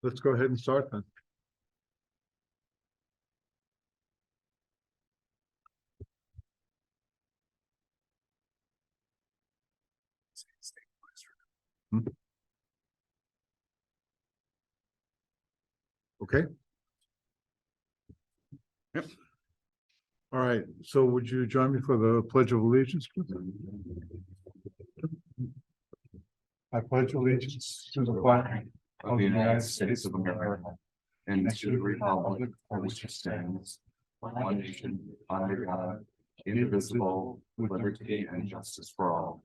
let's go ahead and start then. Okay. Yep. All right, so would you join me for the Pledge of Allegiance, please? I pledge allegiance to the flag Of the United States of America and to the republic for which it stands, one nation, under God, indivisible, with liberty and justice for all.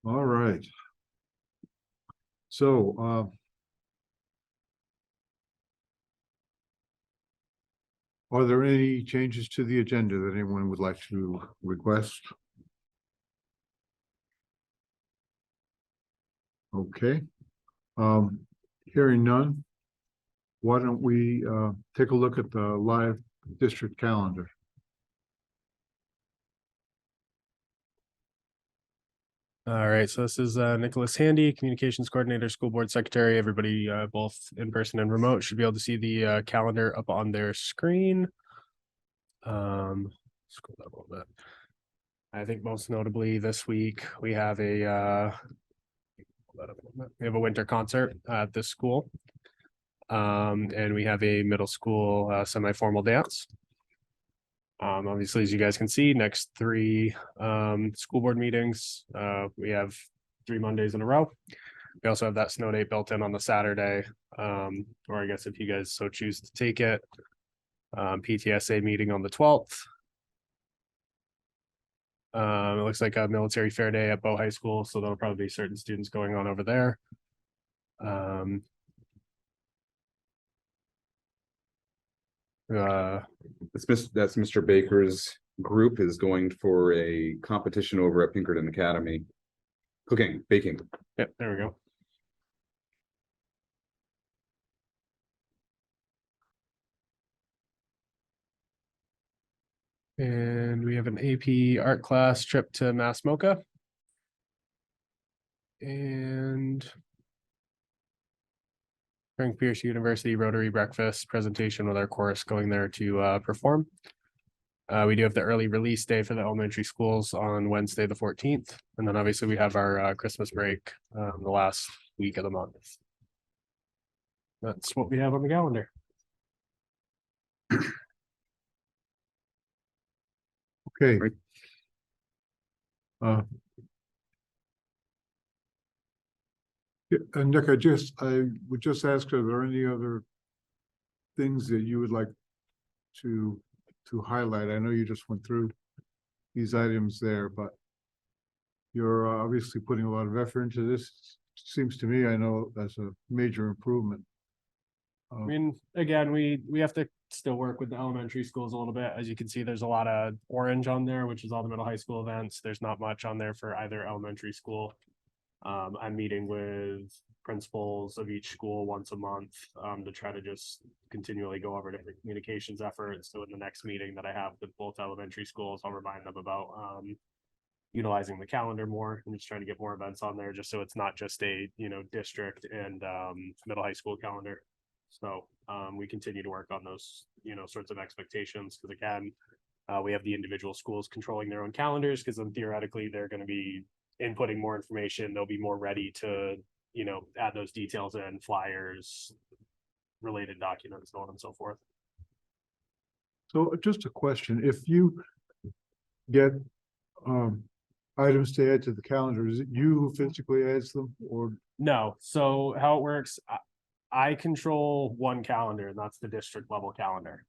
All right. So, are there any changes to the agenda that anyone would like to request? Okay. Hearing none, why don't we take a look at the live district calendar? All right, so this is Nicholas Handy, Communications Coordinator, School Board Secretary. Everybody, both in person and remote, should be able to see the calendar up on their screen. Scroll down a little bit. I think most notably this week we have a winter concert at this school, and we have a middle school semi-formal dance. Obviously, as you guys can see, next three school board meetings, we have 3 Mondays in a row. We also have that snow day built in on the Saturday, or I guess if you guys so choose to take it. PTSA meeting on the 12th. It looks like a military fair day at Bow High School, so there'll probably be certain students going on over there. That's Mr. Baker's group is going for a competition over at Pinkerton Academy. Baking. Yep, there we go. And we have an AP art class trip to Mass MoCA. And Frank Pierce University Rotary Breakfast presentation with our chorus going there to perform. We do have the early release day for the elementary schools on Wednesday, the 14th. And then obviously we have our Christmas break the last week of the month. That's what we have on the calendar. Okay. Right. Nick, I would just ask, are there any other things that you would like to highlight? I know you just went through these items there, but you're obviously putting a lot of effort into this. Seems to me, I know that's a major improvement. I mean, again, we have to still work with the elementary schools a little bit. As you can see, there's a lot of orange on there, which is all the middle high school events. There's not much on there for either elementary school. I'm meeting with principals of each school once a month to try to just continually go over different communications efforts. So in the next meeting that I have with both elementary schools, I'll remind them about utilizing the calendar more and just trying to get more events on there, just so it's not just a district and middle high school calendar. So we continue to work on those sorts of expectations, because again, we have the individual schools controlling their own calendars, because then theoretically they're going to be inputting more information. They'll be more ready to add those details in, flyers, related documents, so on and so forth. So just a question, if you get items to add to the calendar, is it you who physically adds them, or? No. So how it works, I control one calendar, and that's the district level calendar.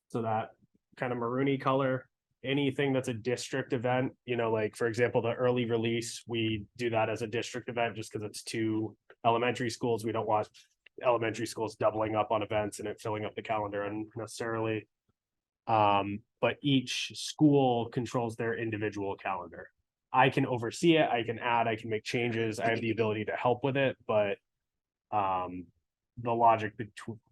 So that kind of maroony color, anything that's a district event, like for example, the early release, we do that as a district event just because it's 2 elementary schools. We don't want elementary schools doubling up on events and it filling up the calendar unnecessarily. But each school controls their individual calendar. I can oversee it, I can add, I can make changes, I have the ability to help with it, but the logic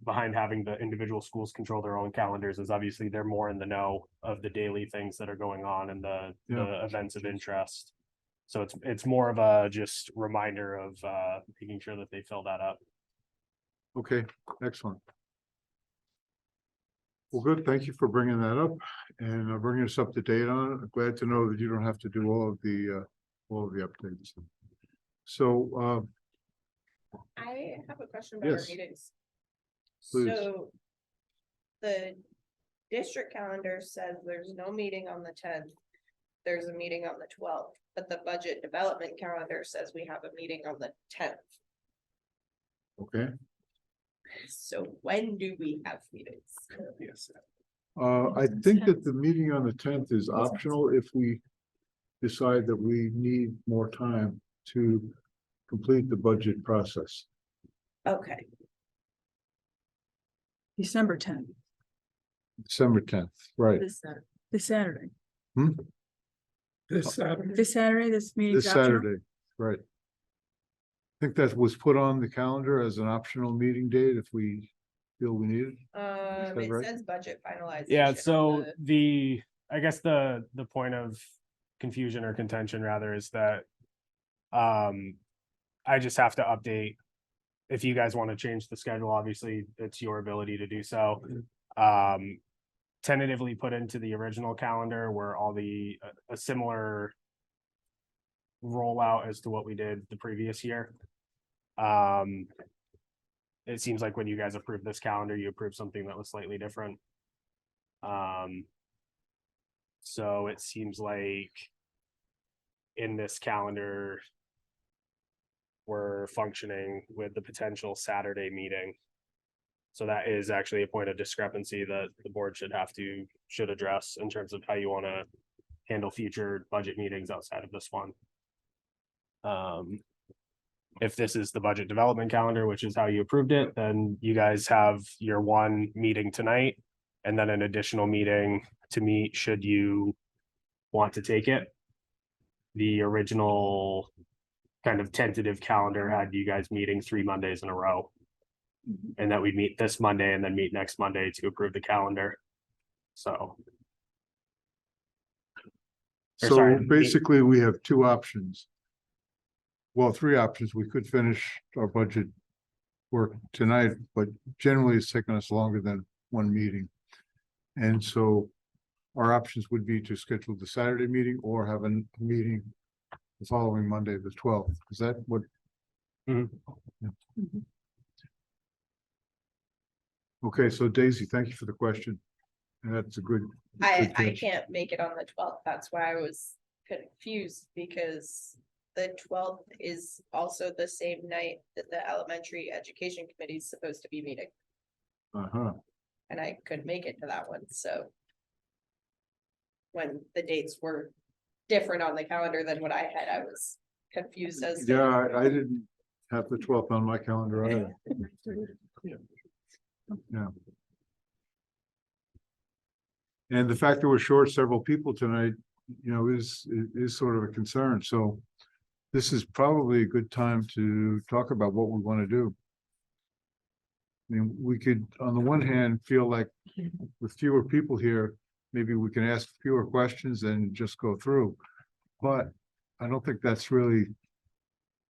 behind having the individual schools control their own calendars is obviously they're more in the know of the daily things that are going on and the events of interest. So it's more of a just reminder of making sure that they fill that up. Okay, excellent. Well, good. Thank you for bringing that up and bringing us up to date on it. I'm glad to know that you don't have to do all of the updates. So, I have a question about our Yes. meetings. Please. So the district calendar says there's no meeting on the 10th. There's a meeting on the 12th, but the budget development calendar says we have a meeting on the 10th. okay, So when do we have meetings? Yes. I think that the meeting on the 10th is optional if we decide that we need more time to complete the budget process. Okay, December 10th, December 10th, right? this Saturday. Hmm? This Saturday, this meeting's This optional? Saturday, right. I think that was put on the calendar as an optional meeting date if we feel we need it. that it right? says budget finalization. Yeah, on so the- I guess the point of confusion or contention rather is that I just have to update. If you guys want to change the schedule, obviously it's your ability to do so. Tentatively put into the original calendar were all a similar rollout as to what we did the previous year. It seems like when you guys approved this calendar, you approved something that was slightly different. So it seems like in this calendar, we're functioning with the potential Saturday meeting. So that is actually a point of discrepancy that the board should address in terms of how you want to handle future budget meetings outside of this one. If this is the budget development calendar, which is how you approved it, then you guys have your one meeting tonight and then an additional meeting to meet should you want to take it. The original kind of tentative calendar had you guys meeting 3 Mondays in a row. And that we'd meet this Monday and then meet next Monday to approve the calendar. So. Or So sorry, basically, we have two options. Well, three options. We could finish our budget work tonight, but generally it's taken us longer than one meeting. And so our options would be to schedule the Saturday meeting or have a meeting the following Monday, the 12th. Is that what? Mhm. Yeah. Okay, so Daisy, thank you for the question. And that's a good. I good catch. can't make it on the 12th. That's why I was confused because the 12th is also the same night that the elementary education committee is supposed to be meeting. Uh-huh. And I couldn't make it to that one, so. When the dates were different on the calendar than what I had, I was confused as to. Yeah, I didn't have the 12th on my calendar either. Yeah. And the fact that we're short several people tonight, is sort of a concern. So this is probably a good time to talk about what we want to do. I mean, we could, on the one hand, feel like with fewer people here, maybe we can ask fewer questions and just go through. But I don't think that's really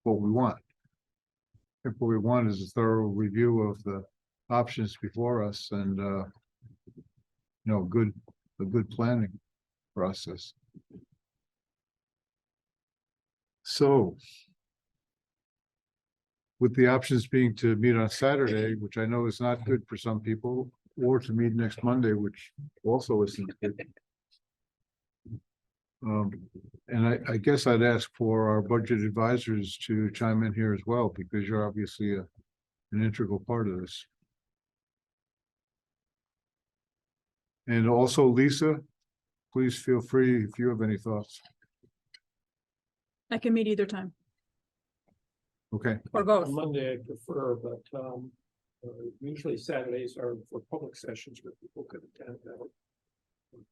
what we want. I think what we want is a thorough review of the options before us and, a good planning process. So with the options being to meet on Saturday, which I know is not good for some people, or to meet next Monday, which also isn't good. And I guess I'd ask for our budget advisors to chime in here as well, because you're obviously an integral part of this. And also, Lisa, please feel free if you have any thoughts. I can meet either time Okay, or both. On Monday I prefer, but usually Saturdays are for public sessions where people could attend that.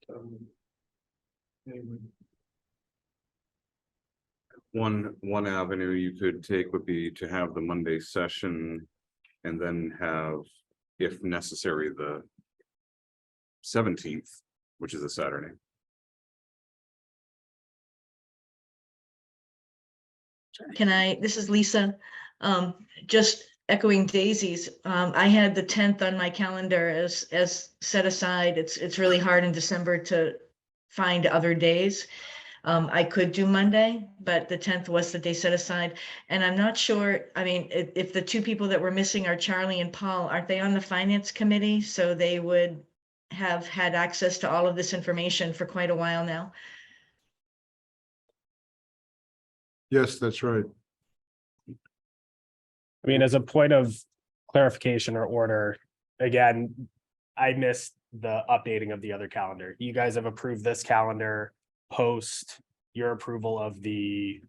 But, anyway, One avenue you could take would be to have the Monday session and then have, if necessary, the 17th, which is a Saturday. Can I, this is Lisa, just echoing Daisy's, I had the 10th on my calendar as set aside. It's really hard in December to find other days. I could do Monday, but the 10th was the day set aside. And I'm not sure, I mean, if the two people that were missing are Charlie and Paul, aren't they on the finance committee? So they would have had access to all of this information for quite a while now. Yes, that's right. I mean, as a point of clarification or order, again, I missed the updating of the other calendar. You guys have approved this calendar post your approval of the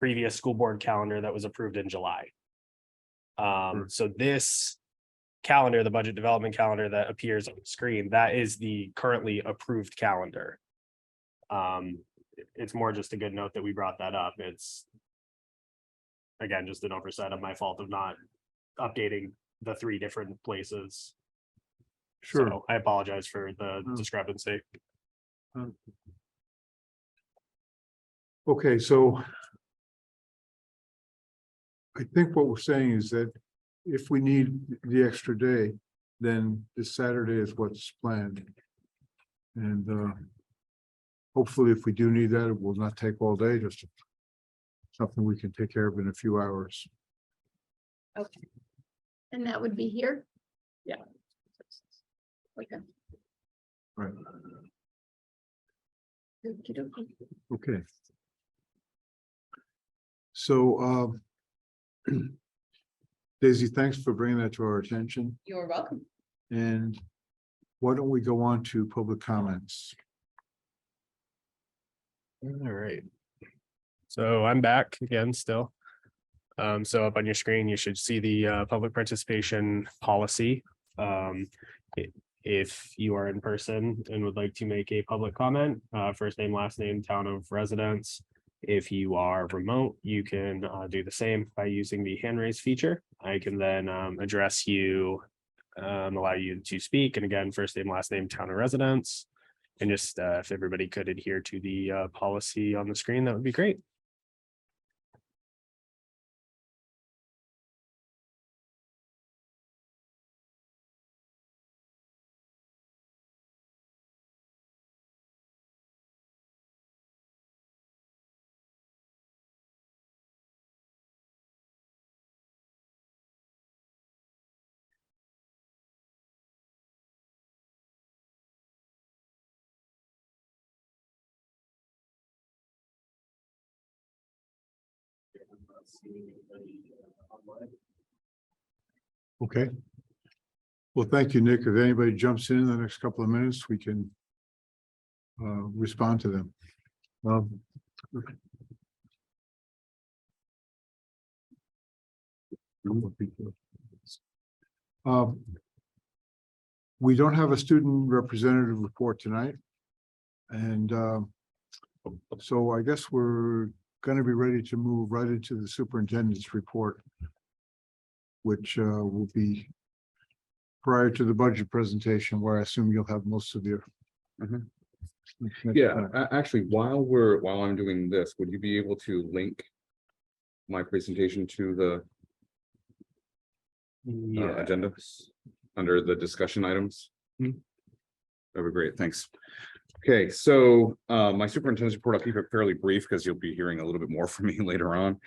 previous school board calendar that was approved in July. So this calendar, the budget development calendar that appears on the screen, that is the currently approved calendar. It's more just a good note that we brought that up. It's again, just an oversight on my fault of not updating the three different places. Sure. So I apologize for the discrepancy. Okay, so I think what we're saying is that if we need the extra day, then this Saturday is what's planned. And hopefully, if we do need that, it will not take all day, just something we can take care of in a few hours. Okay. And that would be here? Yeah. Okay. Right. Okey-dokey. Okay. So Daisy, thanks for bringing that to our attention. You're welcome. And why don't we go on to public comments? All right. So I'm back again still. So up on your screen, you should see the public participation policy. If you are in person and would like to make a public comment, first name, last name, town of residence. If you are remote, you can do the same by using the hand raise feature. I can then address you, allow you to speak. And again, first name, last name, town of residence. And just if everybody could adhere to the policy on the screen, that would be great. Okay. Well, thank you, Nick. If anybody jumps in the next couple of minutes, we can respond to them. We don't have a student representative report tonight. And so I guess we're going to be ready to move right into the superintendent's report, which will be prior to the budget presentation, where I assume you'll have most of your. Yeah, actually, while I'm doing this, would you be able to link my presentation to the agenda under the discussion items? That'd be great, thanks. Okay, so my superintendent's report, I'll keep it fairly brief because you'll be hearing a little bit more from me later on.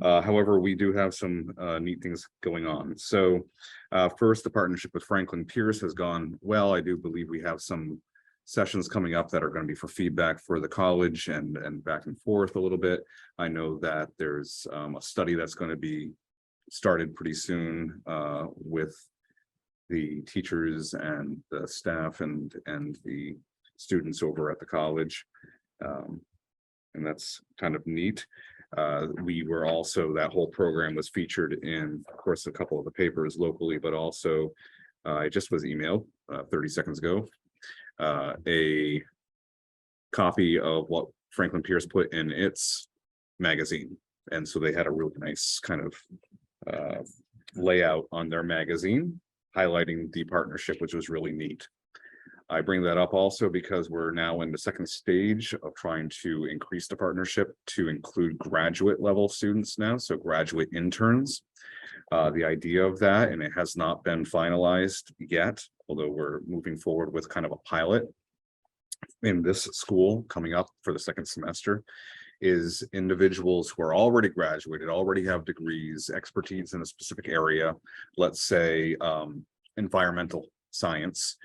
However, we do have some neat things going on. So first, the partnership with Franklin Pierce has gone well. I do believe we have some sessions coming up that are going to be for feedback for the college and back and forth a little bit. I know that there's a study that's going to be started pretty soon with the teachers and the staff and the students over at the college. And that's kind of neat. We were also, that whole program was featured in, of course, a couple of the papers locally, but also I just was emailed 30 seconds ago, a copy of what Franklin Pierce put in its magazine. And so they had a really nice kind of layout on their magazine, highlighting the partnership, which was really neat. I bring that up also because we're now in the second stage of trying to increase the partnership to include graduate level students now, so graduate interns. The idea of that, and it has not been finalized yet, although we're moving forward with kind of a pilot in this school coming up for the second semester, is individuals who are already graduated, already have degrees, expertise in a specific area, let's say environmental science.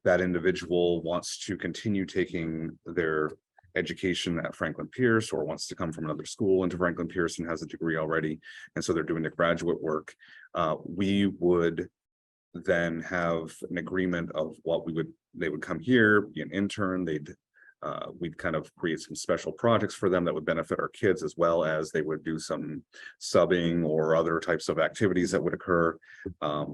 That individual wants to continue taking their education at Franklin Pierce or wants to come from another school into Franklin Pierce and has a degree already. And so they're doing the graduate work. We would then have an agreement of what they would come here, be an intern, we'd kind of create some special projects for them that would benefit our kids, as well as they would do some subbing or other types of activities that would occur.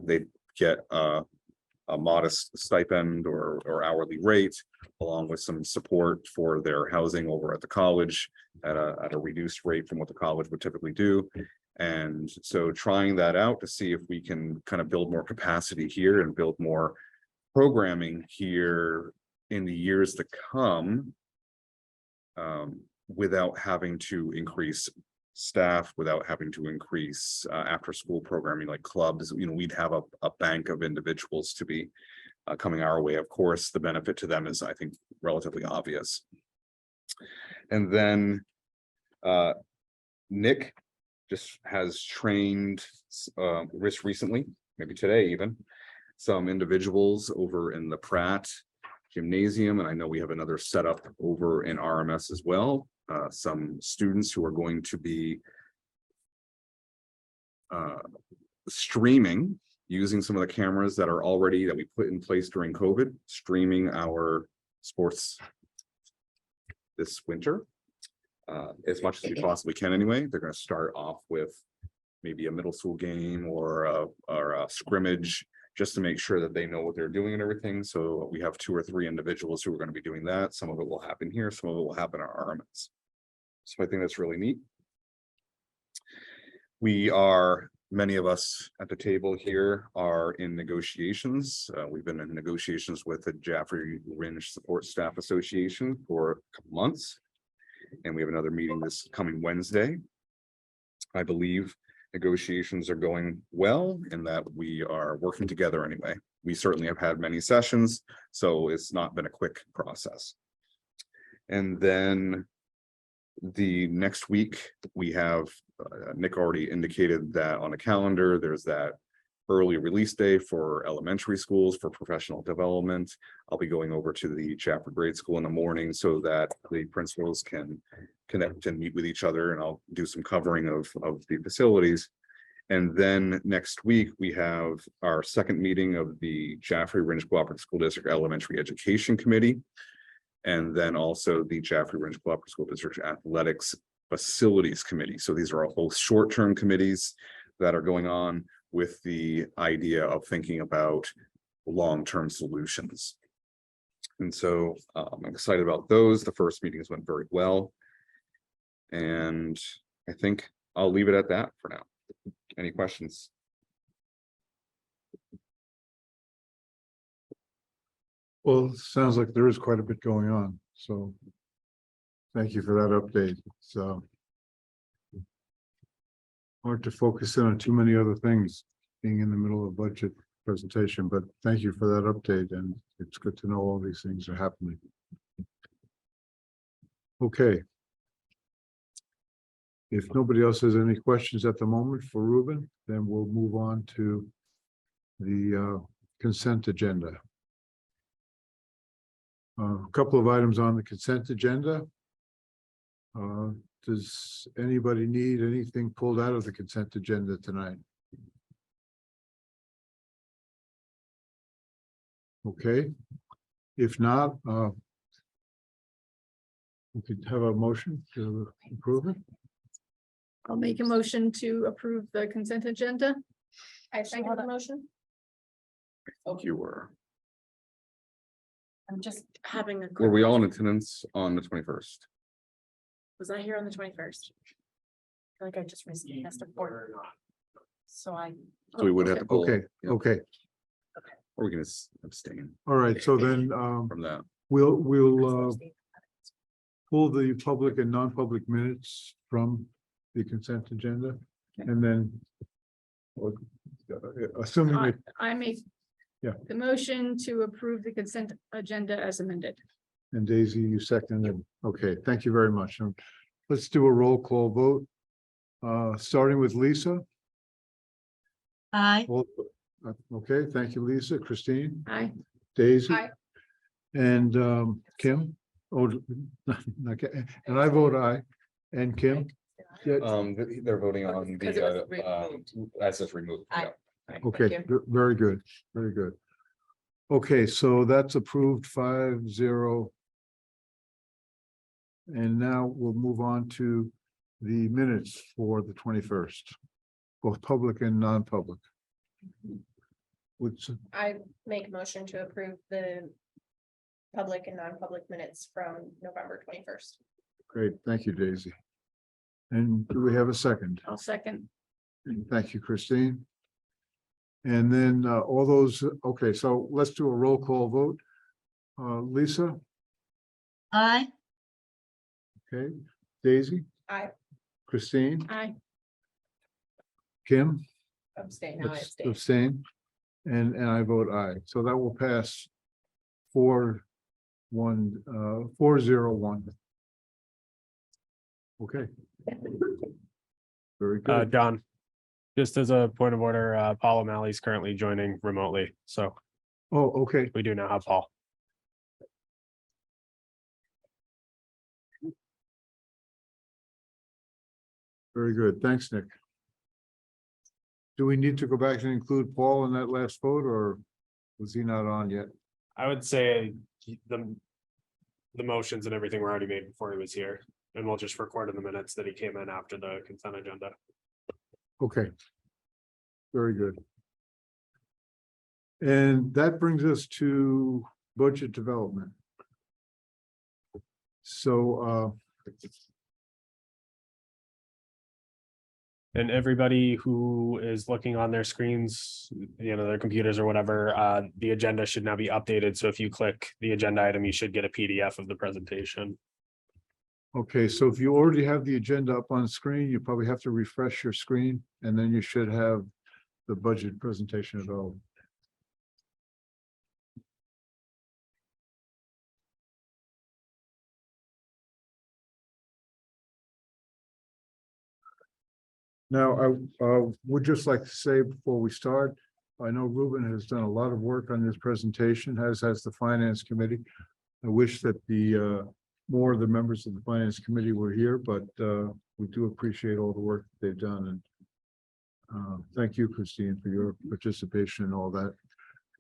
They'd get a modest stipend or hourly rate, along with some support for their housing over at the college at a reduced rate from what the college would typically do. And so trying that out to see if we can kind of build more capacity here and build more programming here in the years to come, without having to increase staff, without having to increase after school programming like clubs. We'd have a bank of individuals to be coming our way. Of course, the benefit to them is, I think, relatively obvious. And then Nick just has trained recently, maybe today even, some individuals over in the Pratt Gymnasium, and I know we have another setup over in RMS as well. Some students who are going to be streaming using some of the cameras that we put in place during COVID, streaming our sports this winter as much as we possibly can. Anyway, they're going to start off with maybe a middle school game or a scrimmage, just to make sure that they know what they're doing and everything. So we have 2 or 3 individuals who are going to be doing that. Some of it will happen here, some of it will happen at RMS. So I think that's really neat. Many of us at the table here are in negotiations. We've been in negotiations with the Jaffrey Ringe Support Staff Association for a couple months. And we have another meeting this coming Wednesday. I believe negotiations are going well in that we are working together anyway. We certainly have had many sessions, so it's not been a quick process. And then the next week we have, Nick already indicated that on the calendar, there's that early release day for elementary schools for professional development. I'll be going over to the Jaffrey Grade School in the morning so that the principals can connect and meet with each other, and I'll do some covering of the facilities. And then next week we have our second meeting of the Jaffrey Ringe Cooperative School District Elementary Education Committee, and then also the Jaffrey Ringe Cooperative School District Athletics Facilities Committee. So these are all both short-term committees that are going on with the idea of thinking about long-term solutions. And so I'm excited about those. The first meetings went very well. And I think I'll leave it at that for now. Any questions? Well, it sounds like there is quite a bit going on, so thank you for that update. So hard to focus in on too many other things being in the middle of budget presentation, but thank you for that update, and it's good to know all these things are happening. Okay. If nobody else has any questions at the moment for Ruben, then we'll move on to the consent agenda. A couple of items on the consent agenda. Does anybody need anything pulled out of the consent agenda tonight? Okay, if not, we could have a motion to approve it. I'll make a motion to approve the consent agenda. I second the motion. I think you were. I'm just having a. Were we all in attendance on the 21st? Was I here on the 21st? I feel like I just recently missed a board. So So we would have to pull. Okay, Yeah. okay. Or we can abstain All right, so then, from that. we'll pull the public and non-public minutes from the consent agenda. And then well, assuming that I make. Yeah. The motion to approve the consent agenda as amended. and Daisy, you seconded. Okay, thank you very much. Let's do a roll call vote. Starting with Lisa. Aye. Okay, thank you, Lisa. Christine, Aye. Daisy. Aye. And Kim. Oh, okay, and I vote aye. And Kim? Yeah, They're voting on Because it was the, as it's removed. Aye. Yeah. okay, very good, very good. Okay, so that's approved 5-0. And now we'll move on to the minutes for the 21st, both public and non-public. Which, I make motion to approve the public and non-public minutes from November 21st. great, thank you, Daisy. And do we have a second? I'll second. And thank you, Christine. And then all those, okay, so let's do a roll call vote. Lisa, Aye. okay, Daisy, I Christine, Aye. Kim, Abstain, now I abstain. abstain, and I vote aye. So that will pass 4-1, 4-0-1. Okay. Very good. John, just as a point of order, Paul O'Malley's currently joining remotely, so Oh, okay, we do now have Paul. very good. Thanks, Nick. Do we need to go back and include Paul in that last vote, or was he not on yet? I would say the motions and everything were already made before he was here, and we'll just record in the minutes that he came in after the consent agenda. Okay. Very good. And that brings us to budget development. So, And everybody who is looking on their screens, their computers or whatever, the agenda should now be updated. So if you click the agenda item, you should get a PDF of the presentation. okay, so if you already have the agenda up on screen, you probably have to refresh your screen, and then you should have the budget presentation available. Now, I would just like to say before we start, I know Ruben has done a lot of work on this presentation, as has the Finance Committee. I wish that the more of the members of the Finance Committee were here, but we do appreciate all the work that they've done. And thank you, Christine, for your participation in all that.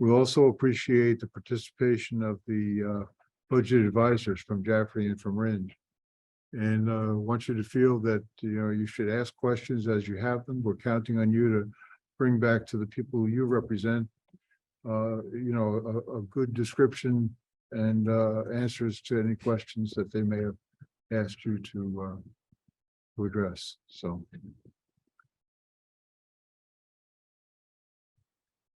We also appreciate the participation of the budget advisors from Jaffrey and from Ringe. And want you to feel that, you should ask questions as you have them. We're counting on you to bring back to the people you represent, a good description and answers to any questions that they may have asked you to address. So.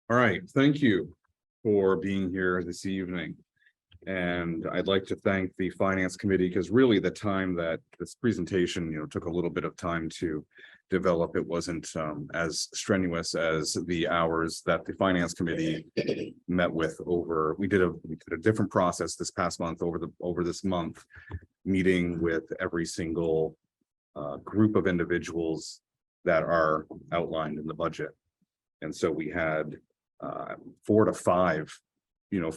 All right, thank you for being here this evening. And I'd like to thank the Finance Committee, because really the time that this presentation, took a little bit of time to develop. It wasn't as strenuous as the hours that the Finance Committee met with over. We did a different process this past month over this month, meeting with every single group of individuals that are outlined in the budget. And so we had 4 to 5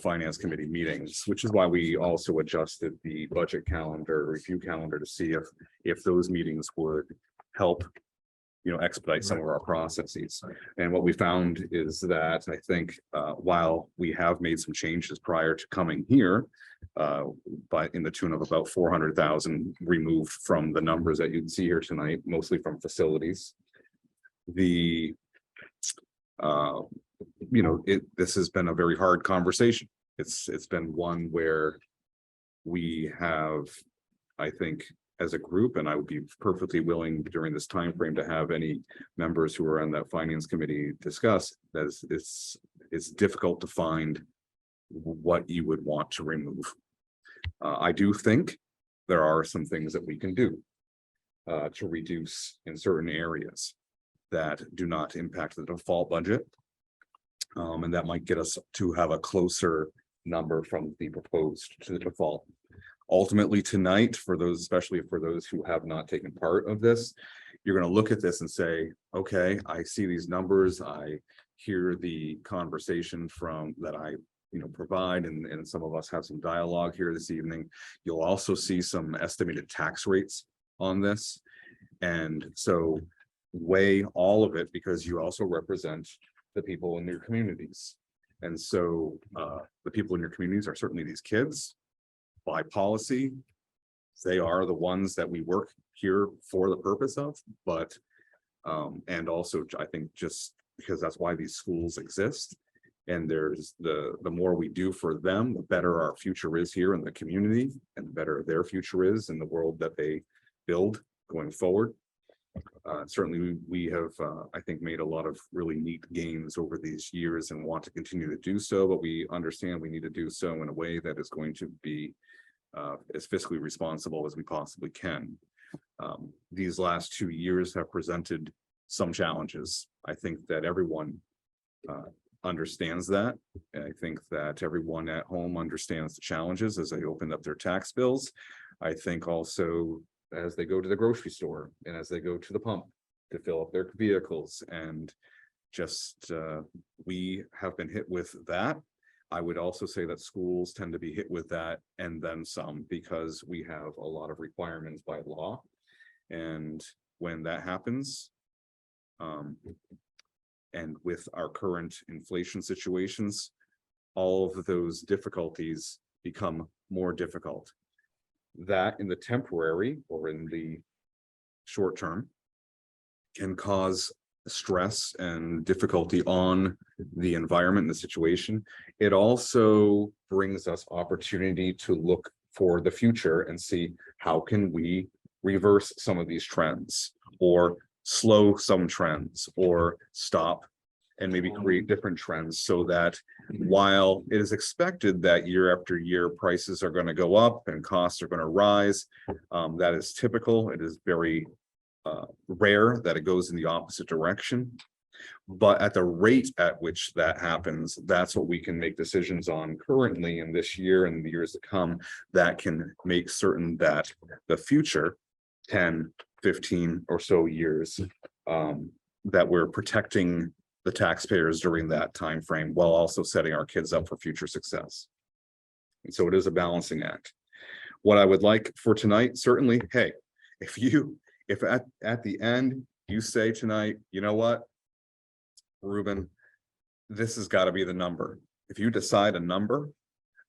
Finance Committee meetings, which is why we also adjusted the budget calendar, review calendar, to see if those meetings would help expedite some of our processes. And what we found is that I think while we have made some changes prior to coming here, but in the tune of about 400,000 removed from the numbers that you can see here tonight, mostly from facilities, this has been a very hard conversation. It's been one where we have, I think, as a group, and I would be perfectly willing during this time frame to have any members who are on that Finance Committee discuss, that it's difficult to find what you would want to remove. I do think there are some things that we can do to reduce in certain areas that do not impact the default budget. And that might get us to have a closer number from the proposed to the default. Ultimately tonight, for those, especially for those who have not taken part of this, you're going to look at this and say, okay, I see these numbers. I hear the conversation from that I provide, and some of us have some dialogue here this evening. You'll also see some estimated tax rates on this. And so weigh all of it, because you also represent the people in your communities. And so the people in your communities are certainly these kids. By policy, they are the ones that we work here for the purpose of, but and also I think just because that's why these schools exist. And there's the more we do for them, the better our future is here in the community, and the better their future is in the world that they build going forward. Certainly we have, I think, made a lot of really neat gains over these years and want to continue to do so, but we understand we need to do so in a way that is going to be as fiscally responsible as we possibly can. These last 2 years have presented some challenges. I think that everyone understands that. And I think that everyone at home understands the challenges as they open up their tax bills. I think also as they go to the grocery store and as they go to the pump to fill up their vehicles, and just we have been hit with that. I would also say that schools tend to be hit with that and then some, because we have a lot of requirements by law. And when that happens, and with our current inflation situations, all of those difficulties become more difficult. That in the temporary or in the short term can cause stress and difficulty on the environment and the situation. It also brings us opportunity to look for the future and see how can we reverse some of these trends, or slow some trends, or stop and maybe create different trends, so that while it is expected that year after year prices are going to go up and costs are going to rise, that is typical. It is very rare that it goes in the opposite direction. But at the rate at which that happens, that's what we can make decisions on currently in this year and the years to come, that can make certain that the future 10, 15 or so years, that we're protecting the taxpayers during that time frame, while also setting our kids up for future success. And so it is a balancing act. What I would like for tonight, certainly, hey, if at the end you say tonight, you know what, Ruben, this has got to be the number. If you decide a number,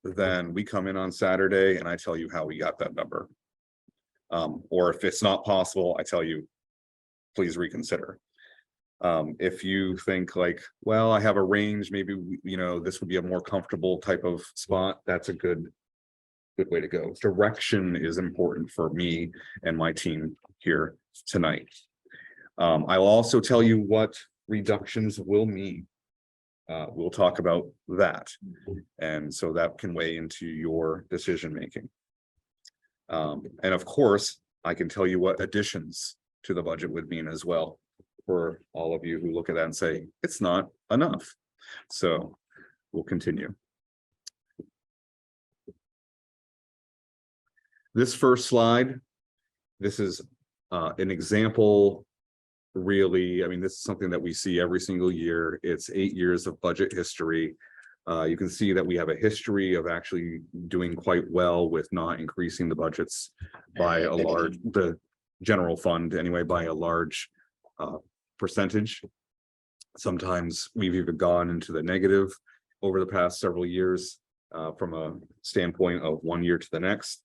then we come in on Saturday and I tell you how we got that number. Or if it's not possible, I tell you, please reconsider. If you think like, well, I have a range, maybe, this would be a more comfortable type of spot, that's a good way to go. Direction is important for me and my team here tonight. I'll also tell you what reductions will mean. We'll talk about that. And so that can weigh into your decision making. And of course, I can tell you what additions to the budget would mean as well, for all of you who look at that and say, it's not enough. So we'll continue. This first slide, this is an example, really. I mean, this is something that we see every single year. It's 8 years of budget history. You can see that we have a history of actually doing quite well with not increasing the budgets by a large, the general fund anyway, by a large percentage. Sometimes we've even gone into the negative over the past several years from a standpoint of 1 year to the next.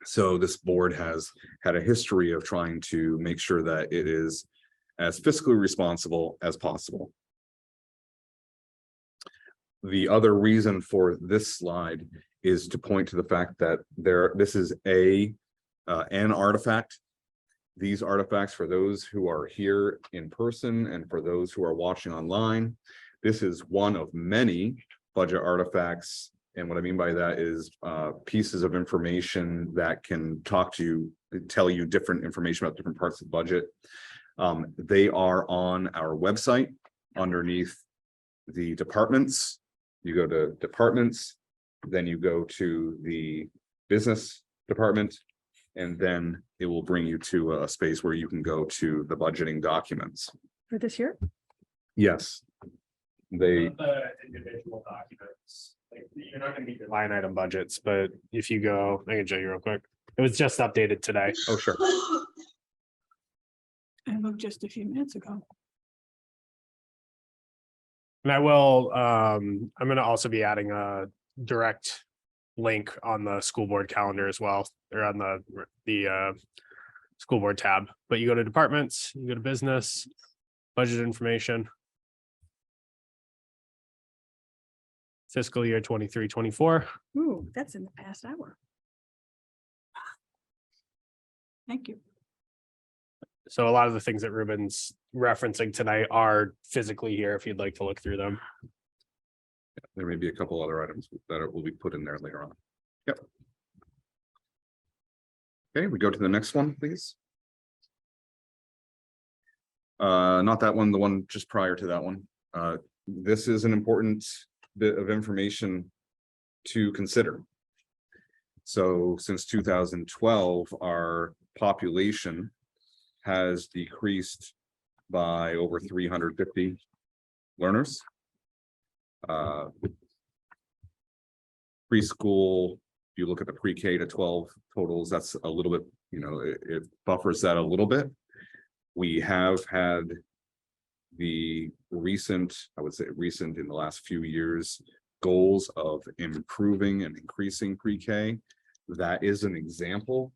So this board has had a history of trying to make sure that it is as fiscally responsible as possible. The other reason for this slide is to point to the fact that this is an artifact. These artifacts, for those who are here in person and for those who are watching online, This is one of many budget artifacts. And what I mean by that is pieces of information that can talk to you, tell you different information about different parts of the budget. They are on our website underneath the departments. You go to departments, then you go to the business department, and then it will bring you to a space where you can go to the budgeting documents. For this year? Yes. They, The individual documents, like, you're not gonna meet your line item budgets, but if you go, I can show you real quick. It was just updated today. oh, sure. I looked just a few minutes ago. And I will, I'm gonna also be adding a direct link on the school board calendar as well, or on the school board tab. But you go to departments, you go to business, budget information. Fiscal year 23-24. Ooh, that's in the past hour. Thank you. So a lot of the things that Ruben's referencing tonight are physically here if you'd like to look through them. There may be a couple other items that will be put in there later on. Yep. Okay, we go to the next one, please. Not that one, the one just prior to that one. This is an important bit of information to consider. So since 2012, our population has decreased by over 350 learners. Preschool, if you look at the pre-K to 12 totals, that's a little bit, you know, it buffers that a little bit. We have had the recent, I would say recent in the last few years, goals of improving and increasing pre-K. That is an example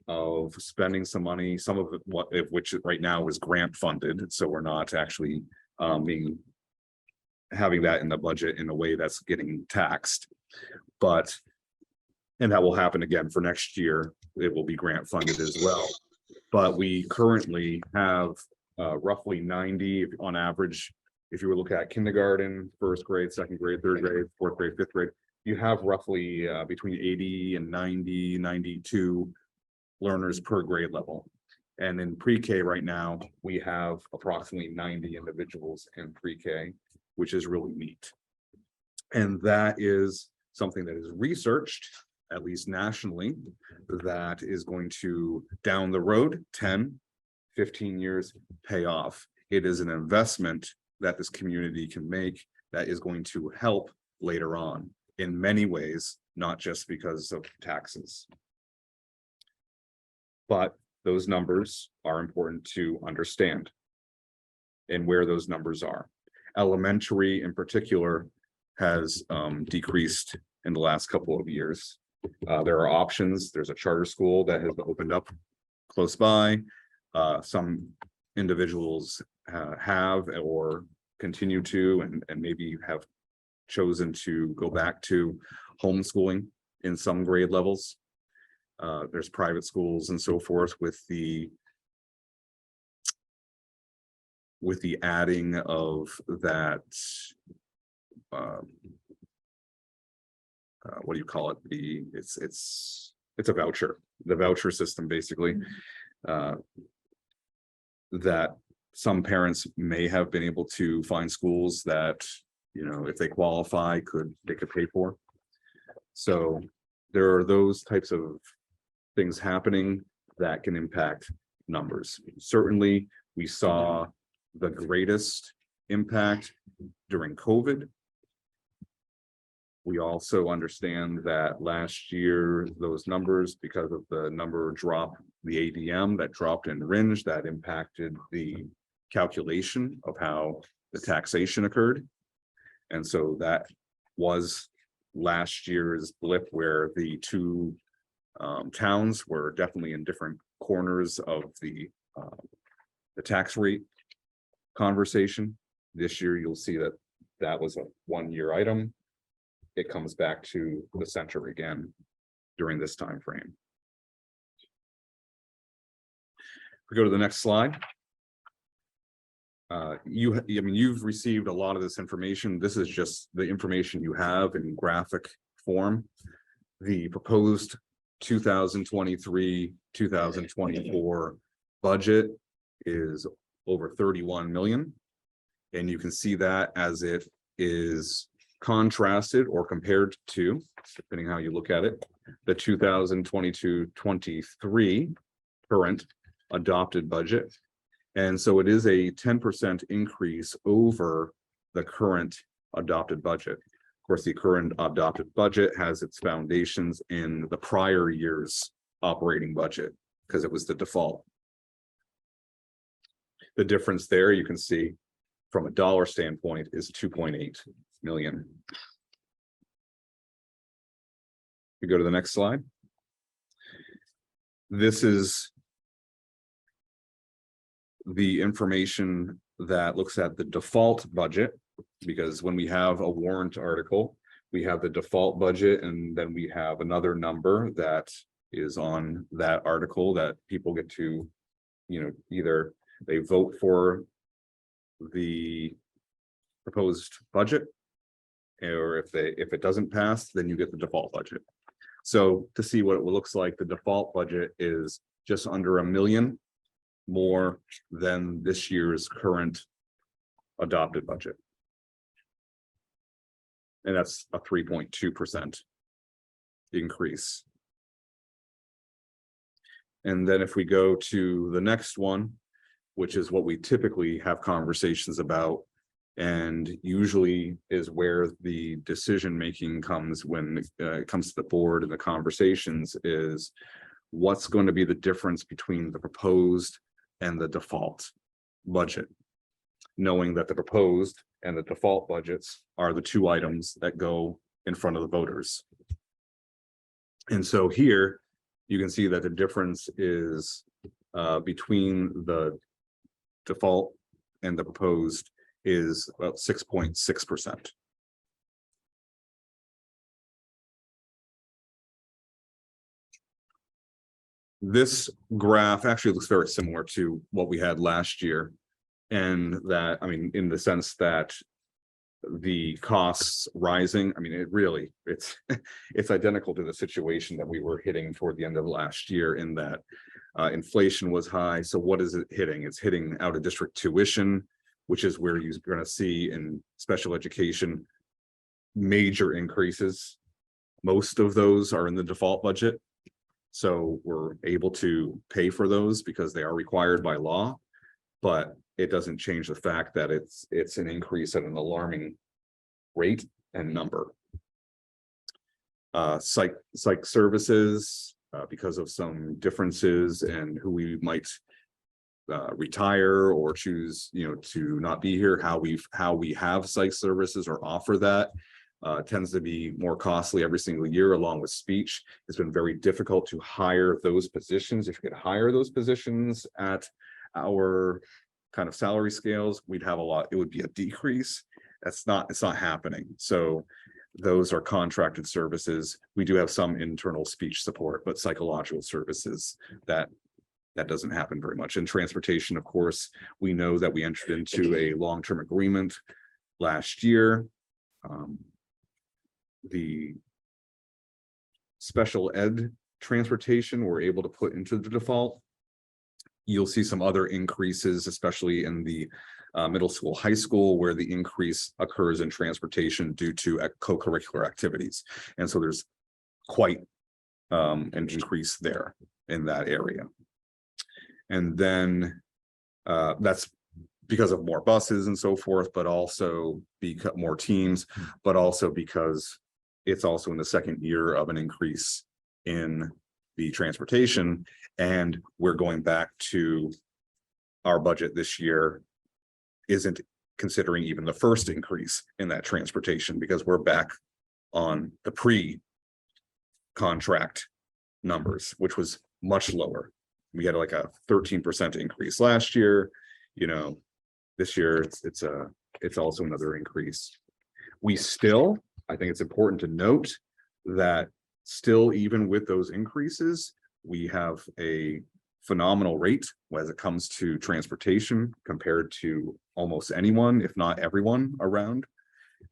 of spending some money, some of it, which right now is grant funded. So we're not actually having that in the budget in a way that's getting taxed. And that will happen again for next year. It will be grant funded as well. But we currently have roughly 90 on average. If you were looking at kindergarten, first grade, second grade, third grade, fourth grade, fifth grade, you have roughly between 80 and 90, 92 learners per grade level. And in pre-K right now, we have approximately 90 individuals in pre-K, which is really neat. And that is something that is researched, at least nationally, that is going to, down the road, 10, 15 years, pay off. It is an investment that this community can make that is going to help later on in many ways, not just because of taxes. But those numbers are important to understand and where those numbers are. Elementary in particular has decreased in the last couple of years. There are options. There's a charter school that has opened up close by. Some individuals have or continue to and maybe have chosen to go back to homeschooling in some grade levels. There's private schools and so forth with the adding of that what do you call it? It's a voucher, the voucher system basically, that some parents may have been able to find schools that, you know, if they qualify, they could pay for. So there are those types of things happening that can impact numbers. Certainly, we saw the greatest impact during COVID. We also understand that last year, those numbers, because of the number drop, the ADM that dropped in RINJ, that impacted the calculation of how the taxation occurred. And so that was last year's blip where the two towns were definitely in different corners of the tax rate conversation. This year, you'll see that that was a one-year item. It comes back to the center again during this time frame. We go to the next slide. I mean, you've received a lot of this information. This is just the information you have in graphic form. The proposed 2023, 2024 budget is over 31 million. And you can see that as it is contrasted or compared to, depending how you look at it, the 2022-23 current adopted budget. And so it is a 10% increase over the current adopted budget. Of course, the current adopted budget has its foundations in the prior year's operating budget because it was the default. The difference there you can see from a dollar standpoint is 2.8 million. We go to the next slide. This is the information that looks at the default budget, because when we have a warrant article, we have the default budget, and then we have another number that is on that article that people get to, you know, either they vote for the proposed budget, or if it doesn't pass, then you get the default budget. So to see what it looks like, the default budget is just under $1 million more than this year's current adopted budget. And that's a 3.2% increase. And then if we go to the next one, which is what we typically have conversations about, and usually is where the decision-making comes when it comes to the board and the conversations, is what's going to be the difference between the proposed and the default budget, knowing that the proposed and the default budgets are the two items that go in front of the voters. And so here you can see that the difference is between the default and the proposed is about 6.6%. This graph actually looks very similar to what we had last year. And that, I mean, in the sense that the costs rising, I mean, it's identical to the situation that we were hitting toward the end of last year, in that inflation was high. So what is it hitting? It's hitting out of district tuition, which is where you're going to see in special education major increases. Most of those are in the default budget. So we're able to pay for those because they are required by law, but it doesn't change the fact that it's an increase at an alarming rate and number. Psych services, because of some differences in who we might retire or choose, you know, to not be here, how we have psych services or offer that tends to be more costly every single year, along with speech. It's been very difficult to hire those positions. If you could hire those positions at our kind of salary scales, we'd have a lot, it would be a decrease. It's not happening. So those are contracted services. We do have some internal speech support, but psychological services, that doesn't happen very much. In transportation, of course, we know that we entered into a long-term agreement last year. The special ed transportation we're able to put into the default. You'll see some other increases, especially in the middle school, high school, where the increase occurs in transportation due to co-curricular activities. And so there's quite an increase there in that area. And then that's because of more buses and so forth, but also because more teams, but also because it's also in the second year of an increase in the transportation. And we're going back to our budget this year isn't considering even the first increase in that transportation, because we're back on the pre-contract numbers, which was much lower. We had like a 13% increase last year. You know, this year it's also another increase. We still, I think it's important to note that still, even with those increases, we have a phenomenal rate as it comes to transportation compared to almost anyone, if not everyone around.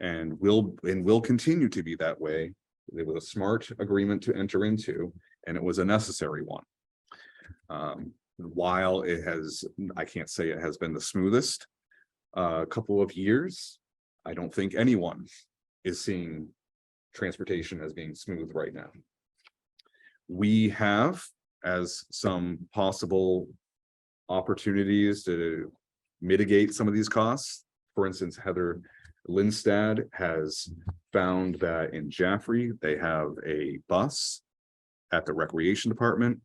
And will continue to be that way. It was a smart agreement to enter into, and it was a necessary one. While it has, I can't say it has been the smoothest couple of years, I don't think anyone is seeing transportation as being smooth right now. We have as some possible opportunities to mitigate some of these costs. For instance, Heather Lindstad has found that in Jaffrey, they have a bus at the recreation department.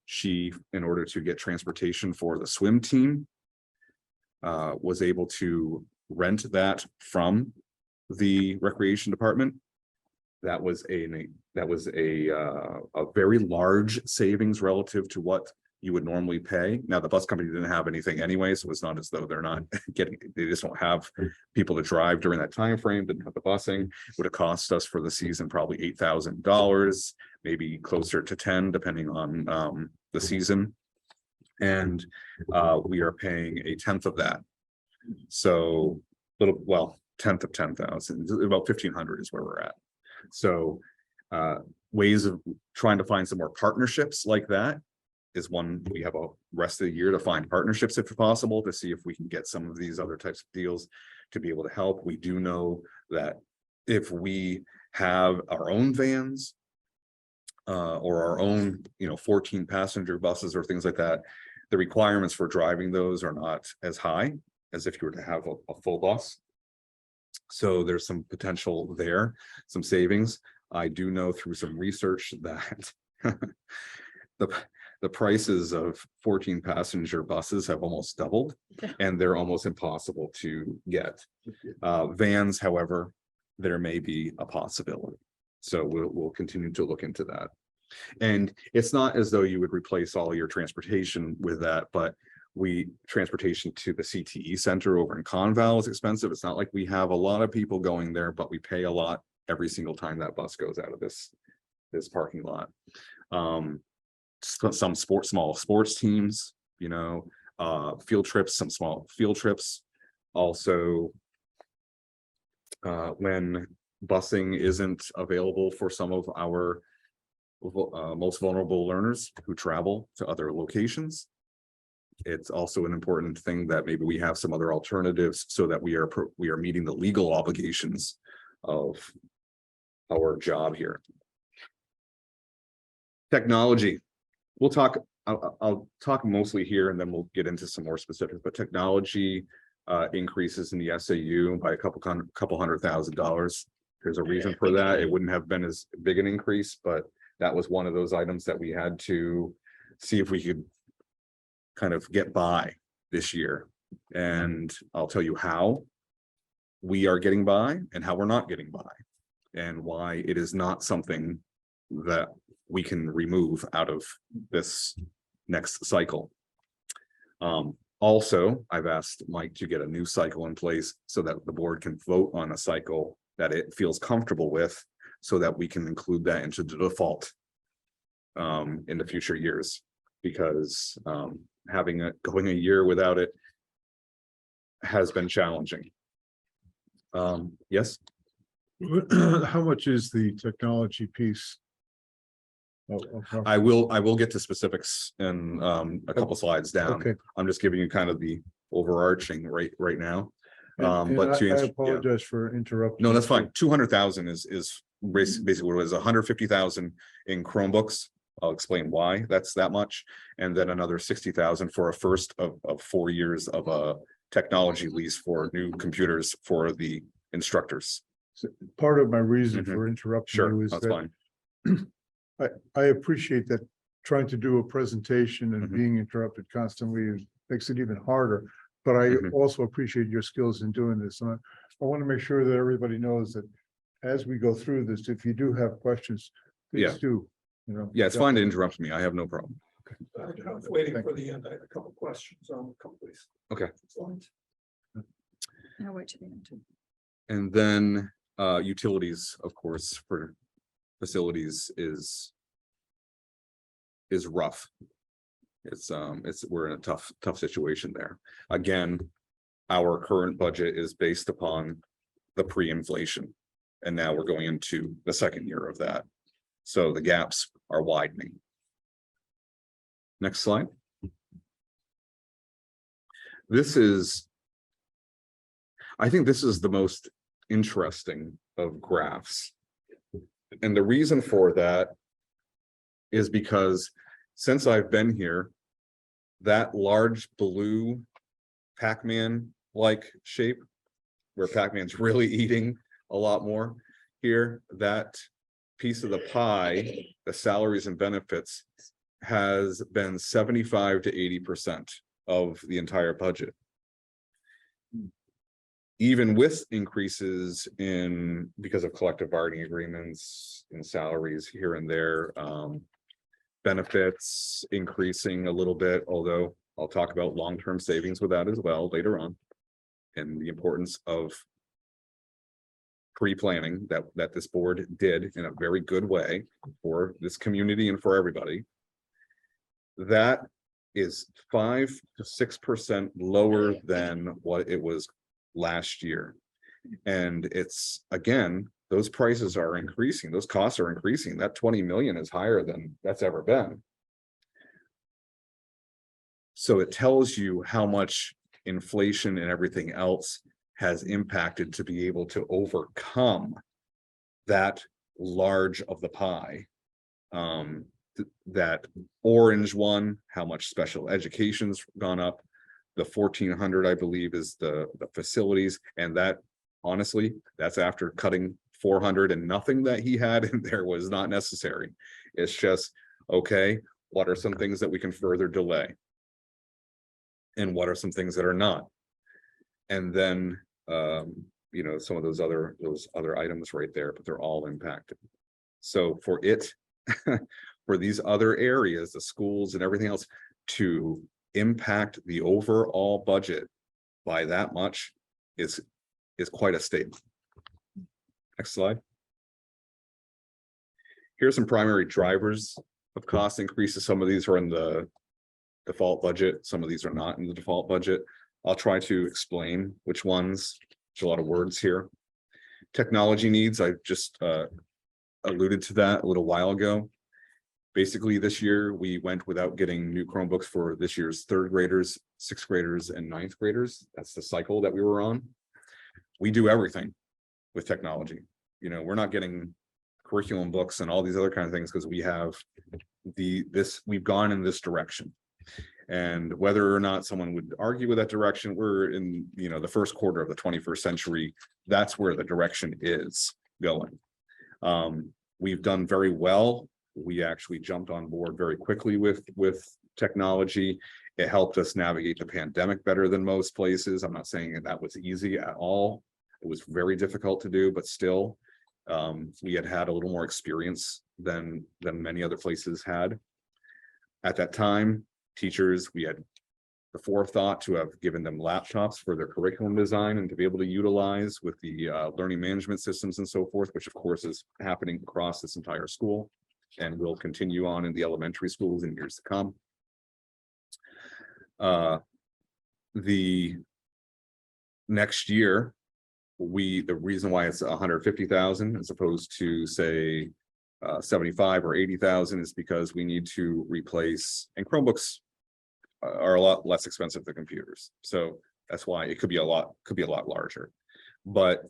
She, in order to get transportation for the swim team, was able to rent that from the recreation department. That was a very large savings relative to what you would normally pay. Now, the bus company didn't have anything anyway, so it's not as though they're not getting, they just don't have people to drive during that time frame. Didn't have the busing. Would have cost us for the season probably $8,000, maybe closer to 10, depending on the season. And we are paying a tenth of that. So well, tenth of 10,000, about 1,500 is where we're at. So ways of trying to find some more partnerships like that is one. We have a rest of the year to find partnerships if possible, to see if we can get some of these other types of deals to be able to help. We do know that if we have our own vans or our own, 14 passenger buses or things like that, the requirements for driving those are not as high as if you were to have a full bus. So there's some potential there, some savings. I do know through some research that the prices of 14 passenger buses have almost doubled, and they're almost impossible to get. Vans, however, there may be a possibility. So we'll continue to look into that. And it's not as though you would replace all your transportation with that, but transportation to the CTE center over in Conval is expensive. It's not like we have a lot of people going there, but we pay a lot every single time that bus goes out of this parking lot. Some small sports teams, field trips, some small field trips. Also, when busing isn't available for some of our most vulnerable learners who travel to other locations, it's also an important thing that maybe we have some other alternatives so that we are meeting the legal obligations of our job here. Technology. We'll talk, I'll talk mostly here and then we'll get into some more specifics, but technology increases in the SAU by a couple $100,000. There's a reason for that. It wouldn't have been as big an increase, but that was one of those items that we had to see if we could kind of get by this year. And I'll tell you how we are getting by and how we're not getting by, and why it is not something that we can remove out of this next cycle. Also, I've asked Mike to get a new cycle in place so that the board can vote on a cycle that it feels comfortable with, so that we can include that into the default in the future years, because going a year without it has been challenging. Yes. How much is the technology piece? I will get to specifics in a couple slides down. Okay. I'm just giving you kind of the overarching right now. And But I apologize for interrupting. No, that's fine. 200,000 is basically what it was. 150,000 in Chromebooks. I'll explain why that's that much, and then another 60,000 for a first of 4 years of a technology lease for new computers for the instructors. So part of my reason Mhm. for interrupting Sure, you is that's that fine. I appreciate that trying to do a presentation and Mhm. being interrupted constantly makes it even harder. But I Mhm. also appreciate your skills in doing this. And I want to make sure that everybody knows that as we go through this, if you do have questions, Yeah. please do, Yeah, it's fine to interrupt me. I have no problem. I was waiting for the end. I had a couple questions on a couple of these. Okay. slides. I'll wait till the end too. And then utilities, of course, for facilities is rough. we're in a tough situation there. Again, our current budget is based upon the pre-inflation. And now we're going into the second year of that. So the gaps are widening. Next slide. I think this is the most interesting of graphs. And the reason for that is because since I've been here, that large blue Pac-Man-like shape, where Pac-Man's really eating a lot more here, that piece of the pie, the salaries and benefits, has been 75 to 80% of the entire budget. Even with increases in, because of collective bargaining agreements and salaries here and there, benefits increasing a little bit, although I'll talk about long-term savings with that as well later on, and the importance of pre-planning that this board did in a very good way for this community and for everybody. That is 5 to 6% lower than what it was last year. And it's, again, those prices are increasing, those costs are increasing. That 20 million is higher than that's ever been. So it tells you how much inflation and everything else has impacted to be able to overcome that large of the pie. That orange one, how much special education's gone up. The 1,400, I believe, is the facilities, and that, honestly, that's after cutting 400, and nothing that he had in there was not necessary. It's just, okay, what are some things that we can further delay? And what are some things that are not? And then, you know, some of those other items right there, but they're all impacted. So for it, for these other areas, the schools and everything else, to impact the overall budget by that much is quite a statement. Next slide. Here's some primary drivers of cost increases. Some of these are in the default budget, some of these are not in the default budget. I'll try to explain which ones. There's a lot of words here. Technology needs, I just alluded to that a little while ago. Basically, this year we went without getting new Chromebooks for this year's third graders, sixth graders, and ninth graders. That's the cycle that we were on. We do everything with technology. You know, we're not getting curriculum books and all these other kind of things because we have we've gone in this direction. And whether or not someone would argue with that direction, we're in, you know, the first quarter of the 21st century. That's where the direction is going. We've done very well. We actually jumped on board very quickly with technology. It helped us navigate the pandemic better than most places. I'm not saying that was easy at all. It was very difficult to do, but still, we had a little more experience than many other places had. At that time, teachers, we had the forethought to have given them laptops for their curriculum design and to be able to utilize with the learning management systems and so forth, which of course is happening across this entire school and will continue on in the elementary schools in years to come. The next year, the reason why it's 150,000 as opposed to say 75 or 80,000 is because we need to replace, and Chromebooks are a lot less expensive than computers. So that's why it could be a lot larger, but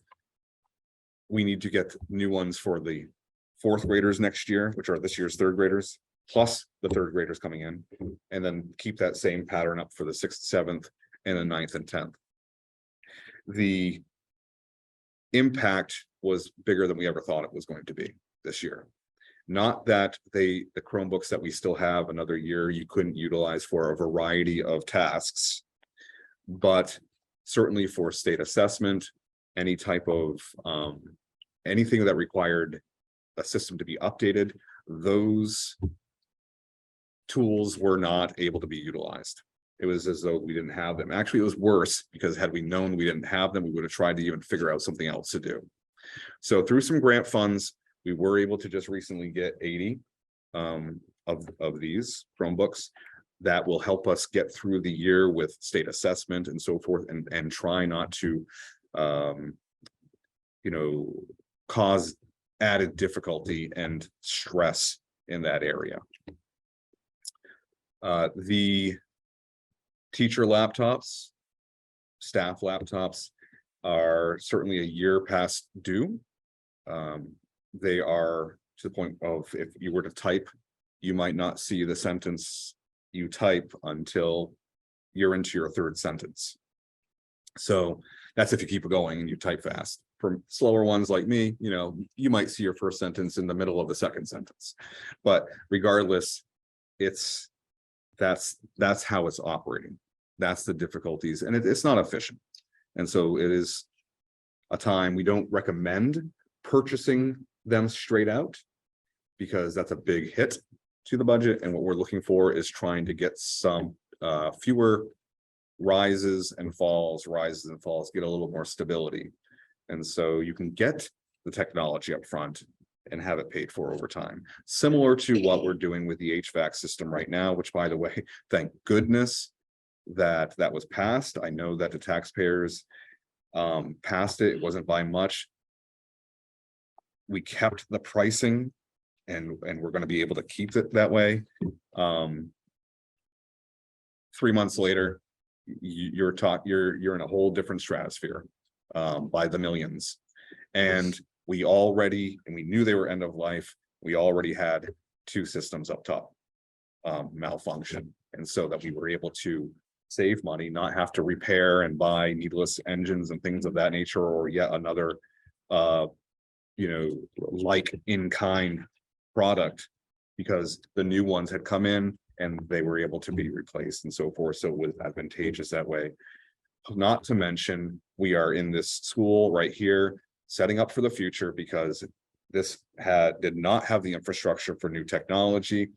we need to get new ones for the fourth graders next year, which are this year's third graders, plus the third graders coming in, and then keep that same pattern up for the 6th, 7th, and the 9th and 10th. The impact was bigger than we ever thought it was going to be this year. Not that the Chromebooks that we still have another year you couldn't utilize for a variety of tasks, but certainly for state assessment, any type of anything that required a system to be updated, those tools were not able to be utilized. It was as though we didn't have them. Actually, it was worse because had we known we didn't have them, we would have tried to even figure out something else to do. So through some grant funds, we were able to just recently get 80 of these Chromebooks. that will help us get through the year with state assessment and so forth, and try not to, you know, cause added difficulty and stress in that area. The teacher laptops, staff laptops are certainly a year past due. They are to the point of, if you were to type, you might not see the sentence you type until you're into your third sentence. So that's if you keep it going and you type fast. For slower ones like me, you know, you might see your first sentence in the middle of the second sentence. But regardless, that's how it's operating. That's the difficulties, and it's not efficient. And so it is a time we don't recommend purchasing them straight out, because that's a big hit to the budget. And what we're looking for is trying to get some fewer rises and falls, get a little more stability. And so you can get the technology up front and have it paid for over time, similar to what we're doing with the HVAC system right now, which, by the way, thank goodness that was passed. I know that the taxpayers passed it. It wasn't by much. We kept the pricing, and we're going to be able to keep it that way. 3 months later, you're in a whole different stratosphere by the millions. And we knew they were end of life. We already had 2 systems up top malfunction. And so that we were able to save money, not have to repair and buy needless engines and things of that nature, or yet another, you know, like in-kind product, because the new ones had come in and they were able to be replaced and so forth. So it was advantageous that way. Not to mention, we are in this school right here, setting up for the future, because this did not have the infrastructure for new technology.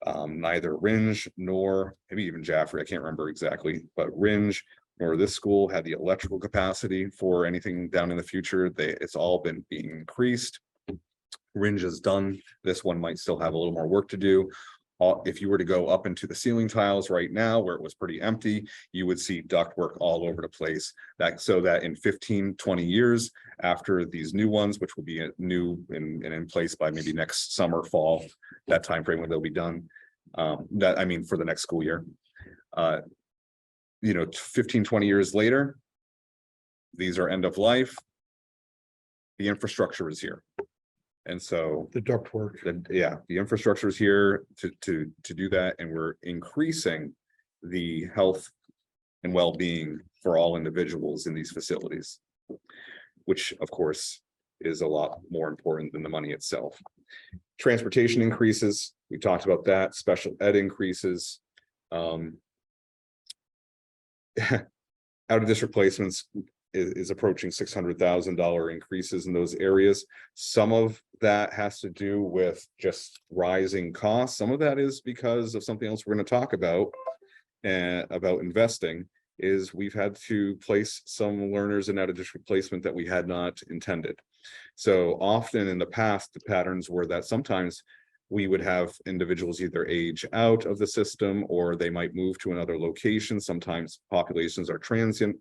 Neither Ringe nor maybe even Jaffrey, I can't remember exactly, but Ringe nor this school had the electrical capacity for anything down in the future. It's all been being increased. Ringe is done. This one might still have a little more work to do. If you were to go up into the ceiling tiles right now, where it was pretty empty, you would see ductwork all over the place. So that in 15-20 years after these new ones, which will be new and in place by maybe next summer, fall, that time frame when they'll be done. That, I mean, for the next school year. You know, 15-20 years later, these are end of life. The infrastructure is here. And so The ductwork. the infrastructure is here to do that, and we're increasing the health and well-being for all individuals in these facilities, which of course is a lot more important than the money itself. Transportation increases, we talked about that. Special ed increases. Out of district placements is approaching $600,000 increases in those areas. Some of that has to do with just rising costs. Some of that is because of something else we're going to talk about investing, is we've had to place some learners in out of district placement that we had not intended. So often in the past, the patterns were that sometimes we would have individuals either age out of the system, or they might move to another location. Sometimes populations are transient.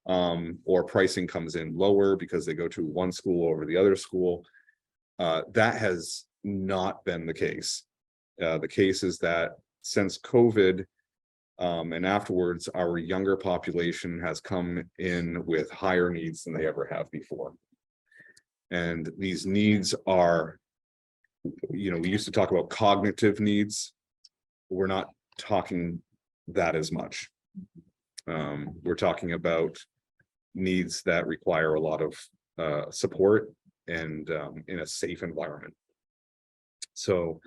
Or pricing comes in lower because they go to one school over the other school. That has not been the case. The case is that since COVID and afterwards, our younger population has come in with higher needs than they ever have before. And these needs are, you know, we used to talk about cognitive needs. We're not talking that as much. We're talking about needs that require a lot of support and in a safe environment. So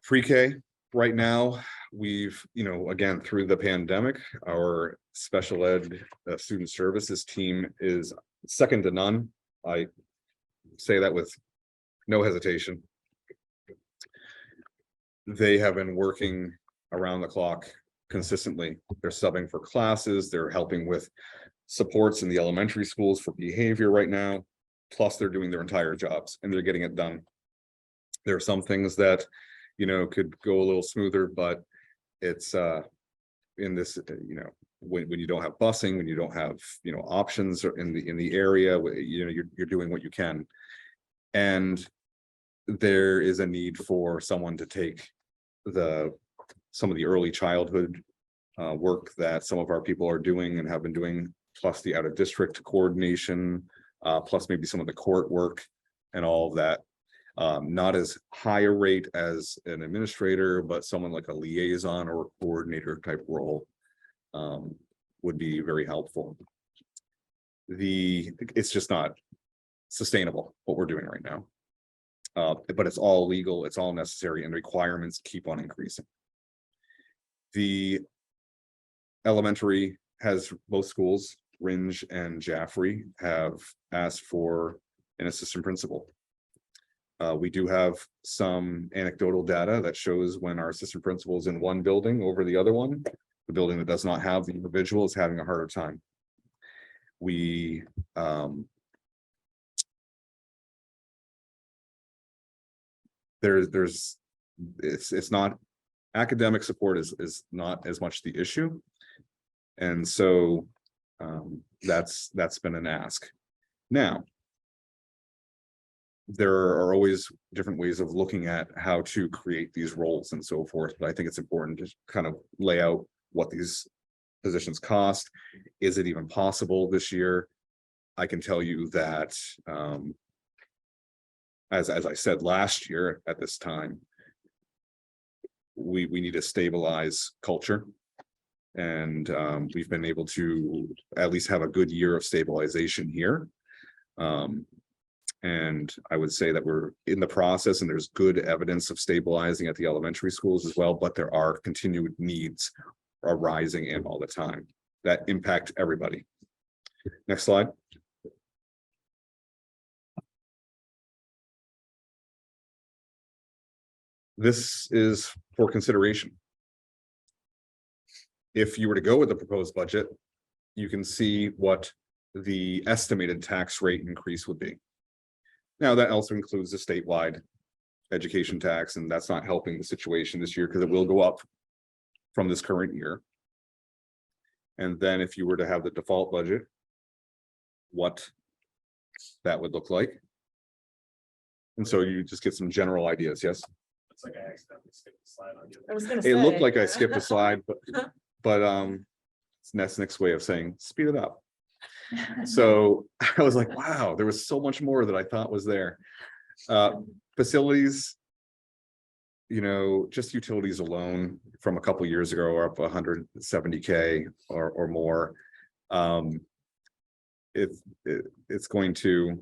pre-K right now, we've, you know, again, through the pandemic, our special ed student services team is second to none. I say that with no hesitation. They have been working around the clock consistently. They're subbing for classes, they're helping with supports in the elementary schools for behavior right now, plus they're doing their entire jobs and they're getting it done. There are some things that, could go a little smoother, but it's in this, when you don't have busing, when you don't have, options in the area, you're doing what you can. And there is a need for someone to take some of the early childhood work that some of our people are doing and have been doing, plus the out of district coordination, plus maybe some of the court work and all of that. Not as high a rate as an administrator, but someone like a liaison or coordinator type role would be very helpful. It's just not sustainable what we're doing right now. But it's all legal, it's all necessary, and requirements keep on increasing. The elementary has both schools, Ringe and Jaffrey, have asked for an assistant principal. We do have some anecdotal data that shows when our assistant principal is in one building over the other one, the building that does not have the individual is having a harder time. It's not, academic support is not as much the issue. And so that's been an ask. Now, there are always different ways of looking at how to create these roles and so forth, but I think it's important to kind of lay out what these positions cost. Is it even possible this year? I can tell you that as I said last year at this time, we need to stabilize culture. And we've been able to at least have a good year of stabilization here. And I would say that we're in the process, and there's good evidence of stabilizing at the elementary schools as well, but there are continued needs arising in all the time that impact everybody. Next slide. This is for consideration. If you were to go with the proposed budget, you can see what the estimated tax rate increase would be. Now, that also includes the statewide education tax, and that's not helping the situation this year because it will go up from this current year. And then if you were to have the default budget, what that would look like. And so you just get some general ideas, yes? It's like I accidentally skipped the slide on you. I was gonna It say. looked like I skipped a slide, but it's Nesnick's way of saying, speed it up. So I was like, wow, there was so much more that I thought was there. Facilities, just utilities alone from a couple years ago are up 170K or more. It's going to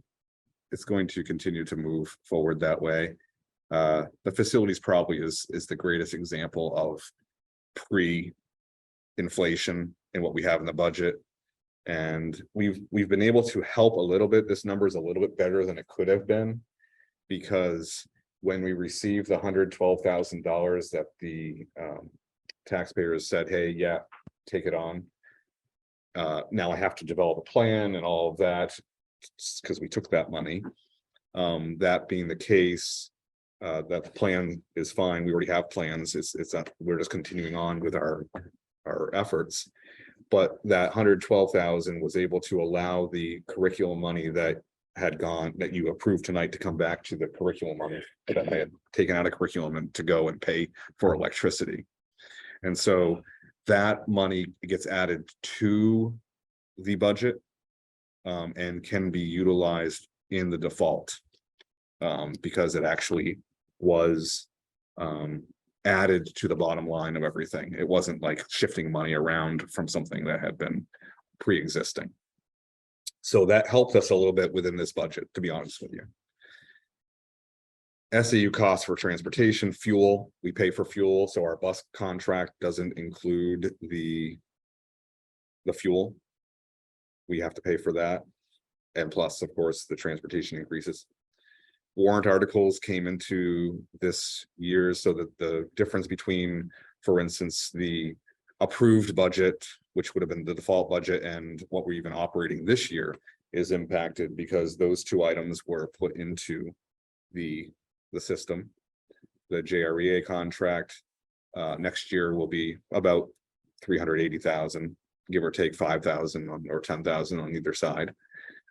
continue to move forward that way. The facilities probably is the greatest example of pre-inflation in what we have in the budget. And we've been able to help a little bit. This number is a little bit better than it could have been, because when we received the $112,000 that the taxpayers said, hey, yeah, take it on. Now I have to develop a plan and all of that because we took that money. That being the case, that the plan is fine. We already have plans. It's not, we're just continuing on with our efforts. But that $112,000 was able to allow the curriculum money that you approved tonight to come back to the curriculum money that I had taken out of curriculum and to go and pay for electricity. And so that money gets added to the budget and can be utilized in the default because it actually was added to the bottom line of everything. It wasn't like shifting money around from something that had been pre-existing. So that helped us a little bit within this budget, to be honest with you. SAU costs for transportation, fuel, we pay for fuel, so our bus contract doesn't include the fuel. We have to pay for that. And plus, of course, the transportation increases. Warrant articles came into this year so that the difference between, for instance, the approved budget, which would have been the default budget, and what we're even operating this year is impacted because those two items were put into the system. the JREA contract. Next year will be about 380,000, give or take 5,000 or 10,000 on either side.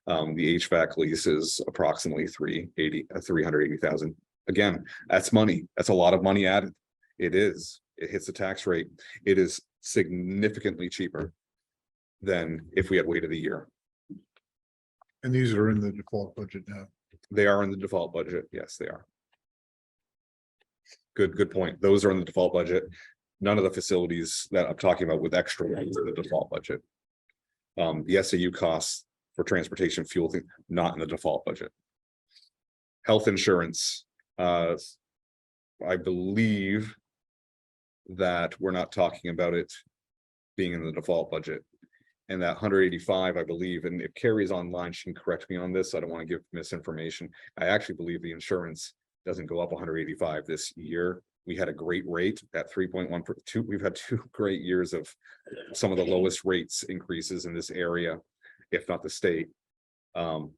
The HVAC lease is approximately 380,000. Again, that's money. That's a lot of money added. It is. It hits the tax rate. It is significantly cheaper than if we had waited a year. And these are in the default budget now. They are in the default budget. Yes, they are. Good point. Those are in the default budget. None of the facilities that I'm talking about with extra are in the default budget. The SAU costs for transportation fuel thing, not in the default budget. Health insurance, I believe that we're not talking about it being in the default budget. And that 185, I believe, and if Carrie's online, she can correct me on this. I don't want to give misinformation. I actually believe the insurance doesn't go up 185 this year. We had a great rate at 3.1. We've had 2 great years of some of the lowest rates increases in this area, if not the state.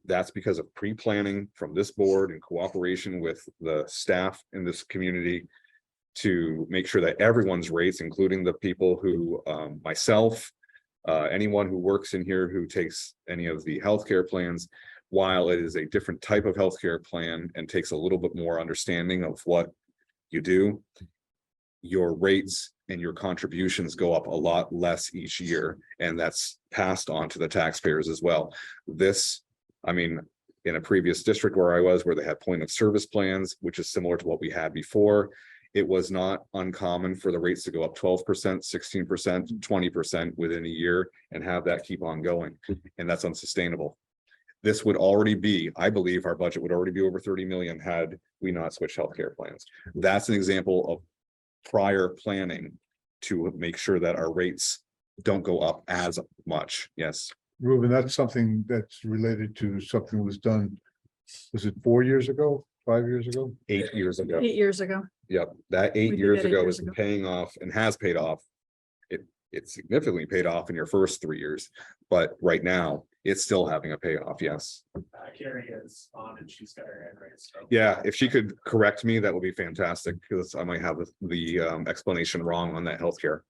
That's because of pre-planning from this board in cooperation with the staff in this community to make sure that everyone's rates, including the people who, myself, anyone who works in here who takes any of the healthcare plans, while it is a different type of healthcare plan and takes a little bit more understanding of what you do, your rates and your contributions go up a lot less each year, and that's passed on to the taxpayers as well. This, I mean, in a previous district where I was, where they had point of service plans, which is similar to what we had before, it was not uncommon for the rates to go up 12%, 16%, 20% within a year and have that keep on going. And that's unsustainable. This would already be, I believe our budget would already be over 30 million had we not switched healthcare plans. That's an example of prior planning to make sure that our rates don't go up as much. Yes. Ruben, that's something that's related to something that was done, was it 4 years ago, 5 years ago? 8 years ago. 8 years ago. Yep, that We 8 did years that 8 ago years is ago. paying off and has paid off. It significantly paid off in your first 3 years, but right now it's still having a payoff. Yes. Carrie is on and she's got her hand raised. So. Yeah, if she could correct me, that would be fantastic because I might have the explanation wrong on that healthcare.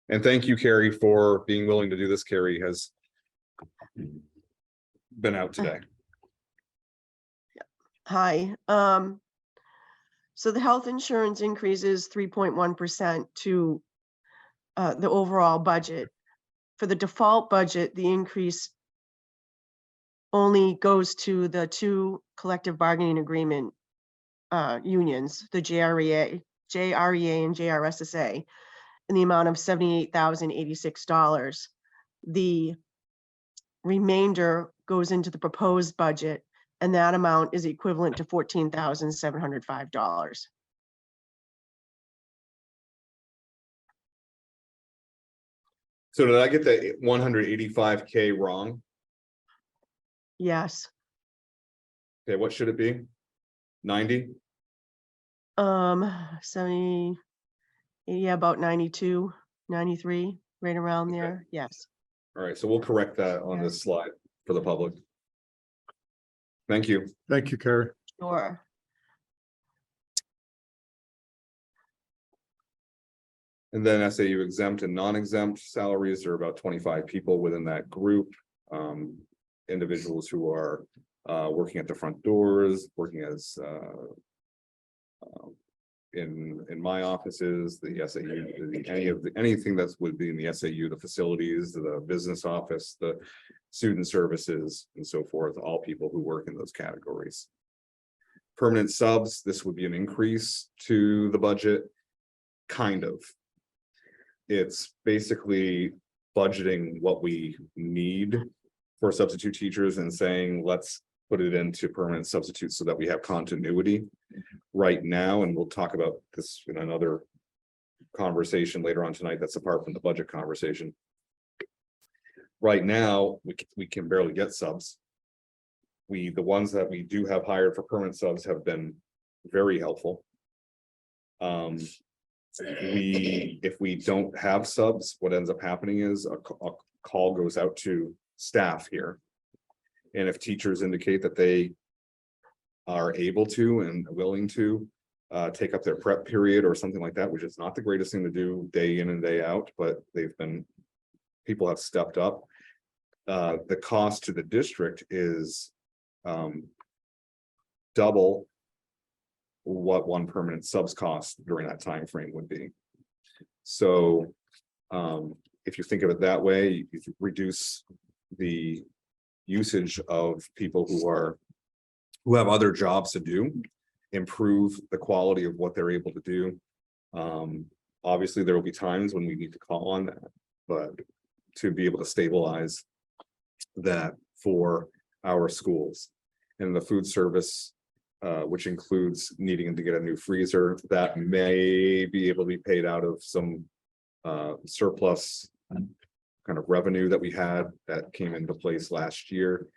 And thank you, Carrie, for being willing to do this. Carrie has been out today. Hi, so the health insurance increases 3.1% to the overall budget. For the default budget, the increase only goes to the 2 collective bargaining agreement unions, the JREA and JRSSA, in the amount of $78,086. The remainder goes into the proposed budget, and that amount is equivalent to $14,705. So did I get the 185K wrong? Yes. Okay, what should it be? 90? 70, yeah, about 92, 93, right around Okay. there. Yes. All right, so we'll correct that on this slide for the public. Thank you. Thank you, Carrie. Sure. And then SAU exempt and non-exempt salaries are about 25 people within that group. Individuals who are working at the front doors, working as in my offices, the SAU, anything that's would be in the SAU, the facilities, the business office, the student services, and so forth, all people who work in those categories. Permanent subs, this would be an increase to the budget, kind of. It's basically budgeting what we need for substitute teachers and saying, let's put it into permanent substitutes so that we have continuity right now. And we'll talk about this in another conversation later on tonight that's apart from the budget conversation. Right now, we can barely get subs. The ones that we do have hired for permanent subs have been very helpful. If we don't have subs, what ends up happening is a call goes out to staff here. And if teachers indicate that they are able to and willing to take up their prep period or something like that, which is not the greatest thing to do day in and day out, but people have stepped up. The cost to the district is double what one permanent subs cost during that time frame would be. So if you think of it that way, you reduce the usage of people who have other jobs to do, improve the quality of what they're able to do. Obviously, there will be times when we need to call on that, but to be able to stabilize that for our schools and the food service, which includes needing to get a new freezer, that may be able to be paid out of some surplus kind of revenue that we had that came into place last year.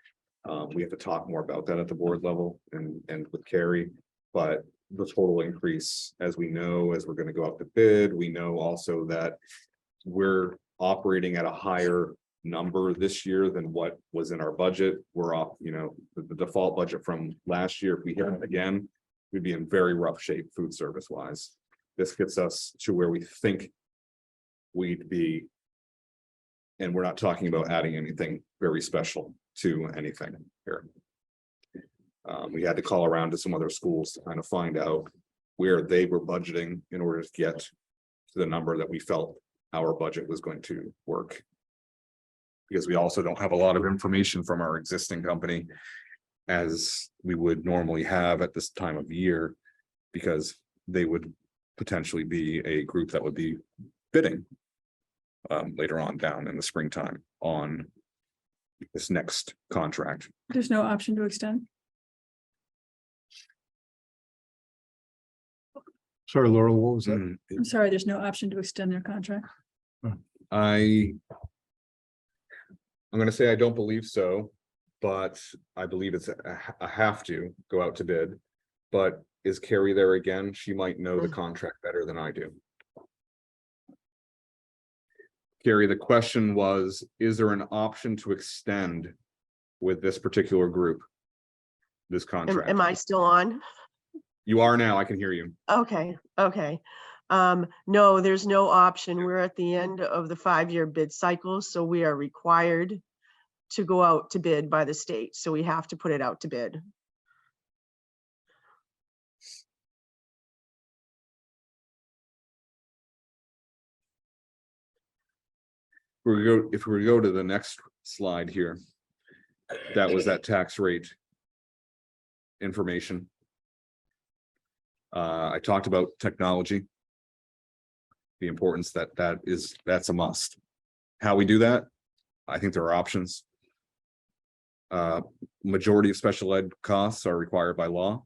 We have to talk more about that at the board level and with Carrie, but the total increase, as we know, as we're going to go out to bid, we know also that we're operating at a higher number this year than what was in our budget. We're off, the default budget from last year. If we hit it again, we'd be in very rough shape food service wise. This gets us to where we think we'd be. And we're not talking about adding anything very special to anything here. We had to call around to some other schools to kind of find out where they were budgeting in order to get to the number that we felt our budget was going to work. Because we also don't have a lot of information from our existing company as we would normally have at this time of year, because they would potentially be a group that would be bidding later on down in the springtime on this next contract. There's no option to extend. Sorry, Laurel, what was that? I'm sorry, there's no option to extend their contract. I'm going to say I don't believe so, but I believe it's a have to go out to bid. But is Carrie there again? She might know the contract better than I do. Carrie, the question was, is there an option to extend with this particular group? This contract? Am I still on? You are now, I can hear you. Okay. No, there's no option. We're at the end of the 5-year bid cycle, so we are required to go out to bid by the state. So we have to put it out to bid. If we go to the next slide here, that was that tax rate information. I talked about technology, the importance that's a must. How we do that, I think there are options. Majority of special ed costs are required by law.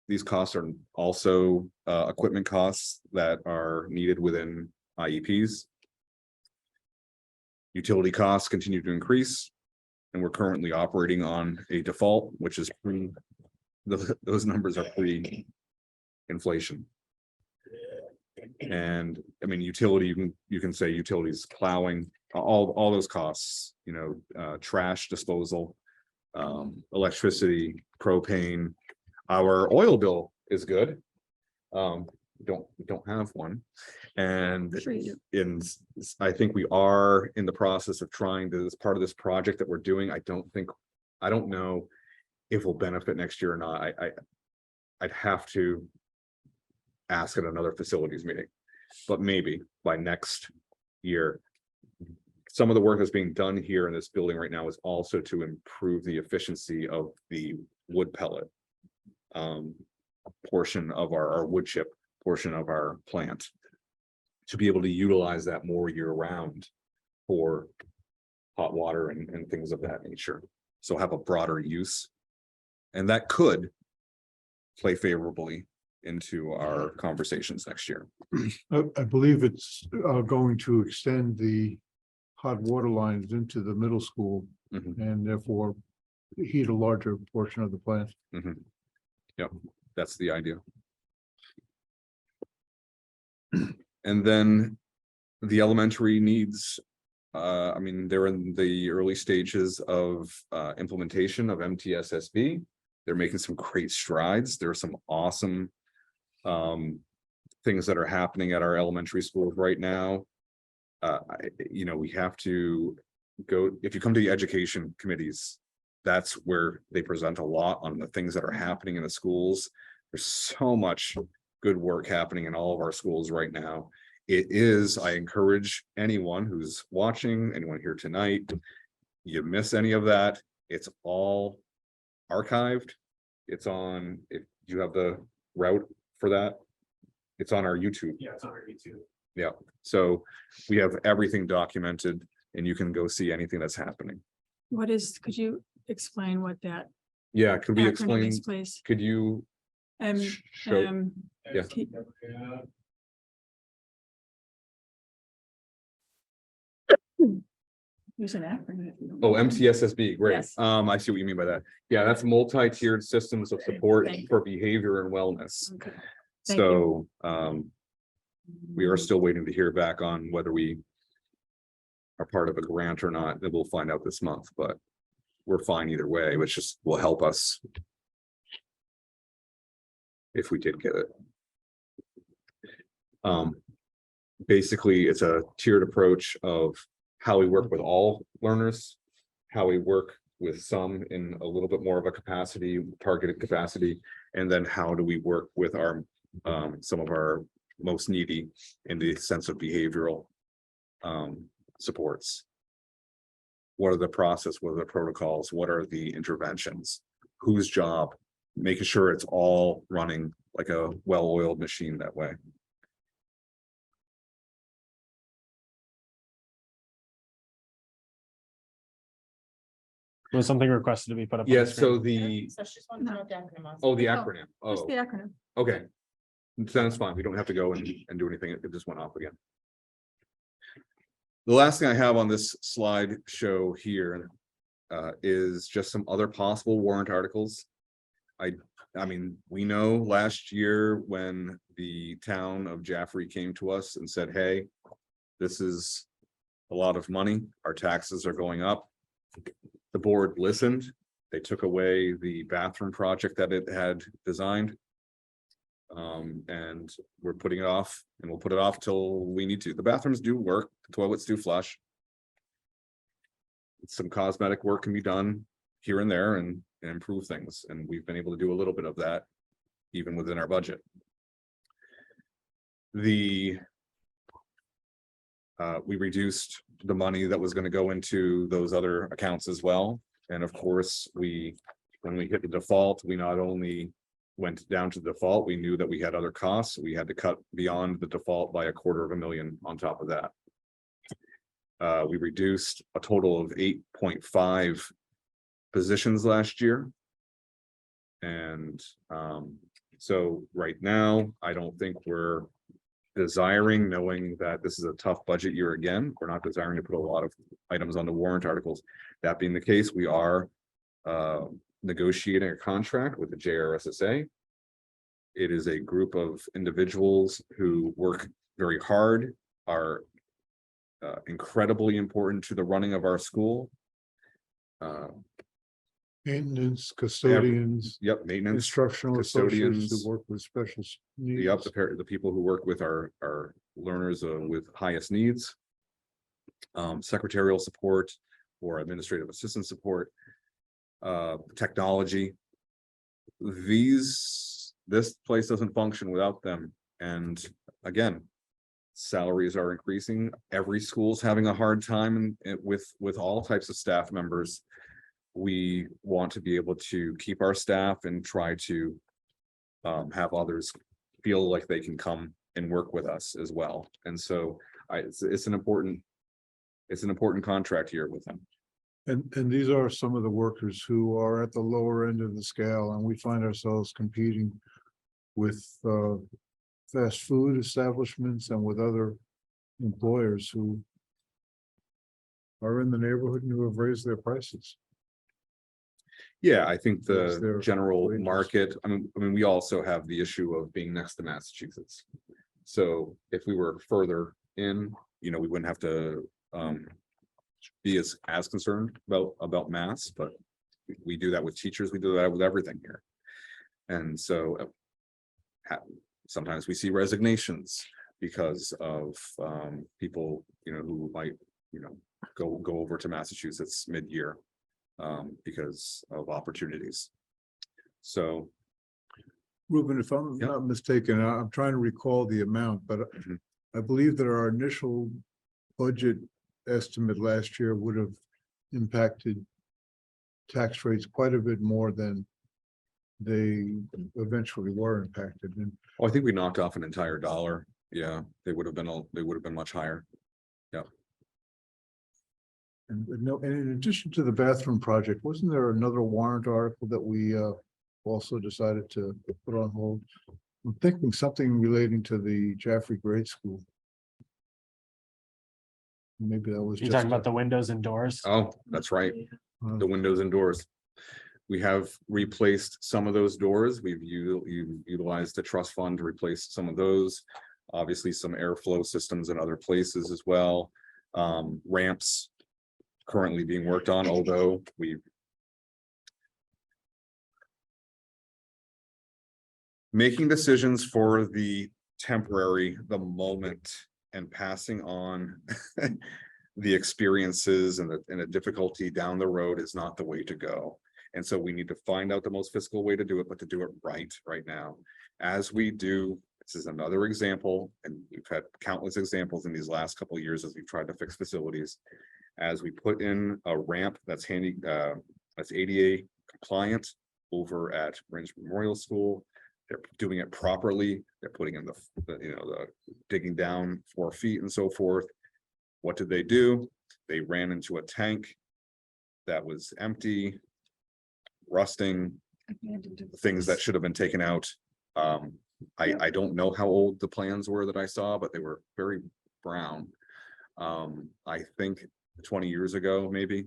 These costs are also equipment costs that are needed within IEPs. Utility costs continue to increase, and we're currently operating on a default, which is those numbers are pre-inflation. And I mean, utility, you can say utilities, plowing, all those costs, trash disposal, electricity, propane. Our oil bill is good. Don't have one. And I think we are in the process of trying to, as part of this project that we're doing, I don't know if we'll benefit next year or not. I'd have to ask at another facilities meeting, but maybe by next year. Some of the work that's being done here in this building right now is also to improve the efficiency of the wood pellet portion of our wood chip portion of our plant, to be able to utilize that more year round for hot water and things of that nature. So have a broader use, and that could play favorably into our conversations next year. I believe it's going to extend the hot water lines into the middle school and therefore heat a larger portion of the plant. Yep, that's the idea. And then the elementary needs, I mean, they're in the early stages of implementation of MTSSB. They're making some great strides. There are some awesome things that are happening at our elementary schools right now. We have to go, if you come to the education committees, that's where they present a lot on the things that are happening in the schools. There's so much good work happening in all of our schools right now. I encourage anyone who's watching, anyone here tonight, you miss any of that, it's all archived. It's on, if you have the route for that, it's on our YouTube. Yeah, it's on our YouTube. Yeah, so we have everything documented and you can go see anything that's happening. Could you explain what that Yeah, could we acronym explain, is, please? could you show, yeah. Use an acronym. if you don't Oh, mind. MTSSB, great. Yes. I see what you mean by that. Yeah, that's multi-tiered systems of support Thank you. for behavior and wellness. Okay. Thank you. So, we are still waiting to hear back on whether we are part of a grant or not, that we'll find out this month, but we're fine either way, which just will help us if we did get it. Basically, it's a tiered approach of how we work with all learners, how we work with some in a little bit more of a capacity, targeted capacity, and then how do we work with our some of our most needy in the sense of behavioral supports. What are the process, what are the protocols, what are the interventions, whose job, making sure it's all running like a well-oiled machine that way. Was something requested to be put up? on the Yes, screen? so the, So she just wants to know the acronym. also. oh, the Oh, acronym, Just oh, the acronym. okay. So that's fine, we don't have to go and do anything, it just went off again. The last thing I have on this slide show here is just some other possible warrant articles. I mean, we know last year when the town of Jaffrey came to us and said, hey, this is a lot of money, our taxes are going up. The board listened, they took away the bathroom project that it had designed. And we're putting it off, and we'll put it off till we need to. The bathrooms do work, the toilets do flush. Some cosmetic work can be done here and there and improve things, and we've been able to do a little bit of that even within our budget. We reduced the money that was going to go into those other accounts as well. And of course, when we hit the default, we not only went down to default, we knew that we had other costs. We had to cut beyond the default by $250,000 on top of that. We reduced a total of 8.5 positions last year. And so right now, I don't think we're desiring, knowing that this is a tough budget year again, we're not desiring to put a lot of items on the warrant articles. That being the case, we are negotiating a contract with the JRSSA. It is a group of individuals who work very hard, are incredibly important to the running of our school. Maintenance, custodians, Yep, maintenance, instructional associates custodians. who work with special Yep, needs. the people who work with our learners with highest needs. Secretarial support or administrative assistant support. Technology. This place doesn't function without them. And again, salaries are increasing. Every school's having a hard time with all types of staff members. We want to be able to keep our staff and try to have others feel like they can come and work with us as well. And so it's an important contract here with them. And these are some of the workers who are at the lower end of the scale, and we find ourselves competing with fast food establishments and with other employers who are in the neighborhood and who have raised their prices. Yeah, I think Is the there general wages? market, I mean, we also have the issue of being next to Massachusetts. So if we were further in, we wouldn't have to be as concerned about Mass, but we do that with teachers, we do that with everything here. And so Sometimes we see resignations because of people, who might, go over to Massachusetts mid-year because of opportunities. So, Ruben, if I'm Yep. not mistaken, I'm trying to recall the amount, but Mhm. I believe that our initial budget estimate last year would have impacted tax rates quite a bit more than they eventually were impacted. And I think we knocked off an entire dollar. Yeah, they would have been much higher. and in addition to the bathroom project, wasn't there another warrant article that we also decided to put on hold? I'm thinking something relating to the Jaffrey Grade School. Maybe that was You just. talking about the windows and doors? Oh, that's right. The windows and doors. We have replaced some of those doors. We've utilized the trust fund to replace some of those. Obviously, some airflow systems in other places as well. Ramps currently being worked on, although we've making decisions for the temporary, the moment, and passing on the experiences and the difficulty down the road is not the way to go. And so we need to find out the most fiscal way to do it, but to do it right now. As we do, this is another example, and we've had countless examples in these last couple of years as we've tried to fix facilities. As we put in a ramp that's that's ADA compliant over at Range Memorial School. They're doing it properly. They're putting in the digging down 4 feet and so forth. What did they do? They ran into a tank that was empty, rusting, things that should have been taken out. I don't know how old the plans were that I saw, but they were very brown. I think 20 years ago, maybe.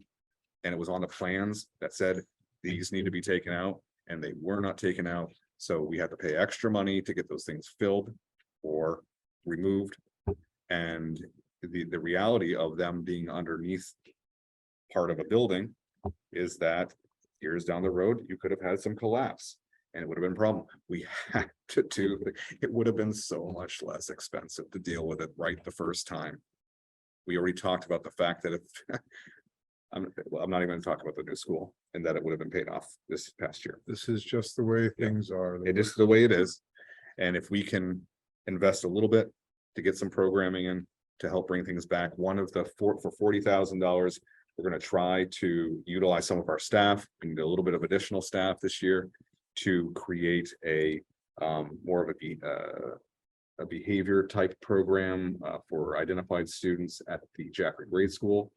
And it was on the plans that said these need to be taken out, and they were not taken out. So we had to pay extra money to get those things filled or removed. And the reality of them being underneath part of a building is that years down the road, you could have had some collapse and it would have been a problem. We had to it would have been so much less expensive to deal with it right the first time. We already talked about the fact that if I'm not even going to talk about the new school and that it would have been paid off this past year. This is just the way things are. It is the way it is. And if we can invest a little bit to get some programming in to help bring things back, for $40,000, we're going to try to utilize some of our staff. We need a little bit of additional staff this year to create a more of a behavior type program for identified students at the Jaffrey Grade School.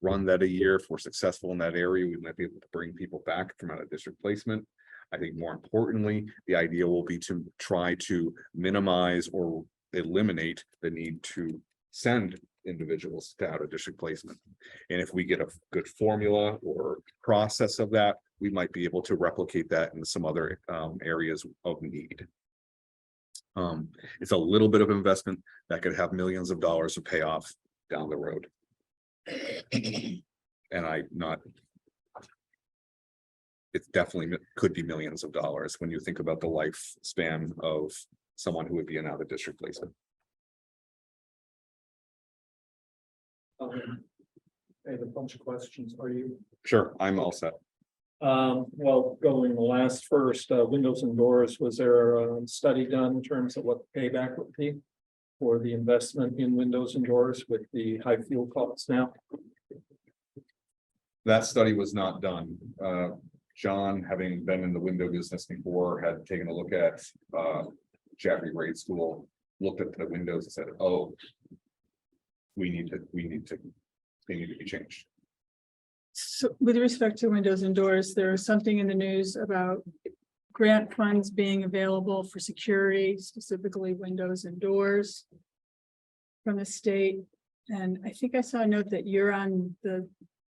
Run that a year. If we're successful in that area, we might be able to bring people back from out of district placement. I think more importantly, the idea will be to try to minimize or eliminate the need to send individuals to out of district placement. And if we get a good formula or process of that, we might be able to replicate that in some other areas of need. It's a little bit of investment that could have millions of dollars of payoff down the road. And it definitely could be millions of dollars when you think about the lifespan of someone who would be an out of district placement. I have a bunch of questions. Are you? Sure, I'm all set. Well, going the last first, windows and doors, was there a study done in terms of what the payback would be for the investment in windows and doors with the high fuel costs now? That study was not done. John, having been in the window business before, had taken a look at Jaffrey Grade School, looked at the windows and said, oh, they need to be changed. So with respect to windows and doors, there was something in the news about grant funds being available for security, specifically windows and doors from the state. And I think I saw a note that you're on the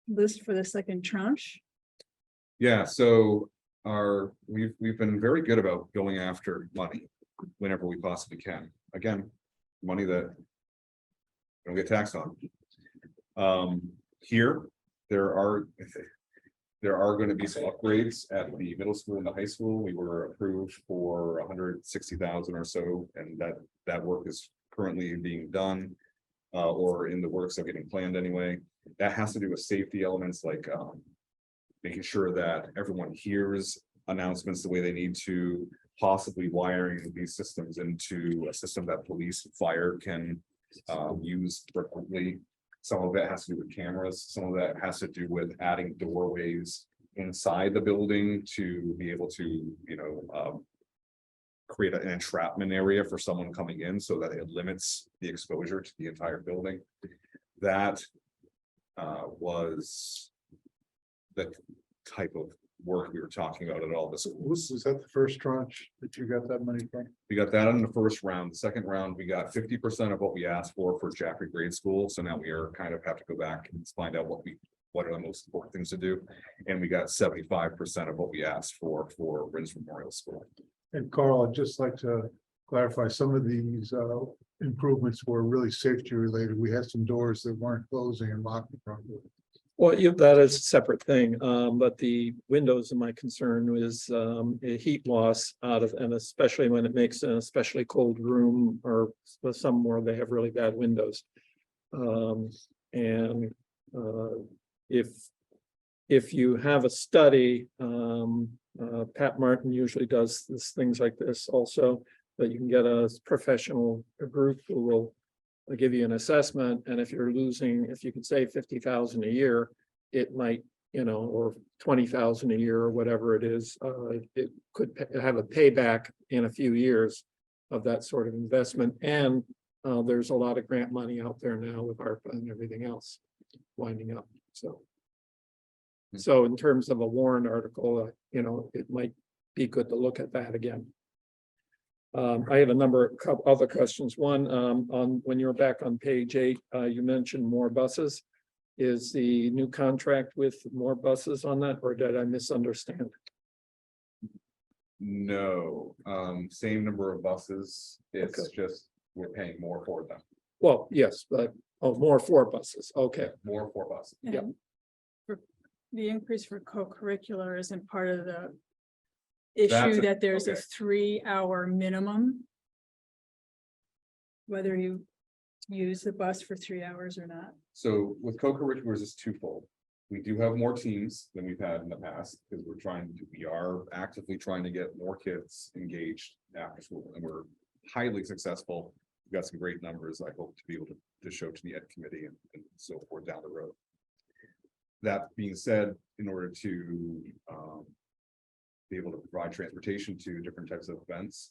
list for the second tranche. Yeah, so we've been very good about going after money whenever we possibly can. Again, money that we don't get taxed on. Here, there are there are going to be some upgrades at the middle school and the high school. We were approved for 160,000 or so, and that work is currently being done. Or in the works of getting planned anyway. That has to do with safety elements like making sure that everyone hears announcements the way they need to, possibly wiring these systems into a system that police, fire can use frequently. Some of it has to do with cameras, some of that has to do with adding doorways inside the building to be able to, create an entrapment area for someone coming in so that it limits the exposure to the entire building. That was the type of work we were talking about at all this. Was that the first tranche that you got that money from? We got that in the first round. The second round, we got 50% of what we asked for Jaffrey Grade School. So now we are kind of have to go back and find out what are the most important things to do. And we got 75% of what we asked for Rins Memorial School. And Carl, I'd just like to clarify, some of these improvements were really safety related. We had some doors that weren't closing and locking properly. Well, that is a separate thing, but the windows, my concern is a heat loss out of, and especially when it makes an especially cold room or somewhere they have really bad windows. If you have a study, Pat Martin usually does things like this also, that you can get a professional group who will give you an assessment, and if you're losing, if you could save 50,000 a year, it might, or 20,000 a year or whatever it is, it could have a payback in a few years of that sort of investment. And there's a lot of grant money out there now with ARPA and everything else winding up. So in terms of a warrant article, it might be good to look at that again. I have a number of other questions. One, on when you're back on page 8, you mentioned more buses. Is the new contract with more buses on that, or did I misunderstand? No, same number of buses. It's Okay. just we're paying more for them. Well, yes, but more 4 buses. Okay. More for buses. Yeah. And for the increase for co-curricular isn't part of the That's issue a- that there's a okay. 3-hour minimum. Whether you use the bus for 3 hours or not. So with co-curriculars, it's twofold. We do have more teams than we've had in the past because we are actively trying to get more kids engaged after school, and we're highly successful. We've got some great numbers. I hope to be able to show to the ed committee and so forth down the road. That being said, in order to be able to provide transportation to different types of events,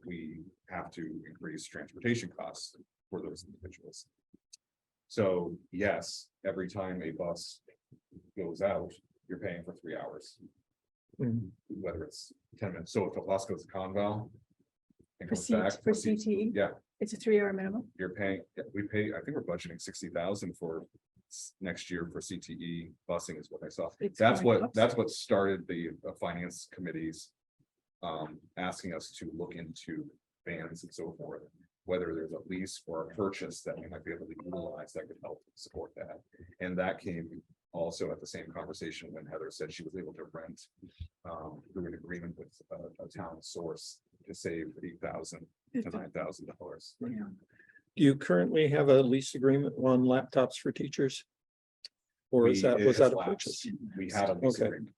we have to increase transportation costs for those individuals. So yes, every time a bus goes out, you're paying for 3 hours, whether it's 10 minutes. So if a bus goes to Conval and For comes back for CTE, yeah, it's a 3-hour minimum. you're paying, we pay, I think we're budgeting 60,000 for next year for CTE busing is what I saw. It's That's going up. that's what started the finance committees asking us to look into vans and so forth, whether there's a lease or a purchase that we might be able to utilize that could help support that. And that came also at the same conversation when Heather said she was able to rent through an agreement with a town source to save $8,000 to $9,000. Yeah. Do you currently have a lease agreement on laptops for teachers? Or was that a purchase? We had a lease Okay. agreement,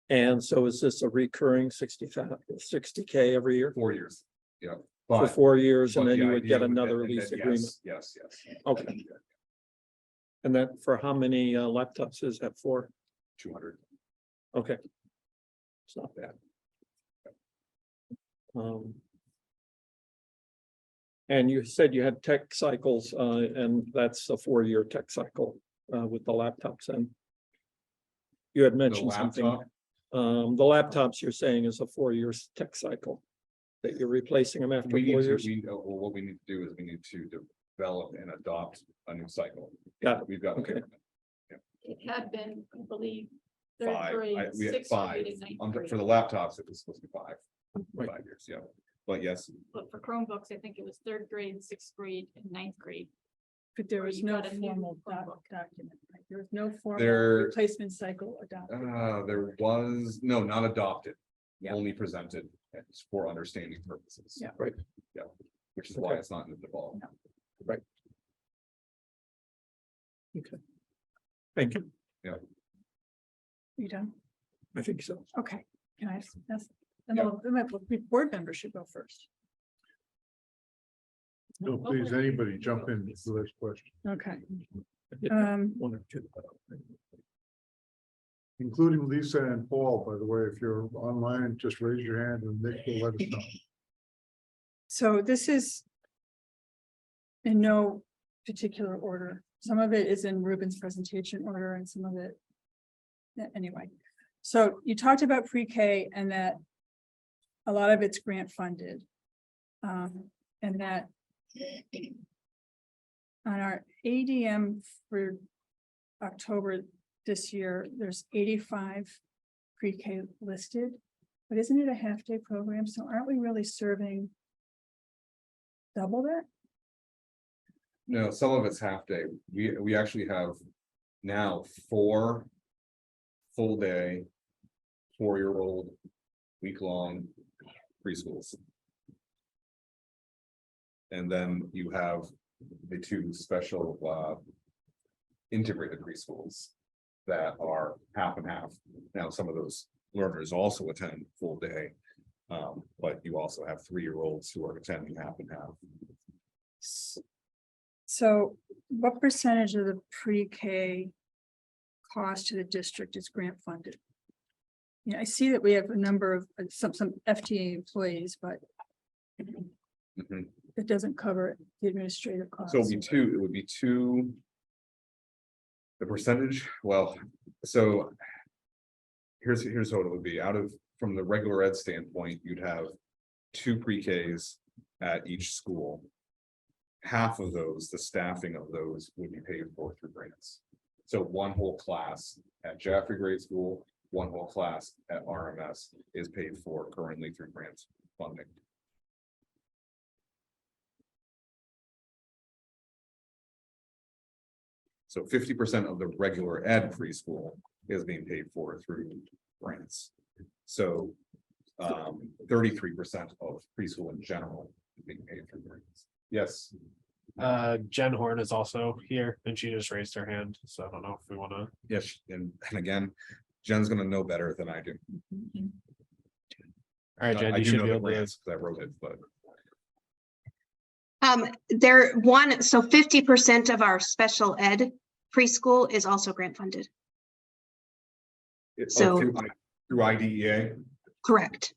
And so is this a recurring 60K every year 4 years, yeah. for But 4 years, and but then the you would idea get with that- another and lease then agreement? Yes. Okay. And that for how many laptops is that for? 200. Okay. It's not bad. And you said you had tech cycles, and that's a 4-year tech cycle, with the laptops and you had The mentioned something. laptop, The laptops you're saying is a 4-year tech cycle, that you're replacing them after 4 we need to, years? what we need to do is we need to develop and adopt a new cycle. Got it. We've got. Okay. It had been, I believe, third 5, grade, we had 6th 5, grade, and ninth grade. for the laptops, it was supposed to be 5, Right. 5 years, yeah, but yes, But for Chromebooks, I think it was 3rd grade, 6th grade, and 9th grade. But there was you no got a new formal Chromebook. document, right? There was no formal There- replacement cycle adopted. There was, no, not adopted, Yeah. only presented for understanding purposes. Yeah. Right. Yeah, which is why Okay. it's not in the default. Thank you. You done? I think so. Okay, can I ask? And then board members should go first. No, please, anybody jump in for this question, Okay. One or two. including Lisa and Paul, by the way. If you're online, just raise your hand and Nick will let us know. So this is in no particular order. Some of it is in Ruben's presentation order and some of it. Anyway, so you talked about pre-K and that a lot of it's grant funded. And that on our ADM for October this year, there's 85 pre-K listed. But isn't it a half-day program? So aren't we really serving double that? No, some of it's half day. We actually have now 4 full day, 4-year-old, week-long preschools. And then you have the 2 special integrated preschools that are half and half. Now, some of those learners also attend full day. But you also have 3-year-olds who are attending half and half. So what percentage of the pre-K cost to the district is grant funded? Yeah, I see that we have a number of some FTA employees, but Mhm. it doesn't cover the administrative costs. So it would be two. The percentage, well, so. Here's what it would be, from the regular ed standpoint, you'd have 2 pre-Ks at each school. Half of those, the staffing of those would be paid for through grants. So 1 whole class at Jaffrey Grade School, 1 whole class at RMS is paid for currently through grants funding. So 50% of the regular ed preschool is being paid for through grants. So 33% of preschool in general is being paid through grants. Yes. Jen Horn is also here and she just raised her hand, so I don't know if we wanna. Yes, and again, Jen's gonna know better than I do. All right, Jen, I you do should know be the able to. grants because I wrote it, but So 50% of our special ed preschool is also grant funded. So- through IDEA. Correct.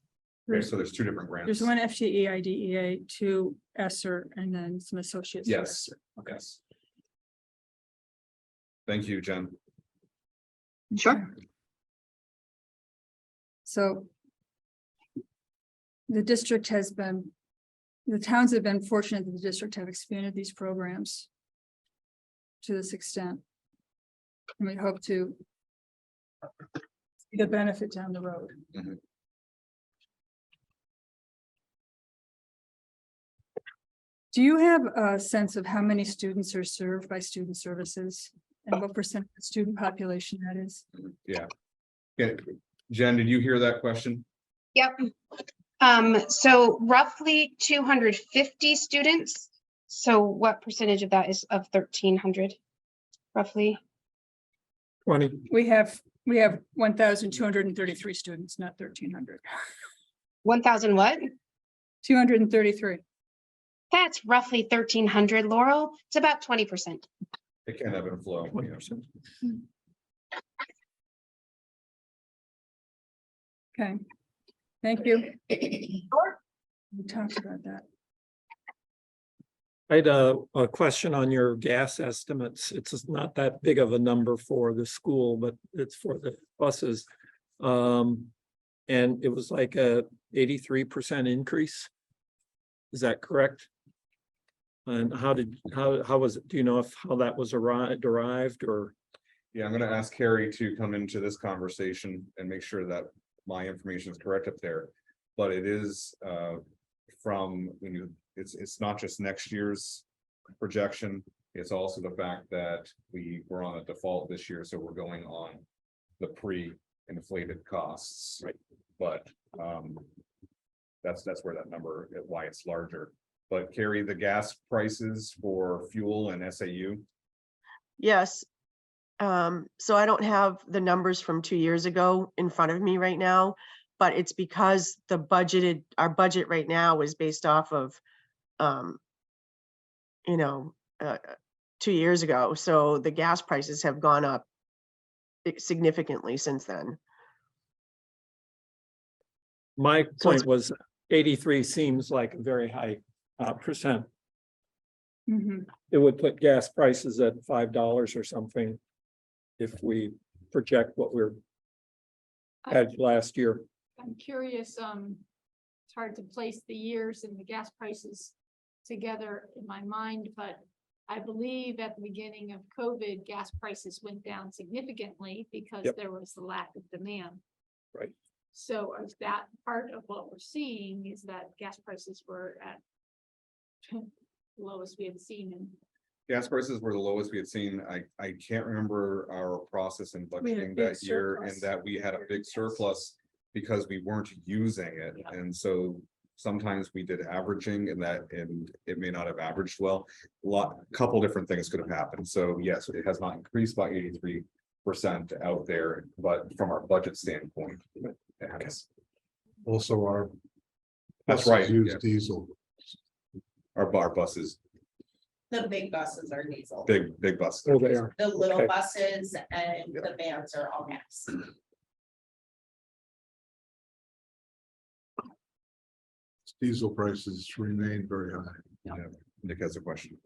Okay, so there's 2 different grants. There's one FTE, IDEA, 2 ESSER, and then some associates. for Yes, ESSER. yes. Thank you, Jen. Sure. So the district has been, the towns have been fortunate that the district have expanded these programs to this extent. And we hope to see the benefit down the road. Mhm. Do you have a sense of how many students are served by student services and what percent of the student population that is? Yeah. Okay, Jen, did you hear that question? Yep. So roughly 250 students. So what percentage of that is of 1,300? Roughly. 20. We have 1,233 students, not 1,300. 1,000 what? 233. That's roughly 1,300, Laurel. It's about 20%. It can ebb and flow. 20%. Okay, thank you. We talked about that. I had a question on your gas estimates. It's not that big of a number for the school, but it's for the buses. And it was like a 83% increase. Is that correct? And how was it? Do you know how that was derived or? Yeah, I'm gonna ask Carrie to come into this conversation and make sure that my information is correct up there. But it is from when you, it's not just next year's projection, It's also the fact that we were on a default this year, so we're going on the pre-inflated costs. Right. But that's where that number, why it's larger. But Carrie, the gas prices for fuel and SAU, Yes. So I don't have the numbers from 2 years ago in front of me right now, but it's because our budget right now is based off of, you know, 2 years ago. So the gas prices have gone up significantly since then. My So it's- point was 83 seems like a very high percent. Mhm. It would put gas prices at $5 or something. If we project what we're had last year. I'm curious, it's hard to place the years and the gas prices together in my mind, but I believe at the beginning of COVID, gas prices went down significantly because Yep. there was the lack of demand. Right. So is that part of what we're seeing is that gas prices were at the lowest we had seen in gas prices were the lowest we had seen. I can't remember our process in We had a budgeting big that year, surplus. and that we had a big surplus because we weren't using it, Yeah. and so sometimes we did averaging and it may not have averaged well. Couple different things could have happened, so yes, it has not increased by 83% out there, but from our budget standpoint, it has. Also, our. That's buses right, Use yes. diesel. Our bar buses, The big buses are diesel. big buses. Oh, they are. The little Okay. buses and the vans are all gas. Diesel prices remain very high. Nick has a question.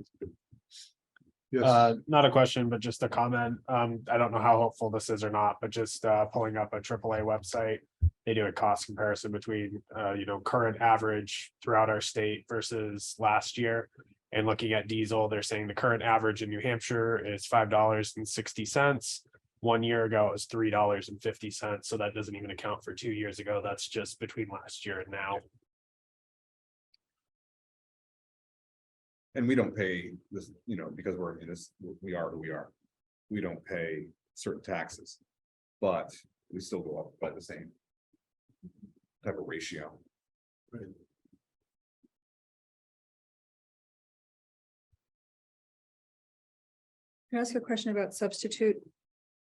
Yes, Not a question, but just a comment. I don't know how helpful this is or not, but just pulling up a AAA website. They do a cost comparison between, current average throughout our state versus last year. And looking at diesel, they're saying the current average in New Hampshire is $5.60. 1 year ago, it was $3.50. So that doesn't even account for 2 years ago. That's just between last year and now. And we don't pay this, because we're in this, we are who we are. We don't pay certain taxes, but we still go up by the same type of ratio. Can I ask a question about substitute?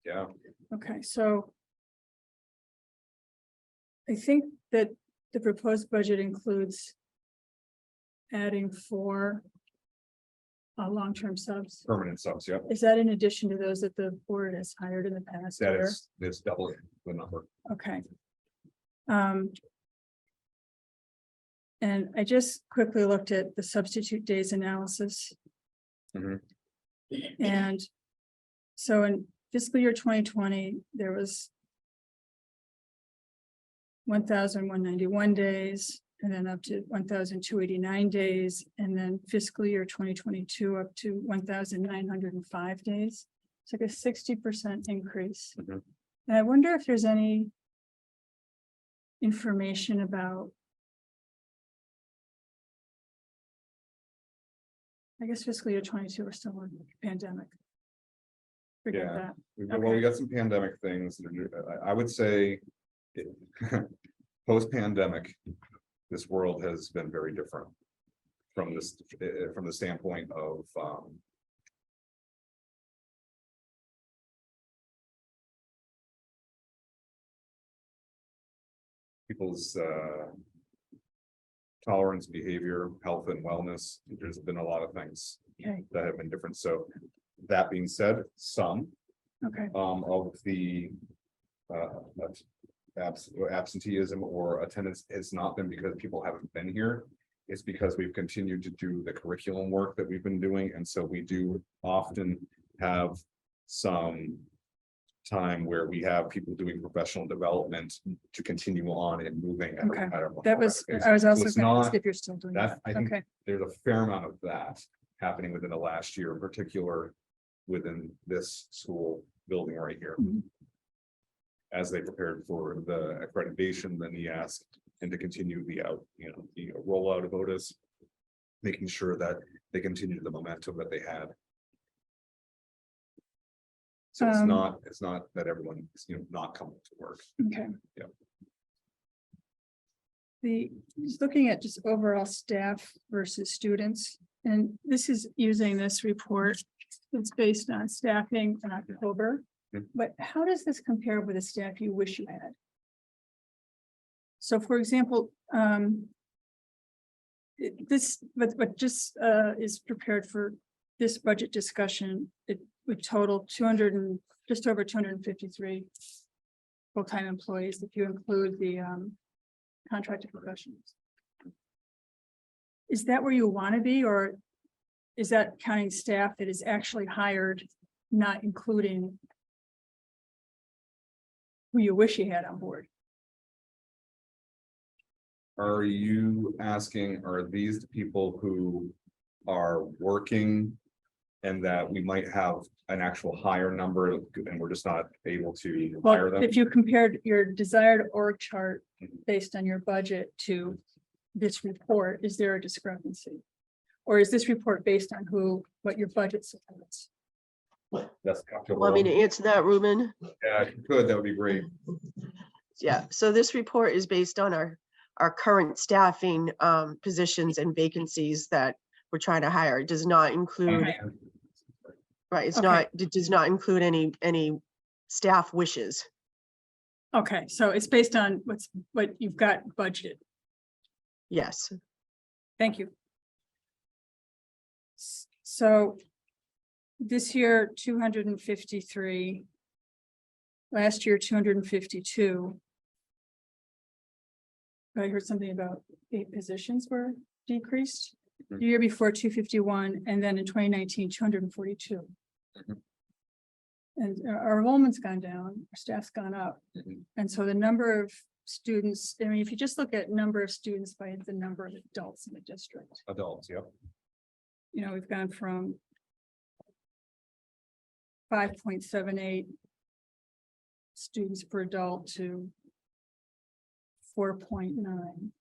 Yeah, Okay, so I think that the proposed budget includes adding 4 long-term subs. permanent subs, yep. Is that in addition to those that the board has hired in the past That year? is double the number. Okay. And I just quickly looked at the substitute days analysis. Mhm. And so in fiscal year 2020, there was 1,191 days, and then up to 1,289 days, and then fiscal year 2022 up to 1,905 days. It's like a 60% increase. Mhm. And I wonder if there's any information about, I guess fiscal year 22, we're still in the pandemic. Forget Yeah. that. Well, we got some pandemic things. I would say post-pandemic, this world has been very different from the standpoint of people's tolerance, behavior, health and wellness. There's been a lot of things Okay, that have been different. So that being said, some okay, of the absenteeism or attendance has not been because people haven't been here. It's because we've continued to do the curriculum work that we've been doing. And so we do often have some time where we have people doing professional development to continue on and moving. Okay. at a more that was, rapid pace. I was So also it's gonna ask not- if you're still doing that. I think Okay, there's a fair amount of that happening within the last year, in particular within this school building right here. Mhm. As they prepared for the accreditation, the NEASC, and to continue the rollout of Otis. Making sure that they continue the momentum that they had So Um, it's not that everyone is, not coming to work. Okay. Yep. Just looking at just overall staff versus students, and this is using this report. It's based on staffing in October. Mhm. But how does this compare with the staff you wish you had? So for example, but just is prepared for this budget discussion. It would total just over 253 full-time employees if you include the contracted professionals. Is that where you want to be, or is that counting staff that is actually hired, not including who you wish you had on board? Are you asking, are these the people who are working and that we might have an actual higher number and we're just not able to hire Well, them? if you compared your desired org chart based on your budget to this report, is there a discrepancy? Or is this report based on what your budget supports? That's. Want me to answer that, Ruben? Yeah, if you could, that would be great. Yeah, so this report is based on our current staffing positions and vacancies that we're trying to hire. It does not include, right, Okay. it does not include any staff wishes. Okay, so it's based on what you've got budgeted. Yes, Thank you. So this year, 253. Last year, 252. I heard something about 8 positions were decreased. The year before, 251, and then in 2019, 242. Mhm. And our enrollment's gone down, our staff's gone up. Mhm. And so the number of students, I mean, if you just look at number of students by the number of adults in the district, Adults, yep. we've gone from 5.78 students per adult to 4.9.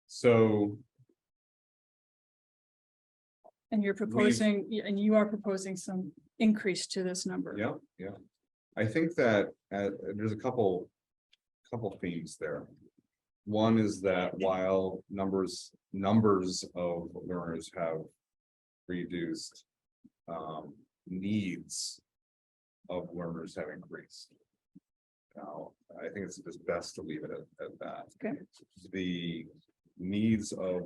So And you are proposing some increase to this number. yeah. I think that there's a couple themes there. One is that while numbers of learners have reduced, needs of learners have increased. Now, I think it's just best to leave it at that. Okay. The needs of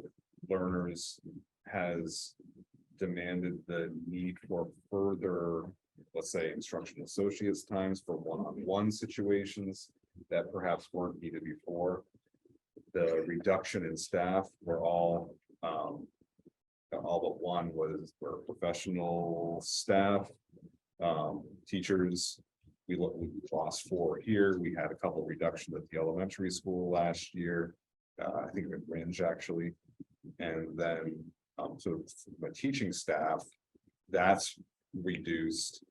learners has demanded the need for further, let's say, instructional associates times for one-on-one situations that perhaps weren't needed before. The reduction in staff were all but one were professional staff, teachers. We lost 4 here. We had a couple reductions at the elementary school last year. I think at Ringe actually. And then, so the teaching staff, that's reduced.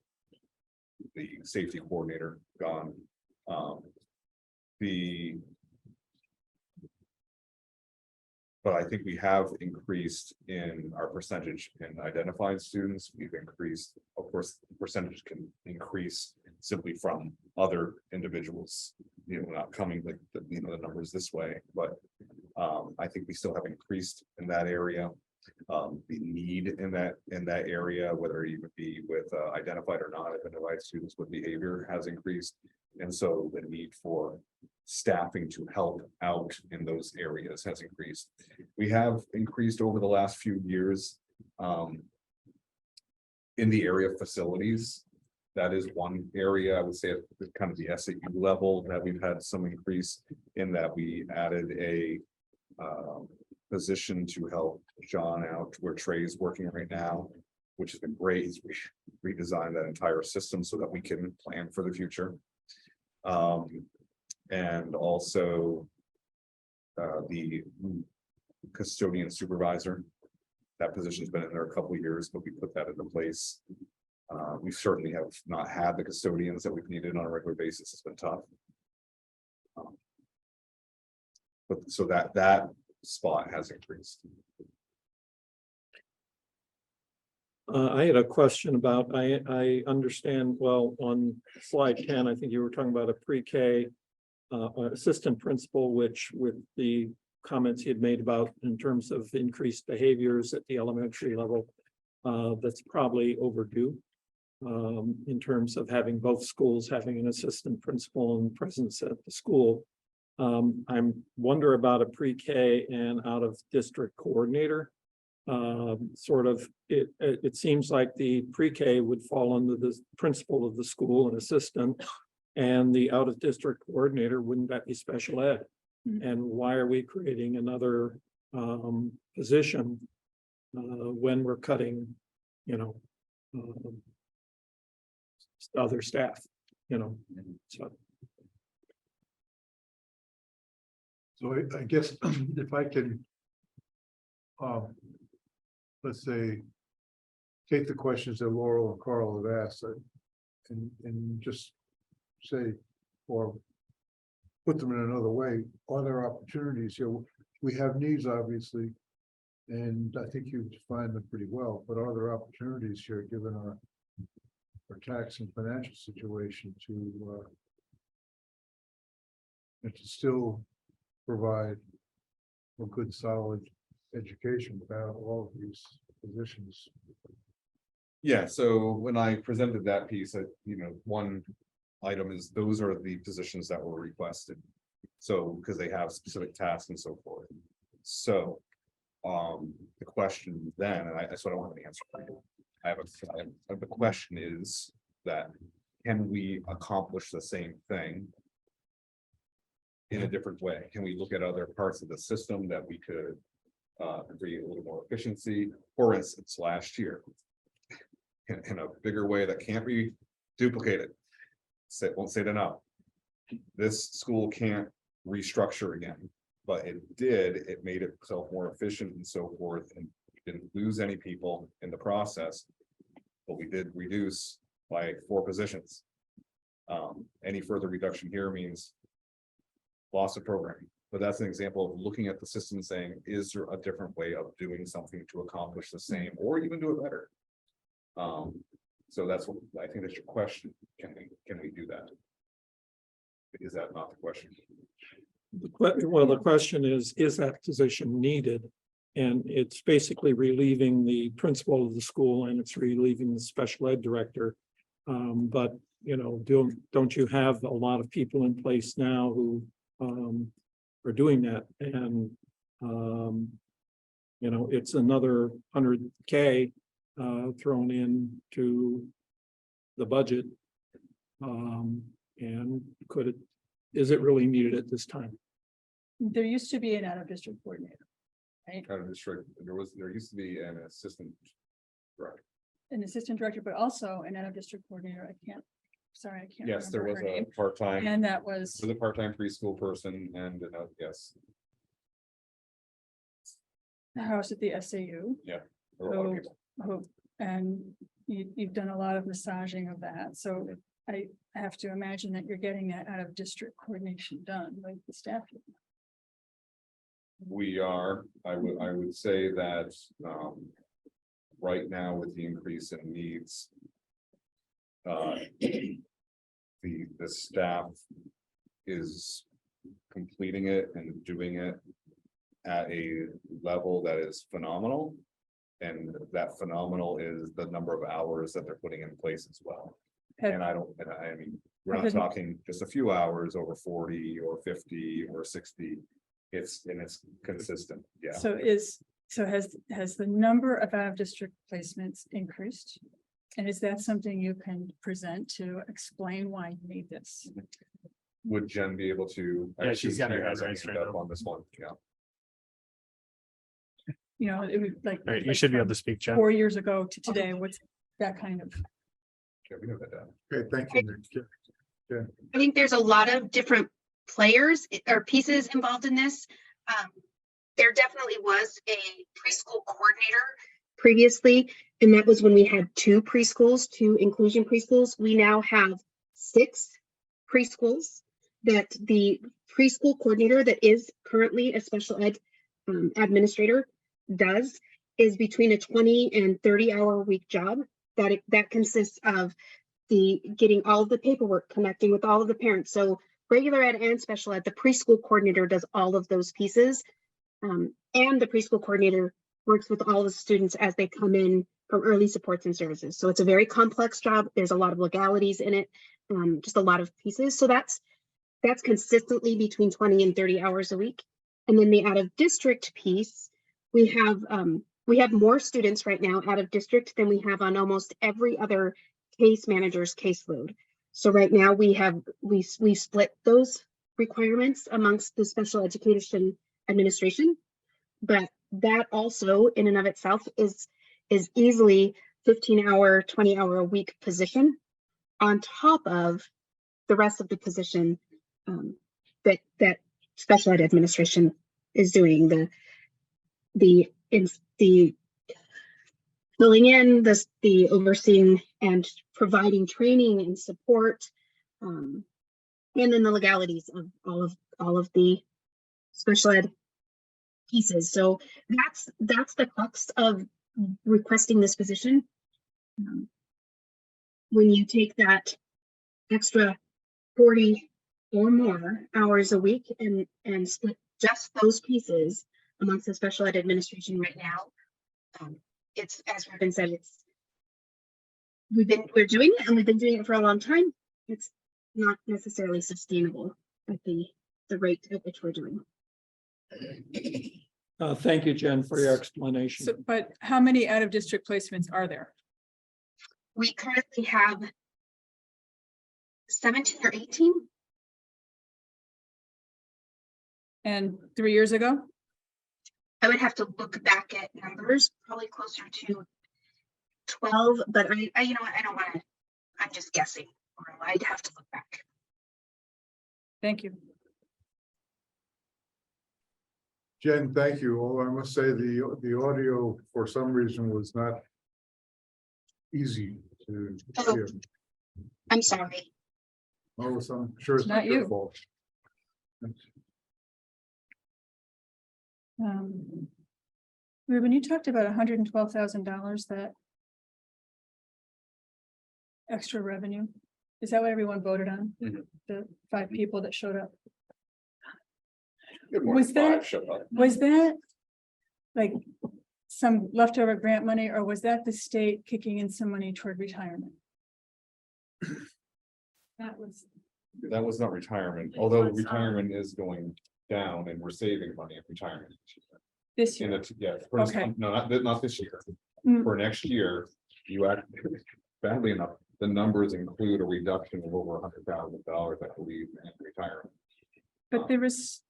The safety coordinator gone. But I think we have increased in our percentage in identified students. We've increased, of course, the percentage can increase simply from other individuals, not coming the numbers this way, but I think we still have increased in that area. The need in that area, whether it would be with identified or not identified students with behavior, has increased. And so the need for staffing to help out in those areas has increased. We have increased over the last few years in the area of facilities. That is one area I would say at kind of the SAU level that we've had some increase in that. We added a position to help John out where Trey's working right now, which has been great. He's redesigned that entire system so that we can plan for the future. And also the custodian supervisor. That position's been in there a couple of years, but we put that into place. We certainly have not had the custodians that we've needed on a regular basis. It's been tough. But so that spot has increased. I had a question about, I understand, well, on slide 10, I think you were talking about a pre-K assistant principal, which with the comments he had made about in terms of increased behaviors at the elementary level, that's probably overdue in terms of having both schools having an assistant principal and presence at the school. I'm wonder about a pre-K and out of district coordinator. Sort of, it seems like the pre-K would fall under the principal of the school and assistant, and the out of district coordinator, wouldn't that be special ed? And why are we creating another position when we're cutting, other staff, so. So I guess if I can, let's say, take the questions that Laurel and Carl have asked and just say, or put them in another way, are there opportunities here? We have needs, obviously, and I think you've defined them pretty well, but are there opportunities here, given our tax and financial situation to still provide a good, solid education without all of these positions? Yeah, so when I presented that piece, one item is those are the positions that were requested. So, because they have specific tasks and so forth. So, the question then, and that's what I want to answer for you. The question is that, can we accomplish the same thing in a different way? Can we look at other parts of the system that we could create a little more efficiency? For instance, last year, in a bigger way that can't be duplicated. Won't say it enough. This school can't restructure again, but it did. It made itself more efficient and so forth, and we didn't lose any people in the process. But we did reduce by 4 positions. Any further reduction here means loss of programming. But that's an example of looking at the system and saying, is there a different way of doing something to accomplish the same or even do it better? So that's what I think that's your question. Can we do that? Is that not the question? Well, the question is that position needed? And it's basically relieving the principal of the school and it's relieving the special ed director. But, don't you have a lot of people in place now who are doing that? And, it's another $100K thrown into the budget. And is it really needed at this time? There used to be an out of district coordinator, right? Out of district, there used to be an assistant director. An assistant director, but also an out of district coordinator. I can't Yes, there remember was her a name. part-time. And that was, With a part-time preschool person and yes. the house at the SAU. There were a lot of people. And you've done a lot of massaging of that, so I have to imagine that you're getting that out of district coordination done, like the staff. We are, I would say that, right now with the increase in needs. The staff is completing it and doing it at a level that is phenomenal. And that phenomenal is the number of hours that they're putting in place as well. And I mean, we're not talking just a few hours over 40 or 50 or 60. It's consistent, yeah. So has the number of out of district placements increased? And is that something you can present to explain why you need this? Would Jen be able to? Yeah, she's got her hand has raised right up now. on this one, yeah. It would like. All right, you like should be able from to speak, Jen. 4 years ago to today, what's that kind of? Okay, we have that down. Okay, thank you, Nick. I think there's a lot of different players or pieces involved in this. There definitely was a preschool coordinator previously, and that was when we had 2 preschools, 2 inclusion preschools. We now have 6 preschools that the preschool coordinator that is currently a special ed administrator does. is between a 20 and 30-hour week job. That consists of getting all of the paperwork, connecting with all of the parents. So regular ed and special ed, the preschool coordinator does all of those pieces. And the preschool coordinator works with all the students as they come in from early supports and services. So it's a very complex job. There's a lot of legalities in it, just a lot of pieces. So that's consistently between 20 and 30 hours a week. And then the out of district piece, we have more students right now out of district than we have on almost every other case manager's caseload. So right now we split those requirements amongst the special education administration, but that also in and of itself is easily 15-hour, 20-hour a week position on top of the rest of the position that special ed administration is doing, the filling in, the overseeing and providing training and support, and then the legalities of all of the special ed pieces. So that's the crux of requesting this position. When you take that extra 40 or more hours a week and split just those pieces amongst the special ed administration right now, it's, as Robin said, we're doing it and we've been doing it for a long time. It's not necessarily sustainable at the rate at which we're doing. Thank you, Jen, for your explanation. So, but how many out of district placements are there? We currently have 17 or 18. And 3 years ago? I would have to look back at numbers, probably closer to 12, but I you know what, I don't want to, I'm just guessing, or I'd have to look back. Thank you. Jen, thank you. Although I must say the audio for some reason was not easy to hear. I'm sorry. Oh, I'm sure it's Not not your you. fault. Ruben, you talked about $112,000, that extra revenue. Is that what everyone voted on? Mhm. The 5 people that showed up? Good morning, Was that- five showed up. Was that like some leftover grant money, or was that the state kicking in some money toward retirement? That was, That was not retirement, although retirement is going down and we're saving money in retirement. this In year. it, yeah, for this- Okay. no, not this year. Mm. For next year, you act, badly enough, the numbers include a reduction of over $100,000, I believe, in retirement. But there was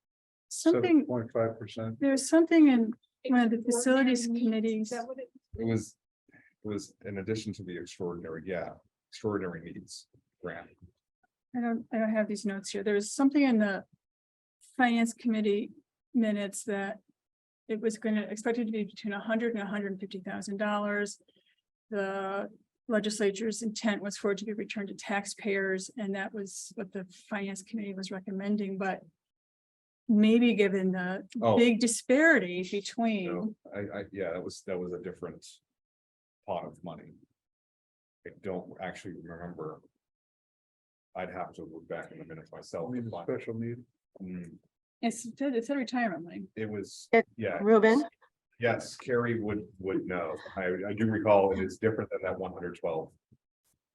something, 7.5%. there was something in one of the facilities committees. It was in addition to the extraordinary needs grant. I don't have these notes here. There was something in the finance committee minutes that it was expected to be between $100,000 and $150,000. The legislature's intent was for it to be returned to taxpayers, and that was what the finance committee was recommending, but maybe given the Oh. big disparity between, No, yeah, that was a different pot of money. I don't actually remember. I'd have to look back in the minutes myself. I mean, to the find- special need. it said retirement money. It was, It- yeah. Ruben, Yes, Carrie would know. I do recall it is different than that 112.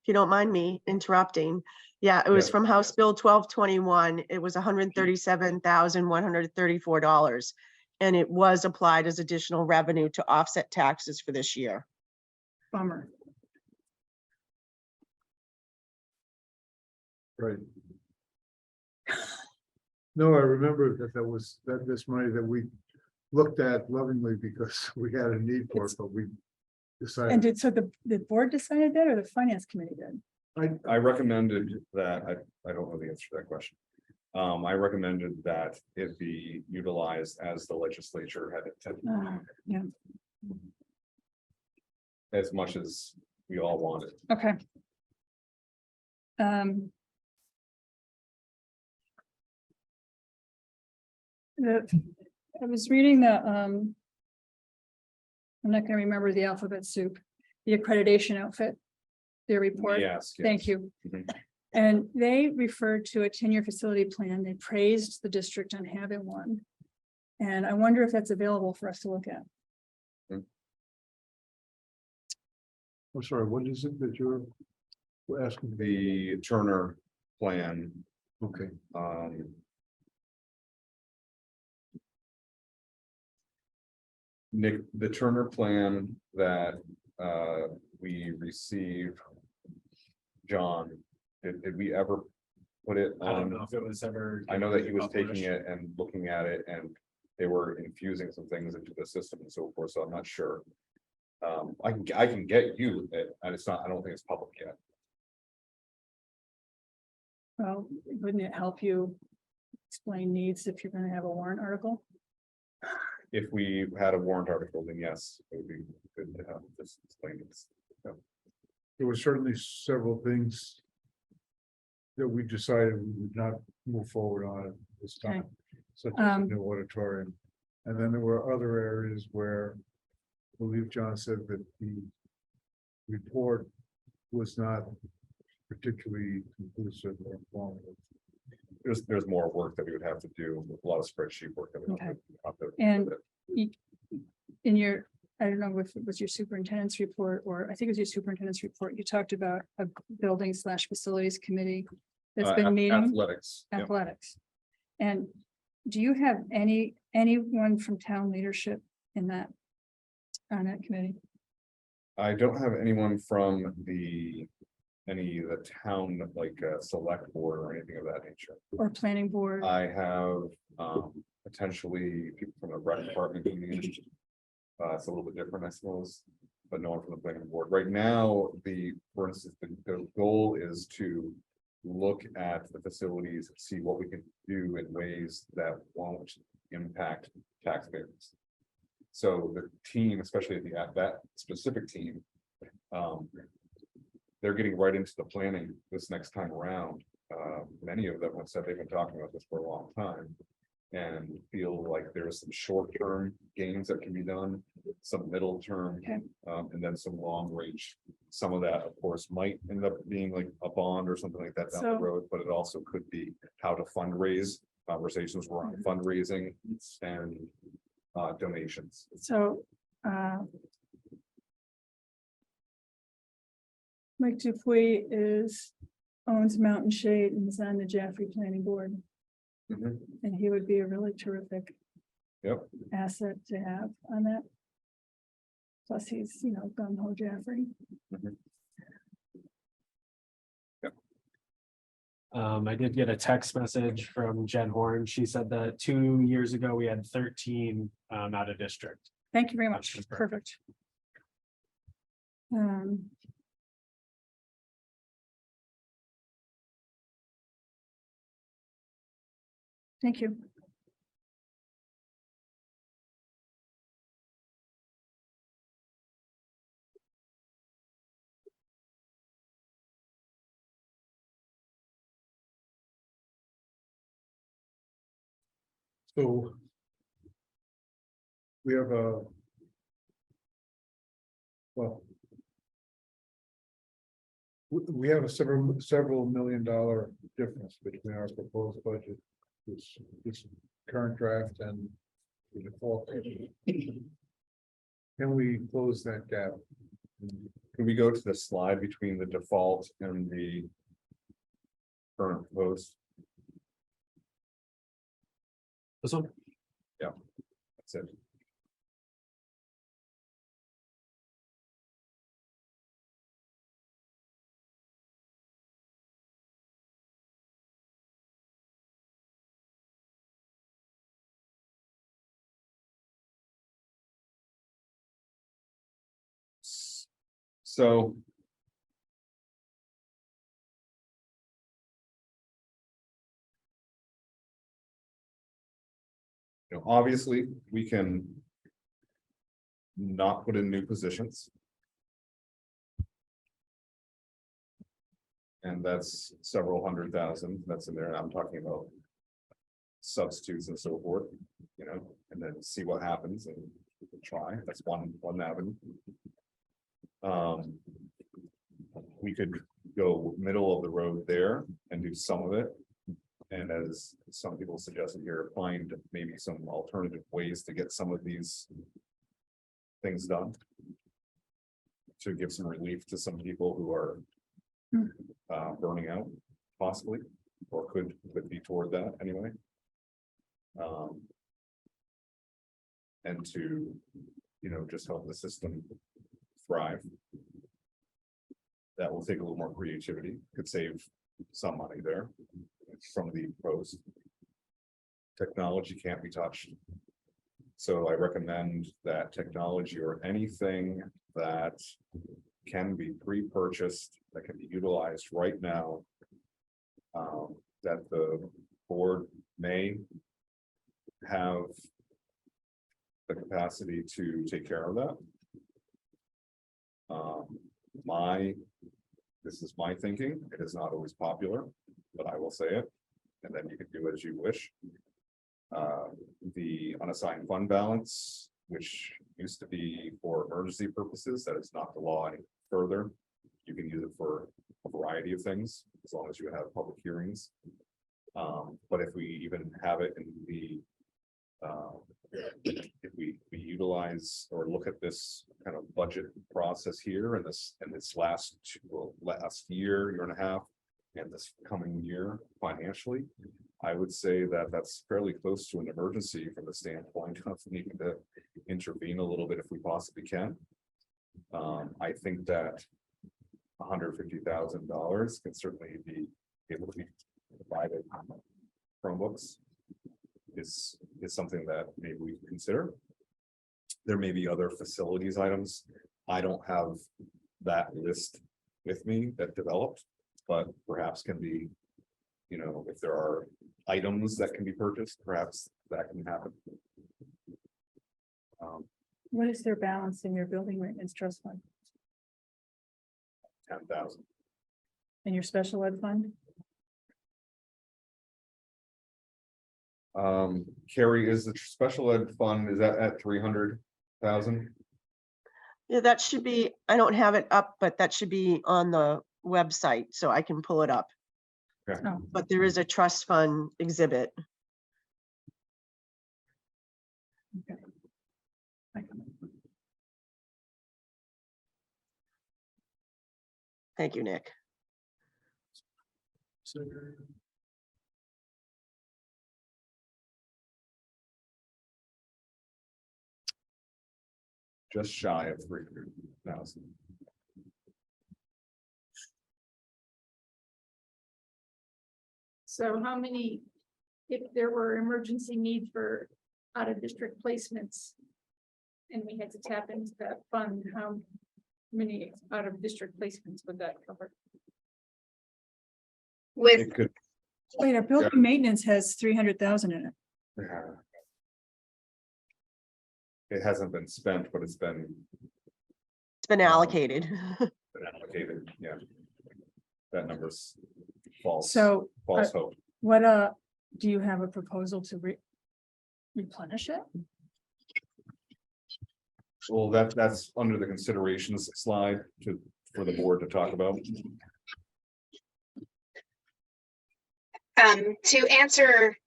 if you don't mind me interrupting. Yeah, it was Yes. from House Bill 1221. It was $137,134. And it was applied as additional revenue to offset taxes for this year. Bummer. Right. No, I remember that this money that we looked at lovingly because we had a need for it, but we And decided. so the board decided that, or the finance committee did? I recommended that, I don't know the answer to that question. I recommended that it be utilized as the legislature had intended, Yeah, as much as we all wanted. okay. I was reading the I'm not gonna remember the alphabet soup, the accreditation outfit. Their report. Yes. Thank yes. you. Mhm. And they referred to a 10-year facility plan. They praised the district on having one. And I wonder if that's available for us to look at. I'm sorry, what is it that you're asking? The Turner plan, Okay, Nick, the Turner plan that we received. John, did we ever put it I don't on? know if it was ever. I know that he was taking published. it and looking at it and they were infusing some things into the system and so forth, so I'm not sure. I can get you it, and it's not, I don't think it's public yet. Well, wouldn't it help you explain needs if you're gonna have a warrant article? If we had a warrant article, then yes, it would be good to have this explained. there were certainly several things that we decided we would not move forward on at this time, such as the new auditorium. And then there were other areas where I believe John said that the report was not particularly conclusive or informative. There's more work that we would have to do, a lot of spreadsheet work. That we Okay. have to. And in your, I don't know if it was your superintendent's report, or I think it was your superintendent's report, you talked about a building / facilities committee that's been meeting. Athletics. yeah. Athletics. And do you have anyone from town leadership in that? On that committee? I don't have anyone from any of the town, like select board or anything of that nature. Or planning board? I have potentially people from the rec department. It's a little bit different, I suppose, but no one from the planning board. Right now, for instance, the goal is to look at the facilities, see what we can do in ways that won't impact taxpayers. So the team, especially at that specific team, they're getting right into the planning this next time around. Many of them have said they've been talking about this for a long time. And feel like there's some short-term gains that can be done, some middle term, Okay. and then some long range. Some of that, of course, might end up being like a bond or something like that down the So- road, but it also could be how to fundraise. Conversations were on fundraising and donations. So, Mike Dupuy owns Mountain Shade and is on the Jaffrey Planning Board, Mhm. and he would be a really terrific Yep, asset to have on that. Plus, he's, gung ho Jaffrey. I did get a text message from Jen Horn. She said that 2 years ago, we had 13 out of district. Thank you very much. That's correct. Perfect. Thank you. So we have we have a several $1 million difference between our proposed budget, this current draft and the default. Can we close that gap? can we go to the slide between the default and the current post? This one? That's it. So. Obviously, we can. Not put in new positions. And that's several $100,000 that's in there, and I'm talking about. Substitutes and so forth, and then see what happens and try. That's one avenue. We could go middle of the road there and do some of it. And as some people suggested here, find maybe some alternative ways to get some of these things done. To give some relief to some people who are burning out, possibly, or could be toward that anyway. And to, just help the system thrive. That will take a little more creativity, could save some money there from the pros. Technology can't be touched. So I recommend that technology or anything that can be pre-purchased, that can be utilized right now. That the board may have the capacity to take care of that. This is my thinking. It is not always popular, but I will say it, and then you can do as you wish. The unassigned fund balance, which used to be for emergency purposes, that is not the law any further. You can use it for a variety of things, as long as you have public hearings. But if we even have it in the, if we utilize or look at this kind of budget process here and this last year and a half, and this coming year financially, I would say that that's fairly close to an emergency from the standpoint of needing to intervene a little bit if we possibly can. I think that $150,000 can certainly be able to be provided. Chromebooks is something that maybe we can consider. There may be other facilities items. I don't have that list with me that developed, but perhaps can be, if there are items that can be purchased, perhaps that can happen. What is their balance in your building maintenance trust fund 10,000. and your special ed fund? Carrie, is the special ed fund, is that at 300,000? Yeah, that should be, I don't have it up, but that should be on the website, so I can pull it up. Okay. Oh. But there is a trust fund exhibit. Okay. Thank you, Nick. Just shy of 300,000. So how many, if there were emergency need for out of district placements, and we had to tap into that fund, how many out of district placements would that cover? With, It could, Wait, our building maintenance has 300,000 in it. it hasn't been spent, but it's been It's been allocated. allocated, yeah. That number's false. So False hope. what, do you have a proposal to replenish it? Well, that's under the considerations slide for the board to talk about. to answer,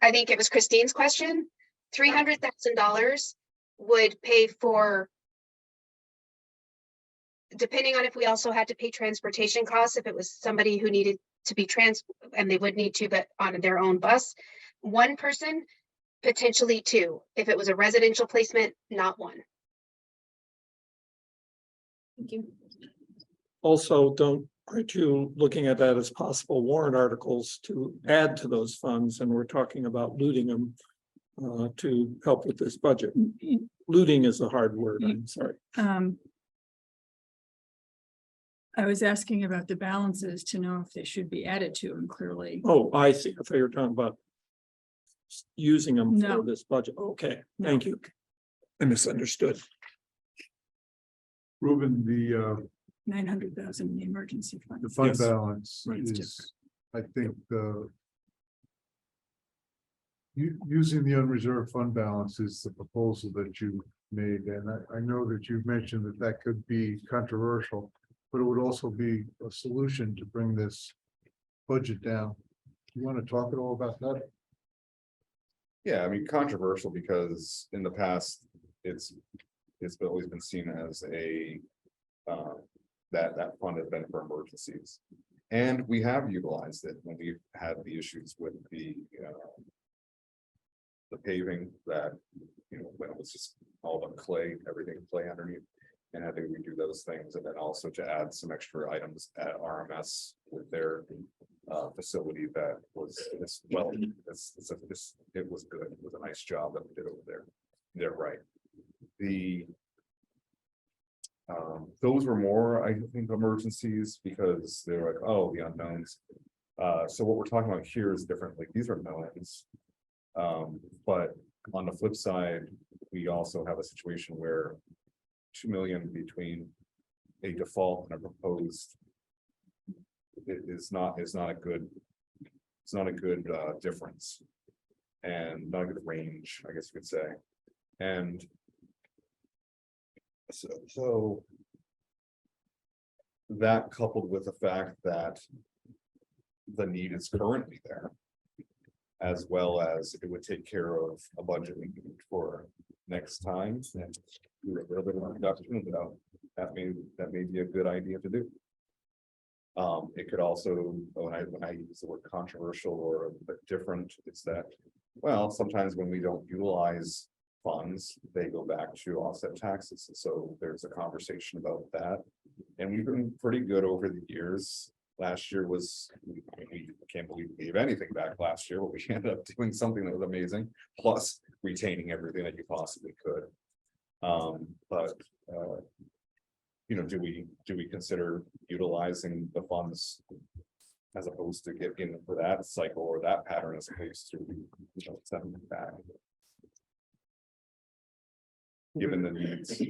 I think it was Christine's question, $300,000 would pay for, depending on if we also had to pay transportation costs, if it was somebody who needed to be and they would need to, but on their own bus, one person, potentially two, if it was a residential placement, not one. Thank you. Also, aren't you looking at that as possible warrant articles to add to those funds? And we're talking about looting them to help with this budget. Looting is a hard word, I'm sorry. I was asking about the balances to know if they should be added to, and clearly, Oh, I see. I thought you were talking about using them No. for this budget. Okay, No. thank you. I misunderstood. Ruben, the 900,000 in the emergency fund. the fund Yes. balance Right, it's is, I think, using the unreserved fund balance is the proposal that you made, and I know that you've mentioned that that could be controversial, but it would also be a solution to bring this budget down. You want to talk at all about that? Yeah, I mean, controversial because in the past, it's always been seen as a, that fund has been for emergencies. And we have utilized it when we've had the issues with the paving that, when it was just all about clay, everything clay underneath. And I think we do those things, and then also to add some extra items at RMS with their facility that was, it was good. It was a nice job that we did over there. They're right. Those were more, I think, emergencies because they're like, oh, the unknowns. So what we're talking about here is different. Like, these are knowns. But on the flip side, we also have a situation where 2 million between a default and a proposed is not a good difference, and not a good range, I guess you could say. And so that, coupled with the fact that the need is currently there, as well as it would take care of a budget for next time, and do a little bit of a reduction, that may be a good idea to do. It could also, when I use the word controversial or a bit different, it's that, well, sometimes when we don't utilize funds, they go back to offset taxes. And so there's a conversation about that. And we've been pretty good over the years. Last year was, we can't believe we gave anything back last year, but we ended up doing something that was amazing, plus retaining everything that you possibly could. Do we consider utilizing the funds as opposed to getting for that cycle or that pattern as opposed to sending it back? Given the needs.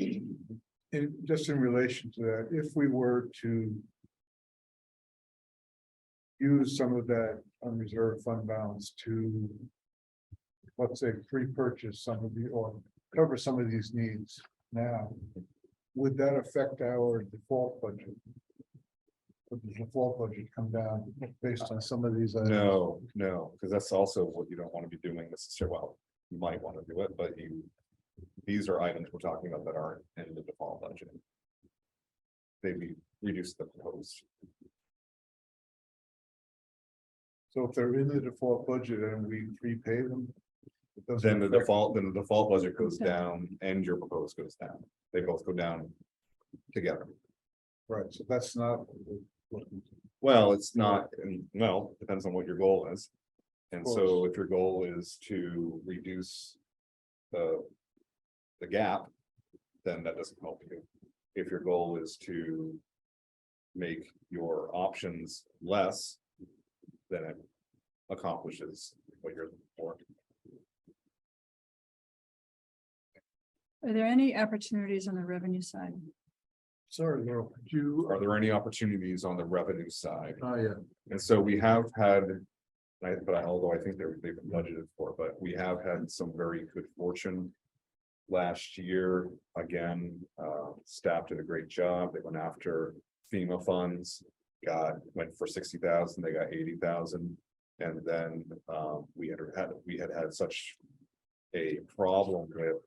Just in relation to that, if we were to use some of that unreserved fund balance to, let's say, pre-purchase some of the, or cover some of these needs now, would that affect our default budget? Would the default budget come down based on some of these items? No, because that's also what you don't want to be doing necessarily. Well, you might want to do it, but these are items we're talking about that aren't in the default budget. They'd be reduced the proposed. So if they're in the default budget and we prepay them, it doesn't Then the affect- default budget goes down and your proposed goes down. They both go down together. Right, so that's not. Well, it's not, well, depends on what your goal is. And so if your goal is to reduce the gap, then that doesn't help you. If your goal is to make your options less, then it accomplishes what you're looking for. Are there any opportunities on the revenue side? Sorry, Laurel, could you? Are there any opportunities on the revenue side? Oh, yeah. And so we have had, although I think they've been budgeted for, but we have had some very good fortune. Last year, again, staff did a great job. They went after FEMA funds, went for 60,000, they got 80,000. And then we had such a problem with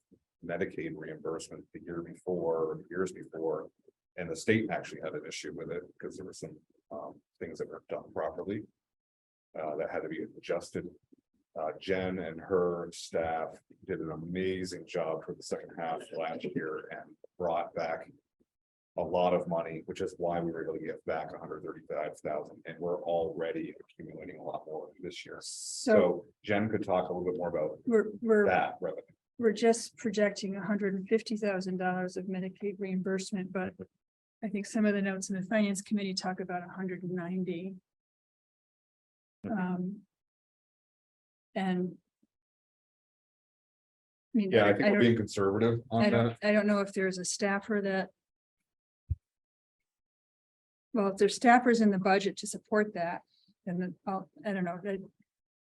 Medicaid reimbursement the years before, and the state actually had an issue with it because there were some things that weren't done properly that had to be adjusted. Jen and her staff did an amazing job for the second half last year and brought back a lot of money, which is why we were able to get back 135,000, and we're already accumulating a lot more this year. So Jen could talk a little bit more about We're that revenue. we're just projecting $150,000 of Medicaid reimbursement, but I think some of the notes in the finance committee talk about 190. And I mean, Yeah, I think we're being conservative on that. I don't know if there's a staffer that. Well, if there's staffers in the budget to support that, then I don't know,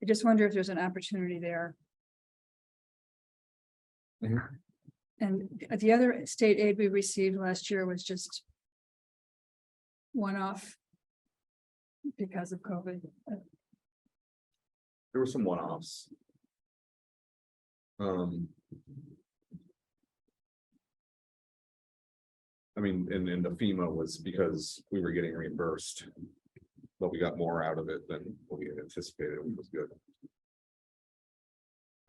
I just wonder if there's an opportunity there. Mhm. And the other state aid we received last year was just one-off because of COVID. There were some one-offs. I mean, and the FEMA was because we were getting reimbursed. But we got more out of it than what we had anticipated, which was good.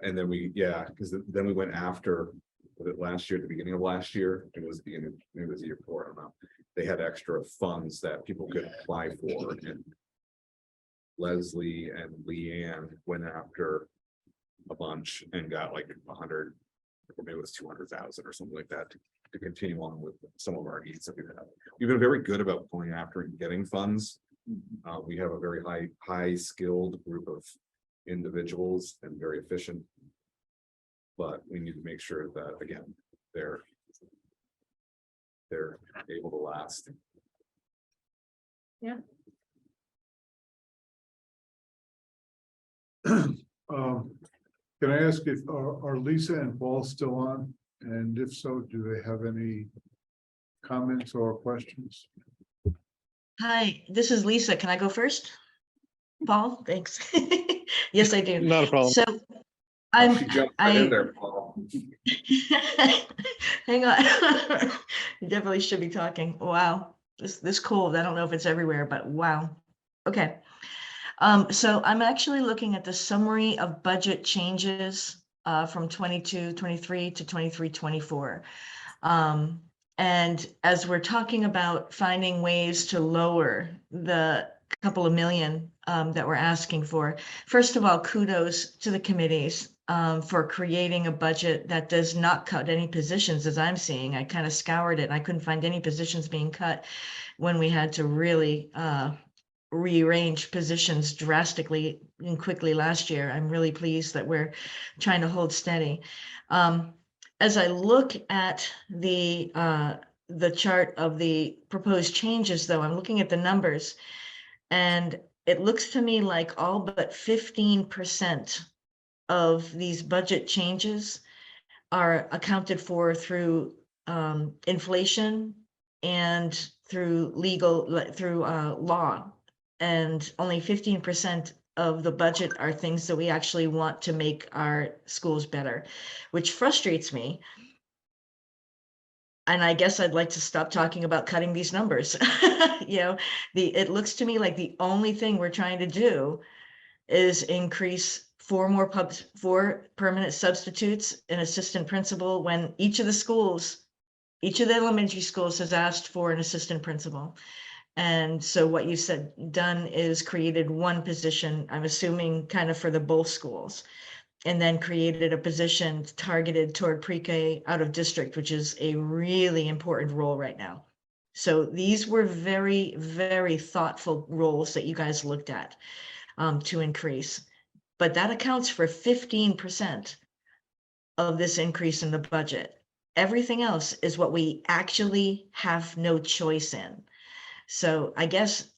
And then because then we went after, was it last year, at the beginning of last year, it was the year before, I don't know. They had extra funds that people could apply for, and Leslie and Leanne went after a bunch and got like 100, or maybe it was 200,000 or something like that to continue on with some of our needs that we've had. We've been very good about going after and getting funds. We have a very high skilled group of individuals and very efficient. But we need to make sure that, again, they're able to last. Can I ask if, are Lisa and Paul still on? And if so, do they have any comments or questions? Hi, this is Lisa. Can I go first? Paul, thanks. Yes, I do. Not a problem. So She jumped right in there, Paul. hang on. You definitely should be talking. Wow, this cold. I don't know if it's everywhere, but wow. Okay. So I'm actually looking at the summary of budget changes from 22-23 to 23-24. And as we're talking about finding ways to lower the couple of million that we're asking for, first of all, kudos to the committees for creating a budget that does not cut any positions, as I'm seeing. I kind of scoured it and I couldn't find any positions being cut when we had to really rearrange positions drastically and quickly last year. I'm really pleased that we're trying to hold steady. As I look at the chart of the proposed changes, though, I'm looking at the numbers, and it looks to me like all but 15% of these budget changes are accounted for through inflation and through law, and only 15% of the budget are things that we actually want to make our schools better, which frustrates me. And I guess I'd like to stop talking about cutting these numbers. It looks to me like the only thing we're trying to do is increase 4 permanent substitutes, an assistant principal, when each of the elementary schools has asked for an assistant principal. And so what you said done is created 1 position, I'm assuming kind of for the both schools, and then created a position targeted toward pre-K out of district, which is a really important role right now. So these were very, very thoughtful roles that you guys looked at to increase. But that accounts for 15% of this increase in the budget. Everything else is what we actually have no choice in. So I guess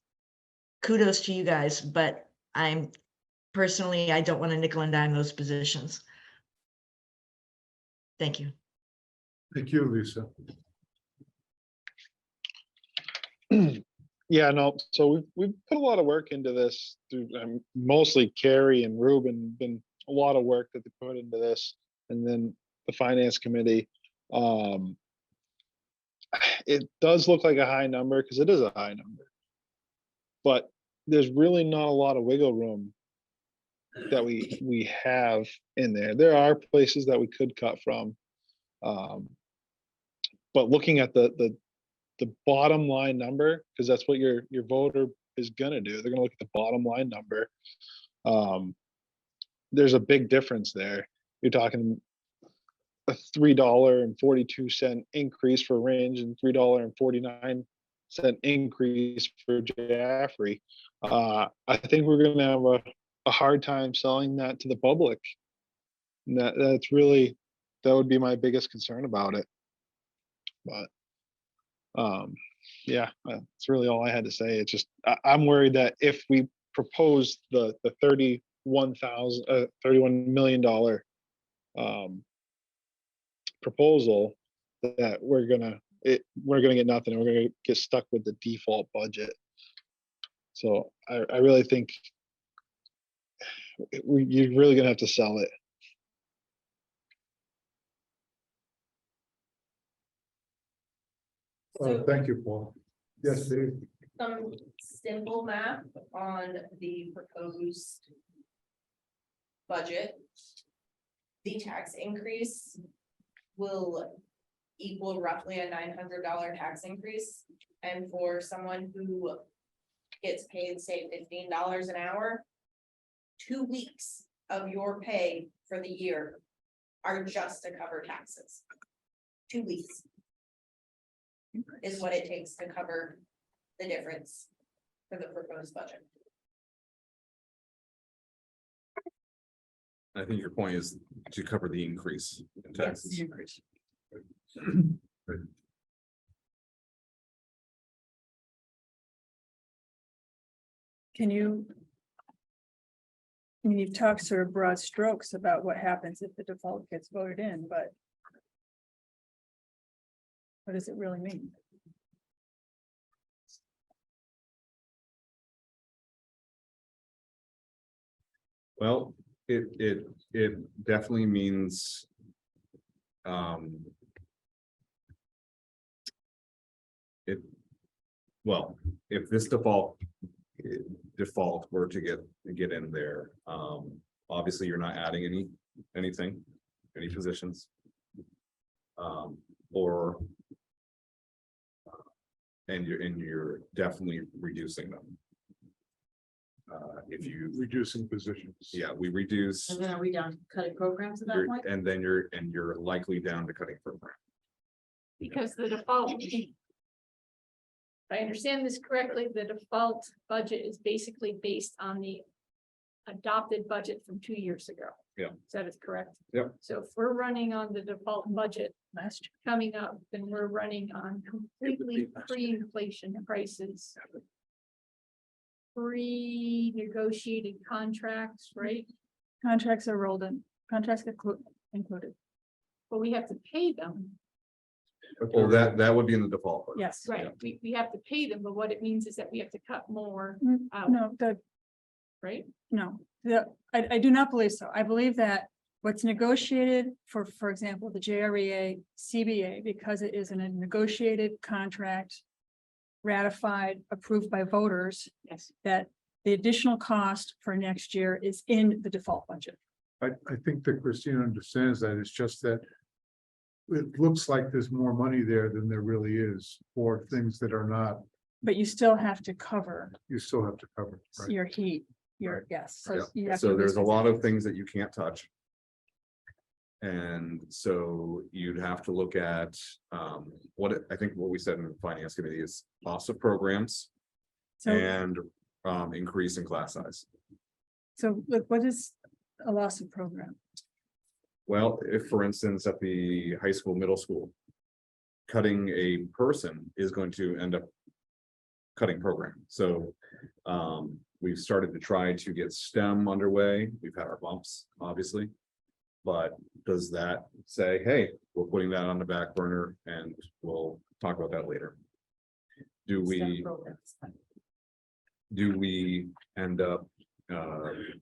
kudos to you guys, but I don't want to nickel and dime those positions. Thank you. Thank you, Lisa. Yeah, no, so we've put a lot of work into this through mostly Carrie and Ruben, been a lot of work that they put into this, and then the finance committee. It does look like a high number because it is a high number, but there's really not a lot of wiggle room that we have in there. There are places that we could cut from, but looking at the bottom line number, because that's what your voter is gonna do. They're gonna look at the bottom line number. There's a big difference there. You're talking a $3.42 increase for Range and $3.49 increase for Jaffrey. I think we're gonna have a hard time selling that to the public. And that would be my biggest concern about it. But yeah, that's really all I had to say. It's just I'm worried that if we propose the $31 million proposal, that we're gonna get nothing. We're gonna get stuck with the default budget. So I really think you're really gonna have to sell it. So- Thank you, Paul. Yes, Dave. Some simple math on the proposed budget. The tax increase will equal roughly a $900 tax increase. And for someone who gets paid, say, $15 an hour, 2 weeks of your pay for the year are just to cover taxes. 2 weeks is what it takes to cover the difference for the proposed budget. I think your point is to cover the increase in taxes. Increase. Can you? I mean, you've talked sort of broad strokes about what happens if the default gets voted in, but. What does it really mean? Well, it definitely means. Well, if this default were to get in there, obviously you're not adding any positions. And you're definitely reducing them. If you, Reducing positions. yeah, we reduce, And then are we down cutting programs at that you're- point? and then you're likely down to cutting program. Because the default. If I understand this correctly, the default budget is basically based on the adopted budget from 2 years ago. Yeah. That is correct? Yep. So if we're running on the default budget last year coming up, then we're running on completely pre-inflation prices. Pre-negotiated contracts, right? Contracts are rolled in, contracts get included, But we have to pay them, Well, that would be in the default. budget. yes. right? We have to pay them, but what it means is that we have to cut more out, No, right? no, I do not believe so. I believe that what's negotiated for example, the JREA, CBA, because it is in a negotiated contract. Ratified, approved by voters, Yes. that the additional cost for next year is in the default budget. I think that Christina understands that. It's just that it looks like there's more money there than there really is for things that are not, But you still have to cover you still have to cover, right? your heat, your, yes. So Yeah. you have So to there's a list- lot of things that you can't touch. And so you'd have to look at, I think what we said in the finance committee is cost of programs So, and, increase in class size. so look, what is a loss of program? Well, if, for instance, at the high school, middle school, cutting a person is going to end up cutting program. So, we've started to try to get STEM underway. We've had our bumps, obviously. But does that say, hey, we're putting that on the back burner and we'll talk about that later? Do we end up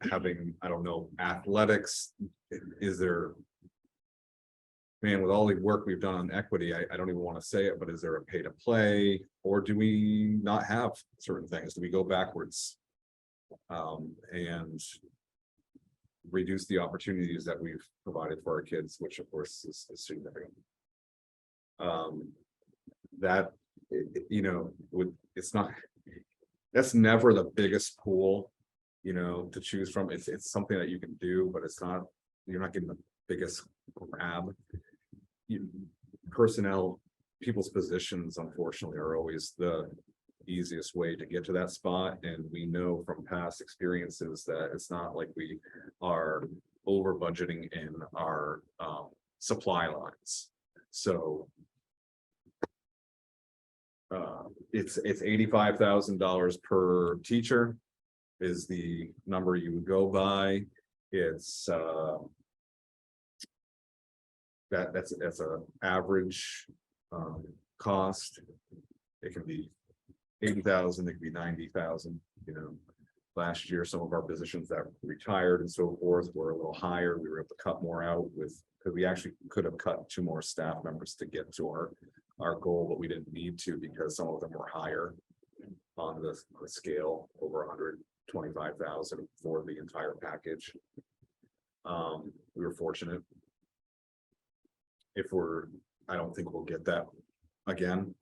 having, I don't know, athletics? Is there? Man, with all the work we've done on equity, I don't even want to say it, but is there a pay to play? Or do we not have certain things? Do we go backwards? And reduce the opportunities that we've provided for our kids, which of course is significant. That, it's not, that's never the biggest pool, to choose from. It's something that you can do, but it's not, you're not getting the biggest grab. Personnel, people's positions, unfortunately, are always the easiest way to get to that spot, and we know from past experiences that it's not like we are over budgeting in our supply lines. So it's $85,000 per teacher, is the number you would go by. It's that's a average cost. It can be 80,000, it can be 90,000, you know. Last year, some of our positions that retired and so forth were a little higher. We were able to cut more out with, because we actually could have cut 2 more staff members to get to our goal, but we didn't need to because some of them were higher on the scale, over 125,000 for the entire package. We were fortunate. I don't think we'll get that again.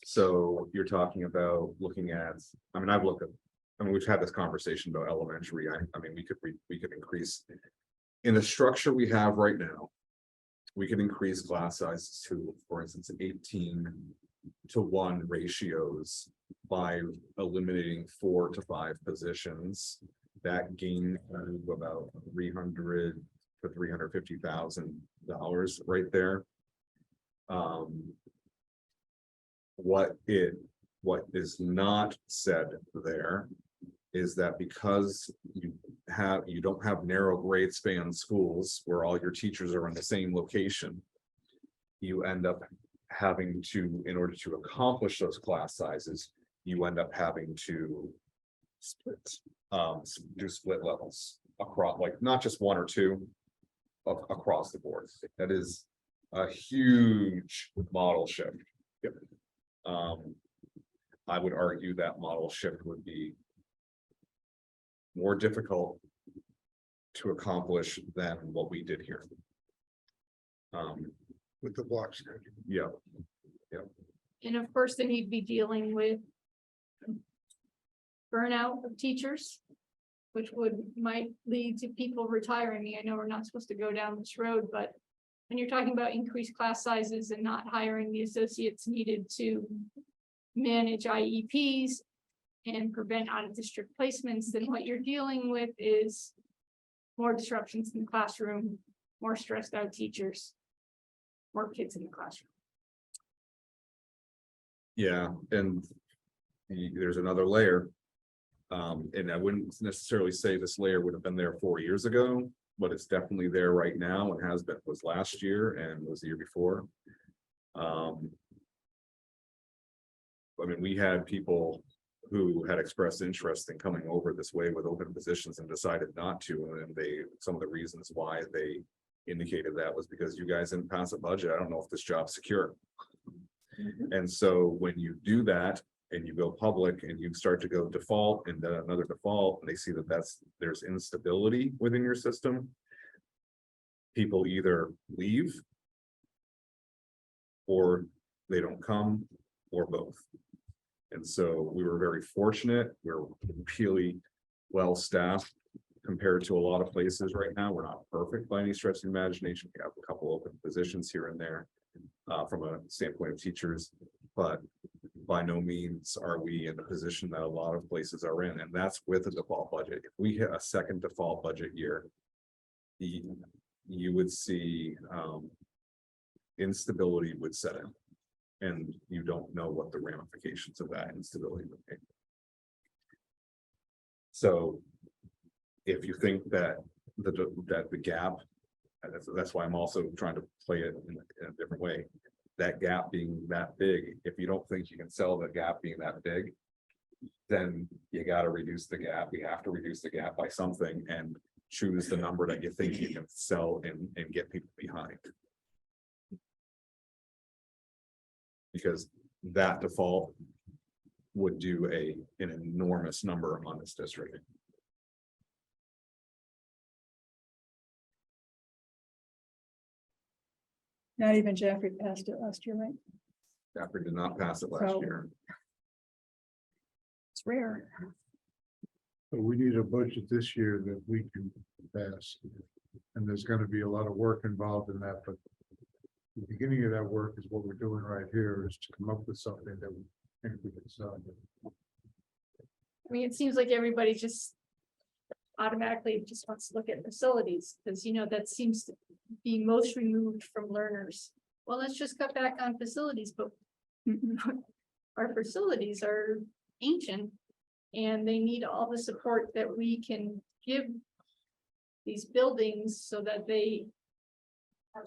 So you're talking about looking at, we've had this conversation about elementary. I mean, we could increase in the structure we have right now. We could increase class sizes to, for instance, 18:1 ratios by eliminating 4 to 5 positions. That gain about $300,000 to $350,000 right there. What is not said there is that because you don't have narrow grade span schools where all your teachers are in the same location, you end up having to, in order to accomplish those class sizes, you end up having to do split levels across, like not just 1 or 2 across the board. That is a huge model shift. Yep. I would argue that model shift would be more difficult to accomplish than what we did here. With the block schedule. Yeah. And of course, then you'd be dealing with burnout of teachers, which might lead to people retiring. I know we're not supposed to go down this road, but when you're talking about increased class sizes and not hiring the associates needed to manage IEPs and prevent out-of-district placements, then what you're dealing with is more disruptions in the classroom, more stressed out teachers, more kids in the classroom. Yeah, and there's another layer. And I wouldn't necessarily say this layer would have been there 4 years ago, but it's definitely there right now and has been, was last year and was the year before. I mean, we had people who had expressed interest in coming over this way with open positions and decided not to. And some of the reasons why they indicated that was because you guys didn't pass a budget. I don't know if this job's secure. And so when you do that and you go public and you start to go default and then another default, and they see that there's instability within your system, people either leave or they don't come, or both. And so we were very fortunate. We're really well staffed compared to a lot of places right now. We're not perfect by any stretch of the imagination. We have a couple open positions here and there from a standpoint of teachers, but by no means are we in the position that a lot of places are in. And that's with a default budget. If we hit a second default budget year, you would see instability would set in. And you don't know what the ramifications of that instability would be. So if you think that the gap, and that's why I'm also trying to play it in a different way, that gap being that big, if you don't think you can sell the gap being that big, then you got to reduce the gap. We have to reduce the gap by something and choose the number that you think you can sell and get people behind. Because that default would do an enormous number on this district. Not even Jaffrey passed it last year, right? Jaffrey did not pass it last So- year. It's rare. So we need a budget this year that we can pass. And there's gonna be a lot of work involved in that, but the beginning of that work is what we're doing right here, is to come up with something that we think we can sell. I mean, it seems like everybody just automatically just wants to look at facilities, because that seems to be most removed from learners. Well, let's just cut back on facilities, but our facilities are ancient. And they need all the support that we can give these buildings so that they are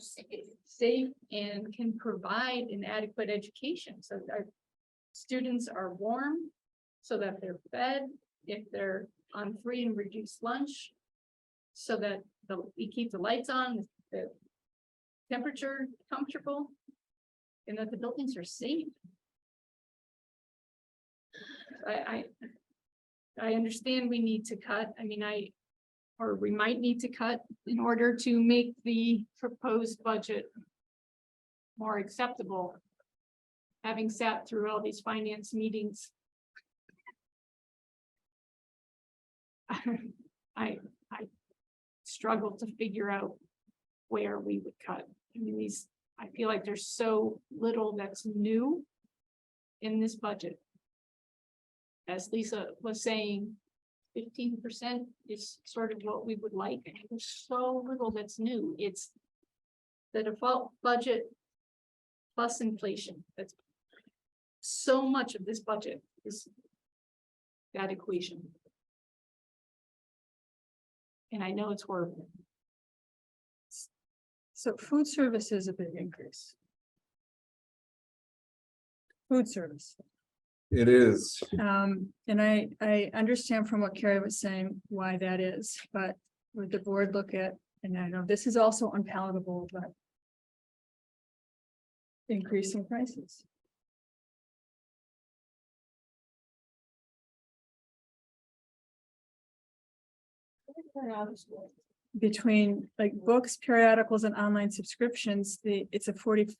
safe and can provide an adequate education. So our students are warm, so that they're fed, if they're on free and reduced lunch, so that we keep the lights on, the temperature comfortable, and that the buildings are safe. I understand we need to cut. I mean, or we might need to cut in order to make the proposed budget more acceptable. Having sat through all these finance meetings, I struggle to figure out where we would cut. I mean, I feel like there's so little that's new in this budget. As Lisa was saying, 15% is sort of what we would like. There's so little that's new. It's the default budget plus inflation. That's so much of this budget is that equation. And I know it's horrible. So food service is a big increase. Food service. It is. And I understand from what Carrie was saying why that is, but would the board look at, and I know this is also unpalatable, but increasing prices. Between like books, periodicals, and online subscriptions, it's a 45%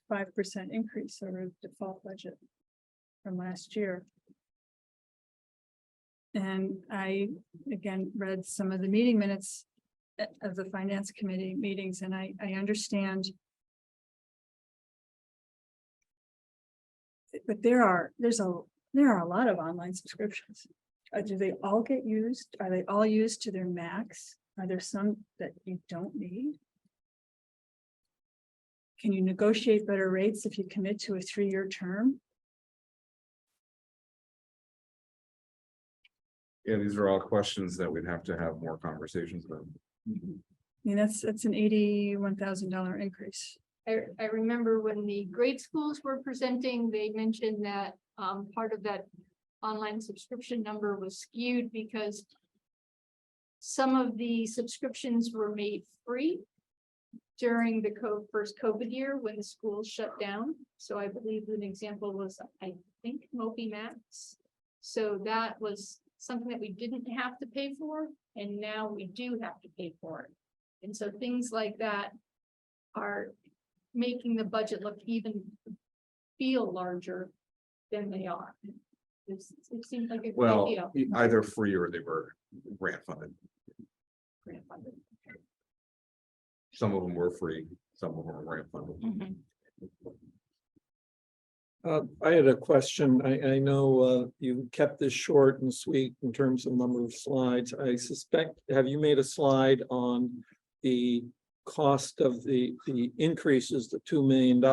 increase over the default budget from last year. And I, again, read some of the meeting minutes of the finance committee meetings, and I understand. But there are a lot of online subscriptions. Do they all get used? Are they all used to their max? Are there some that you don't need? Can you negotiate better rates if you commit to a 3-year term? Yeah, these are all questions that we'd have to have more conversations about. I mean, that's an $81,000 increase. I remember when the grade schools were presenting, they mentioned that part of that online subscription number was skewed because some of the subscriptions were made free during the first COVID year when the schools shut down. So I believe an example was, I think, Moby Max. So that was something that we didn't have to pay for, and now we do have to pay for it. And so things like that are making the budget look feel larger than they are. It seems like a good Well, idea. either free or they were grant funded. Grant funded. Some of them were free, some of them were grant funded. Mhm. I had a question. I know you kept this short and sweet in terms of number of slides. I suspect, have you made a slide on the cost of the increases, the $2 million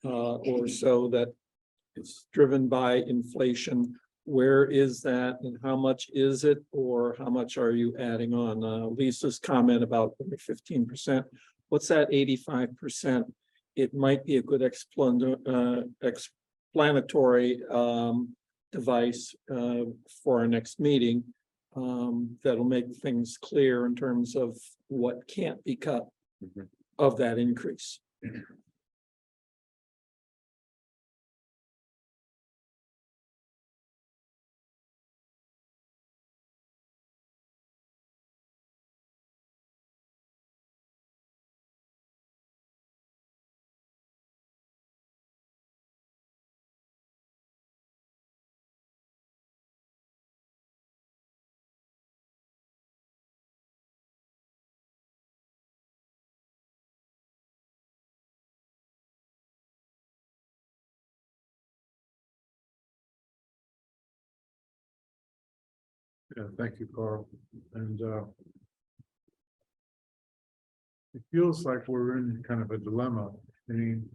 or so that it's driven by inflation? Where is that and how much is it, or how much are you adding on? Lisa's comment about 15%. What's that 85%? It might be a good explanatory device for our next meeting that'll make things clear in terms of what can't be cut of that increase. Yeah, thank you, Carl. And it feels like we're in kind of a dilemma. I mean,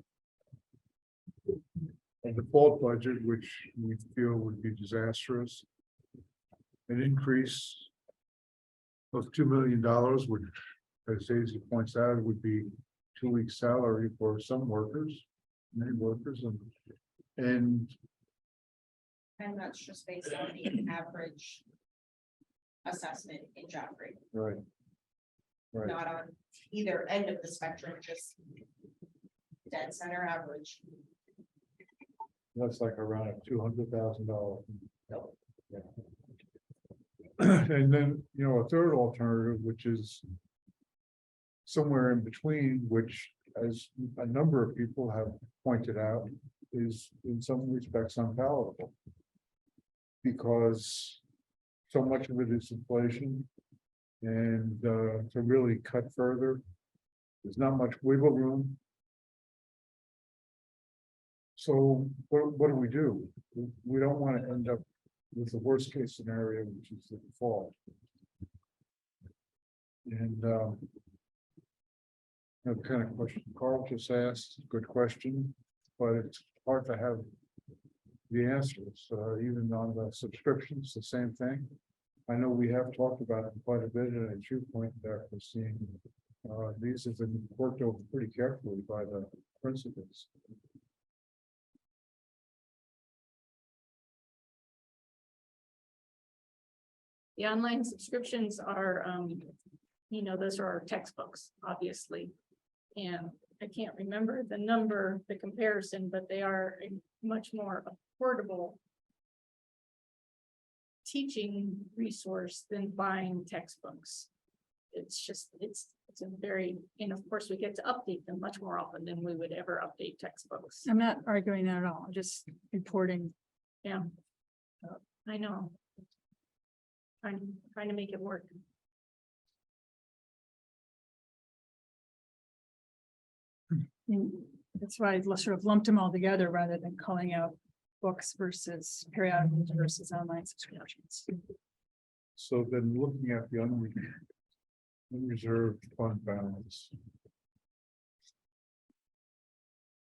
a default budget, which we feel would be disastrous, an increase of $2 million, which, as Daisy points out, would be 2 weeks' salary for some workers, many workers, and And that's just based on the average assessment in Joffrey, right. Right, not on either end of the spectrum, just dead center average. that's like around a $200,000. Yeah. And then, you know, a third alternative, which is somewhere in between, which, as a number of people have pointed out, is in some respects unpalatable. Because so much of it is inflation. And to really cut further, there's not much wiggle room. So what do we do? We don't want to end up with the worst case scenario, which is the default. And the kind of question Carl just asked, good question, but it's hard to have the answers, even on the subscriptions, the same thing. I know we have talked about it quite a bit, and at your point there, Christine, these have been worked over pretty carefully by the principals. The online subscriptions are, you know, those are our textbooks, obviously. And I can't remember the number, the comparison, but they are a much more affordable teaching resource than buying textbooks. It's just, it's a very, and of course, we get to update them much more often than we would ever update textbooks. I'm not arguing that at all, I'm just reporting. Yeah. I know. Trying to make it work. That's why I sort of lumped them all together rather than calling out books versus periodicals versus online subscriptions. So then looking at the unreserved fund balance.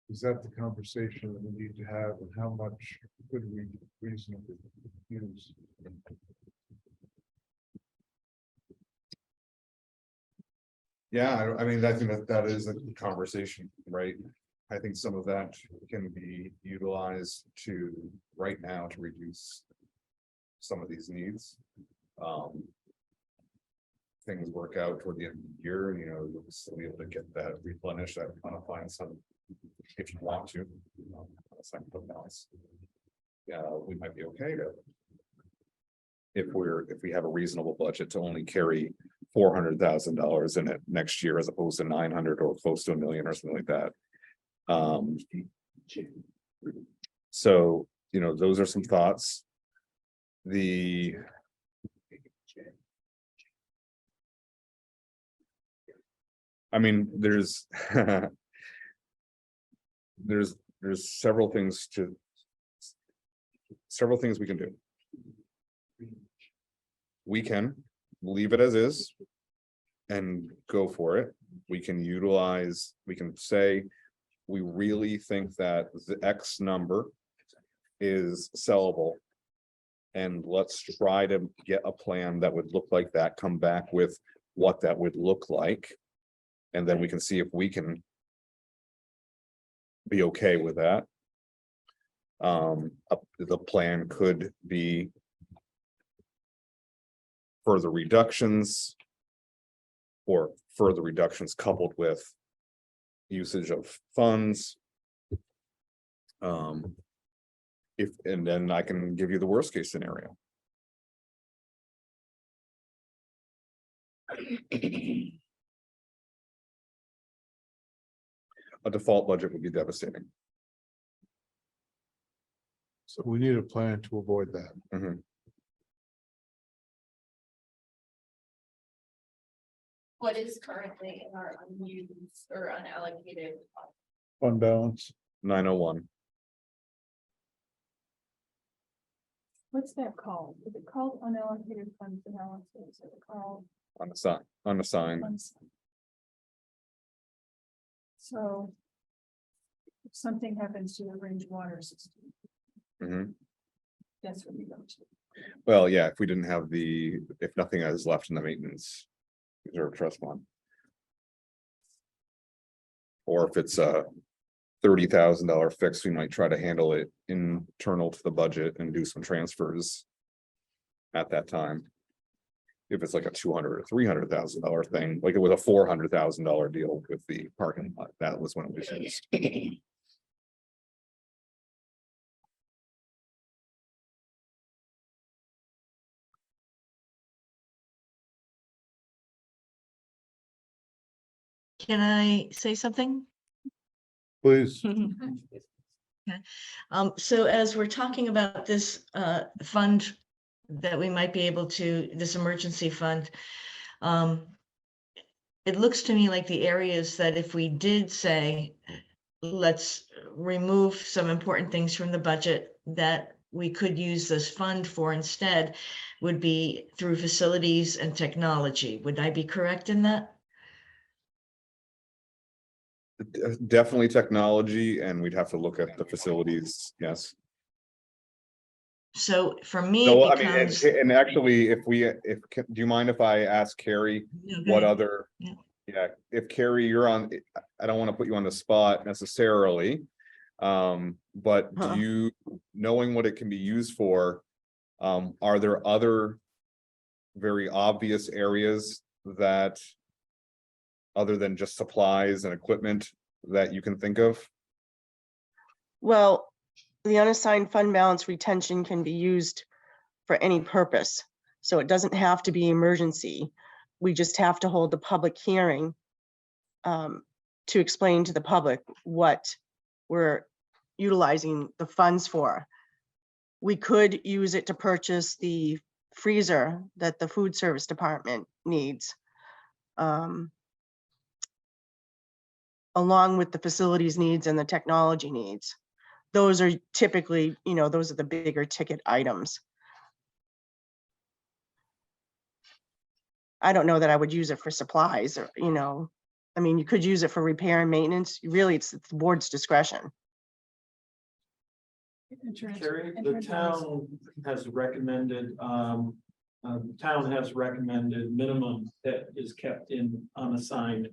Is that the conversation that we need to have, and how much could we reasonably use? Yeah, I mean, I think that is a conversation, right? I think some of that can be utilized to, right now, to reduce some of these needs. Things work out toward the end of the year, you know, you'll still be able to get that replenished, that kind of find some, if you want to. Balance. Yeah, we might be okay to. If we have a reasonable budget to only carry $400,000 in it next year as opposed to 900 or close to $1 million or something like that. So, you know, those are some thoughts. I mean, there's several things we can do. We can leave it as is and go for it. We can say, we really think that the X number is sellable. And let's try to get a plan that would look like that, come back with what that would look like. And then we can see if we can be okay with that. The plan could be further reductions or further reductions coupled with usage of funds. And then I can give you the worst case scenario. A default budget would be devastating. So we need a plan to avoid that. Mhm. What is currently in our unused or unallocated? Fund balance. 901. What's that called? Is it called unallocated funds analysis? Is it called? Unassigned. funds? So if something happens to the range water system, Mhm. that's what we go to. Well, yeah, if we didn't have if nothing is left in the maintenance reserve trust fund. Or if it's a $30,000 fix, we might try to handle it internal to the budget and do some transfers at that time. If it's like a $200,000 or $300,000 thing, like it was a $400,000 deal with the parking lot, that was when it was used. Can I say something? Please. So as we're talking about this fund that we might be able to, this emergency fund, it looks to me like the areas that if we did say, let's remove some important things from the budget that we could use this fund for instead would be through facilities and technology. Would I be correct in that? Definitely technology, and we'd have to look at the facilities, yes. So for me, No, it I mean, becomes. and actually, do you mind if I ask Carrie No, go what ahead. other? Yeah. Yeah, if Carrie, you're on, I don't want to put you on the spot necessarily. But Huh. do you, knowing what it can be used for, are there other very obvious areas that other than just supplies and equipment that you can think of? Well, the unassigned fund balance retention can be used for any purpose. So it doesn't have to be emergency. We just have to hold a public hearing to explain to the public what we're utilizing the funds for. We could use it to purchase the freezer that the food service department needs. Along with the facilities needs and the technology needs. Those are typically, those are the bigger ticket items. I don't know that I would use it for supplies or, I mean, you could use it for repair and maintenance. Really, it's the board's discretion. Carrie, the town has recommended, minimum that is kept in unassigned.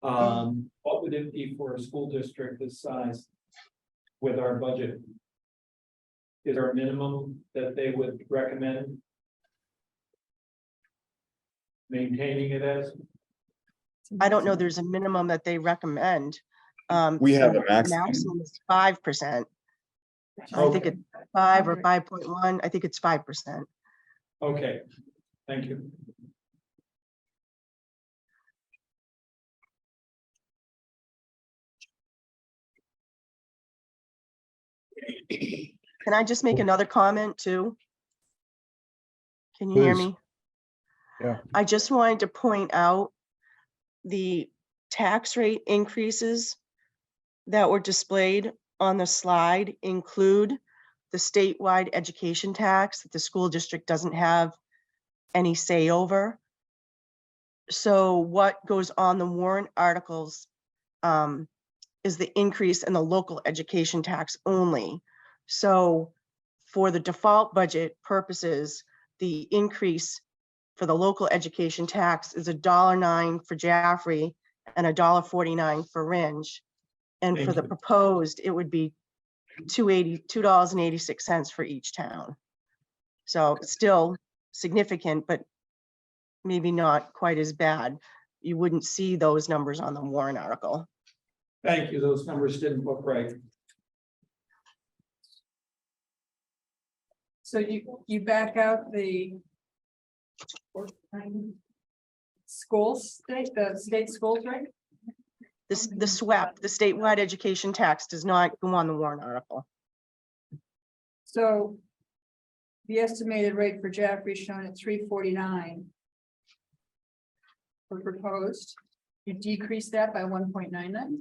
What would it be for a school district this size with our budget? Is there a minimum that they would recommend maintaining it as? I don't know, there's a minimum that they recommend. We have a Maximum is 5%. I think it's 5 or 5.1. I think it's 5%. Okay, thank you. Can I just make another comment too? Can you hear Please. me? Yeah. I just wanted to point out the tax rate increases that were displayed on the slide include the statewide education tax that the school district doesn't have any say over. So what goes on the warrant articles is the increase in the local education tax only. So for the default budget purposes, the increase for the local education tax is $1.09 for Jaffrey and $1.49 for Ringe. And for Thank the you. proposed, it would be $2.86 for each town. So still significant, but maybe not quite as bad. You wouldn't see those numbers on the warrant article. Thank you. Those numbers didn't look right. So you back out the schools, the state schools, right? The SWEP, the statewide education tax, does not go on the warrant article. So the estimated rate for Jaffrey shown at $3.49 for proposed. You decrease that by 1.99.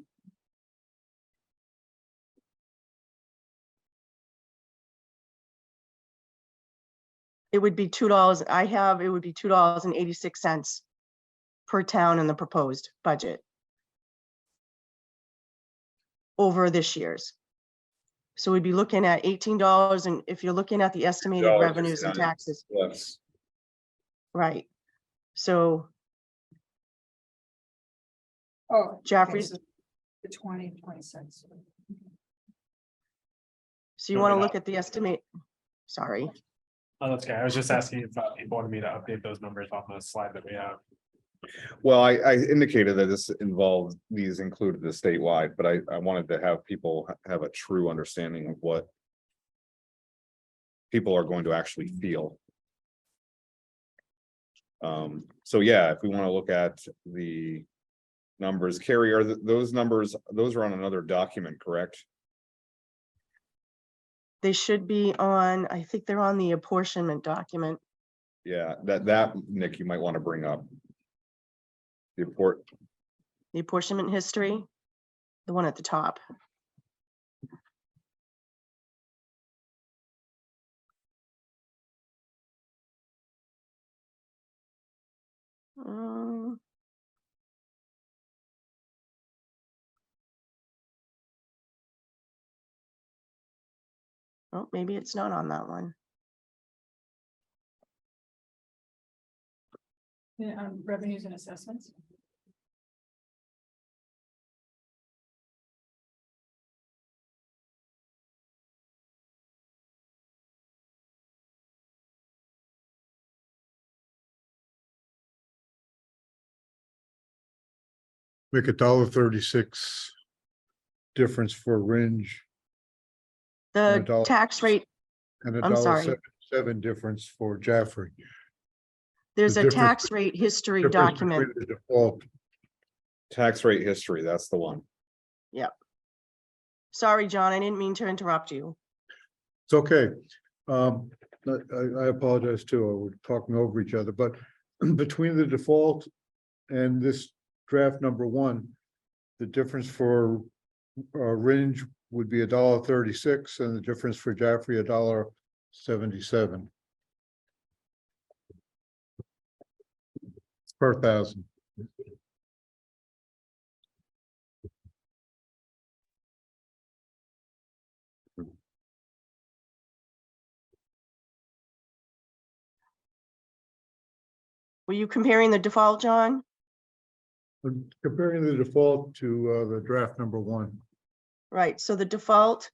It would be $2. It would be $2.86 per town in the proposed budget over this year's. So we'd be looking at $18, and if you're looking at the estimated revenues and $18.69. taxes, Yes. right? So Oh. Jaffrey's- The 2026. so you want to look at the estimate, sorry. Oh, that's okay. I was just asking if people wanted me to update those numbers on the slide that we have. Well, I indicated that this involved, these included the statewide, but I wanted to have people have a true understanding of what people are going to actually feel. So yeah, if we want to look at the numbers, Carrie, are those numbers, those are on another document, correct? They should be on, I think they're on the apportionment document. Yeah, that Nick, you might want to bring up. The report, The apportionment history, the one at the top. Um, Oh, maybe it's not on that one. Yeah, revenues and assessments. Make $1.36 difference for Ringe The dollar- tax rate, and I'm sorry. $1.77 difference for Jaffrey. there's the a difference- tax rate history Difference between document. the default. tax rate history, that's the one. Sorry, John, I didn't mean to interrupt you. It's okay. I apologize too. We're talking over each other, but between the default and this draft number one, the difference for Ringe would be $1.36, and the difference for Jaffrey $1.77 per thousand. Were you comparing the default, John? Comparing the default to the draft number one. Right, so the default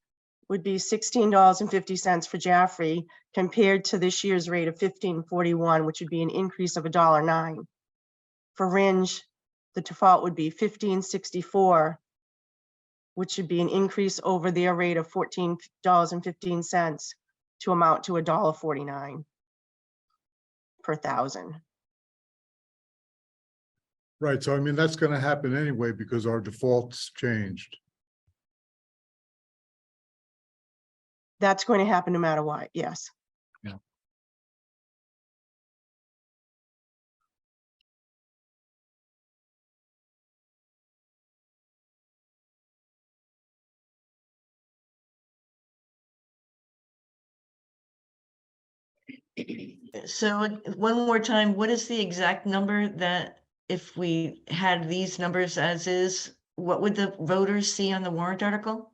would be $16.50 for Jaffrey compared to this year's rate of $15.41, which would be an increase of $1.09. For Ringe, the default would be $15.64, which would be an increase over their rate of $14.15 to amount to $1.49 per thousand. Right, so I mean, that's gonna happen anyway because our defaults changed. That's going to happen no matter what, yes. Yeah. So one more time, what is the exact number that if we had these numbers as is, what would the voters see on the warrant article?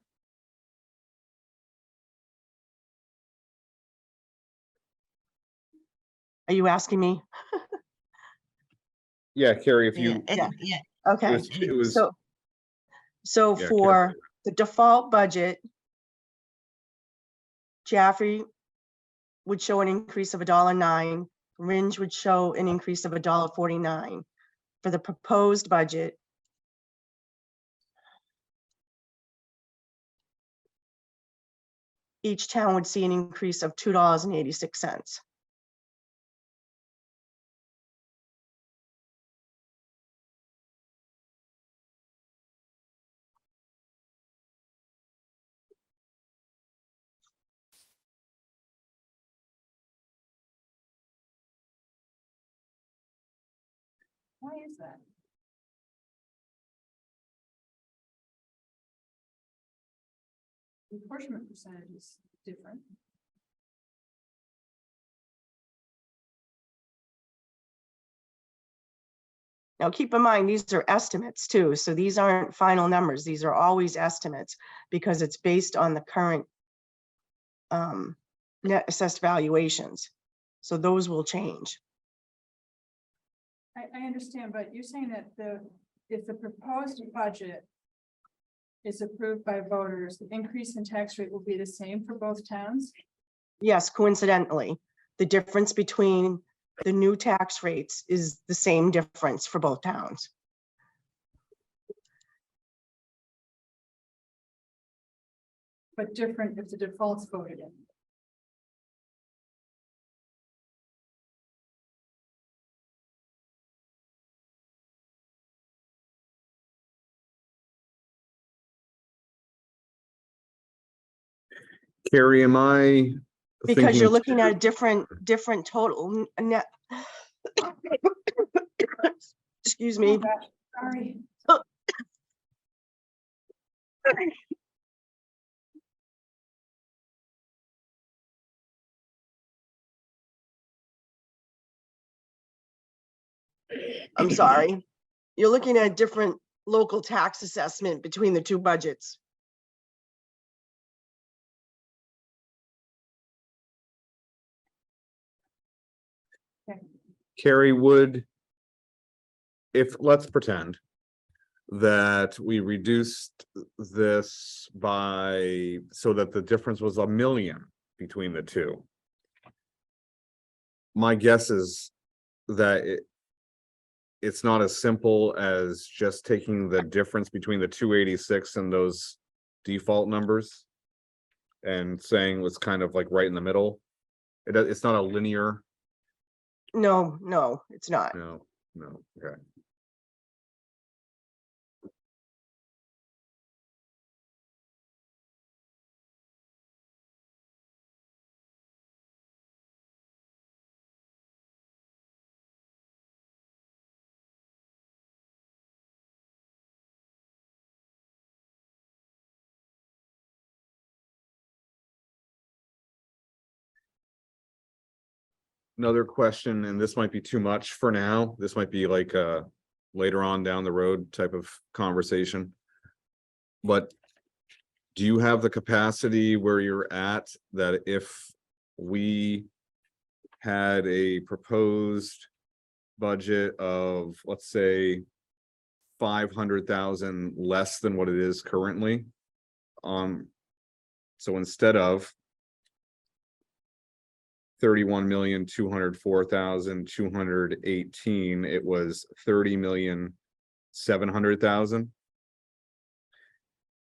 Are you asking me? Yeah, Carrie, if Yeah, you, yeah, Okay, it was, so Yeah, for the default budget, Jaffrey would show an increase of $1.09, Ringe would show an increase of $1.49. For the proposed budget, each town would see an increase of $2.86. Why is that? The apportionment percentage is different. Now, keep in mind, these are estimates too, so these aren't final numbers. These are always estimates because it's based on the current net assessed valuations. So those will change. I understand, but you're saying that if the proposed budget is approved by voters, the increase in tax rate will be the same for both towns? Yes, coincidentally, the difference between the new tax rates is the same difference for both towns. But different if the default's voted in. Carrie, am I? Because you're thinking- looking at a different total net. Excuse me. Sorry. I'm sorry. You're looking at a different local tax assessment between the two budgets. Carrie, let's pretend that we reduced this by, so that the difference was $1 million between the two. My guess is that it's not as simple as just taking the difference between the 286 and those default numbers and saying it's kind of like right in the middle. It's not a linear. No, it's not. No, okay. Another question, and this might be too much for now. This might be like a later on down the road type of conversation. But do you have the capacity where you're at that if we had a proposed budget of, let's say, 500,000 less than what it is currently? So instead of 31,204,218, it was 30,700,000.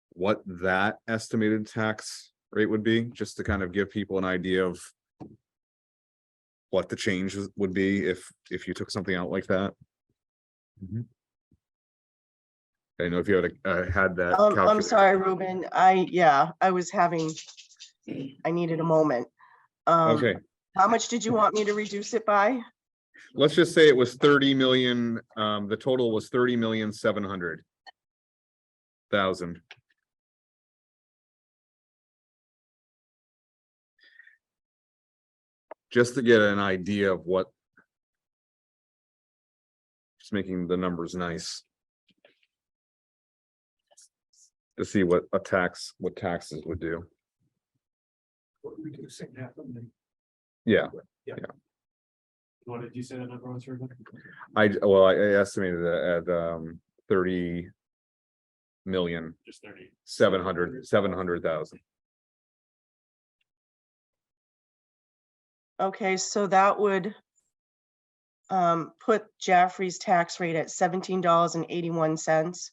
What that estimated tax rate would be, just to kind of give people an idea of what the change would be if you took something out like that. I know if you had that. I'm calculated. sorry, Ruben. I needed a moment. Okay, How much did you want me to reduce it by? let's just say it was 30 million, the total was 30,700,000. Just to get an idea of what. Just making the numbers nice. To see what taxes would do. Reducing half of the. Yeah, What did you say that number was? I estimated it at 30 million, Just 30. 700,000. Okay, so that would put Jaffrey's tax rate at $17.81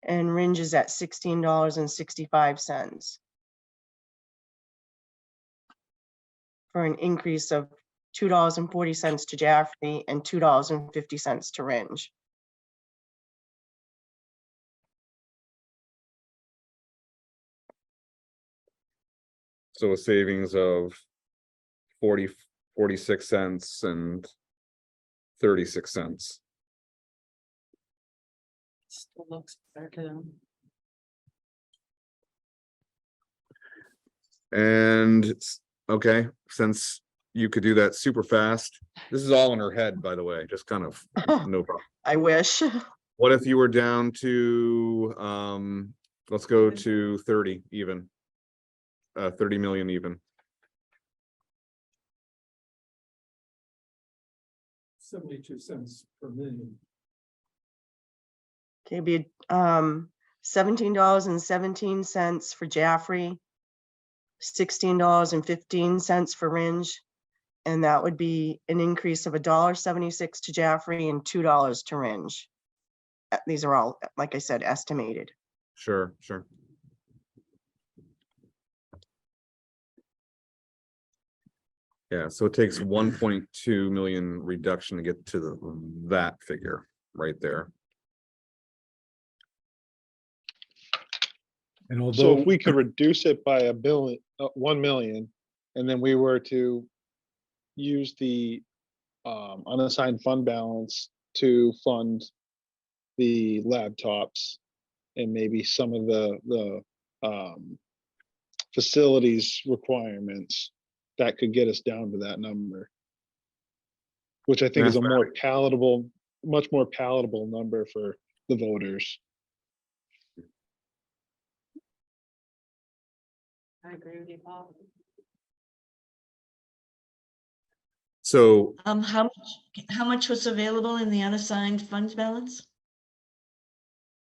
and Ringe's at $16.65 for an increase of $2.40 to Jaffrey and $2.50 to Ringe. So a savings of 46 cents and 36 cents. Still looks better to them. And okay, since you could do that super fast, this is all in her head, by the way, just kind of no problem. I wish. What if you were down to let's go to 30 even, 30 million even, 72 cents per million. Okay, be $17.17 for Jaffrey, $16.15 for Ringe, and that would be an increase of $1.76 to Jaffrey and $2 to Ringe. These are all, like I said, estimated. Sure, sure. Yeah, so it takes 1.2 million reduction to get to that figure right there. And So although, if we could reduce it by 1 million, and then we were to use the unassigned fund balance to fund the laptops and maybe some of the facilities requirements, that could get us down to that number. Which I think is a more palatable, much more palatable number for the voters. I agree with you, Paul. So How much was available in the unassigned funds balance?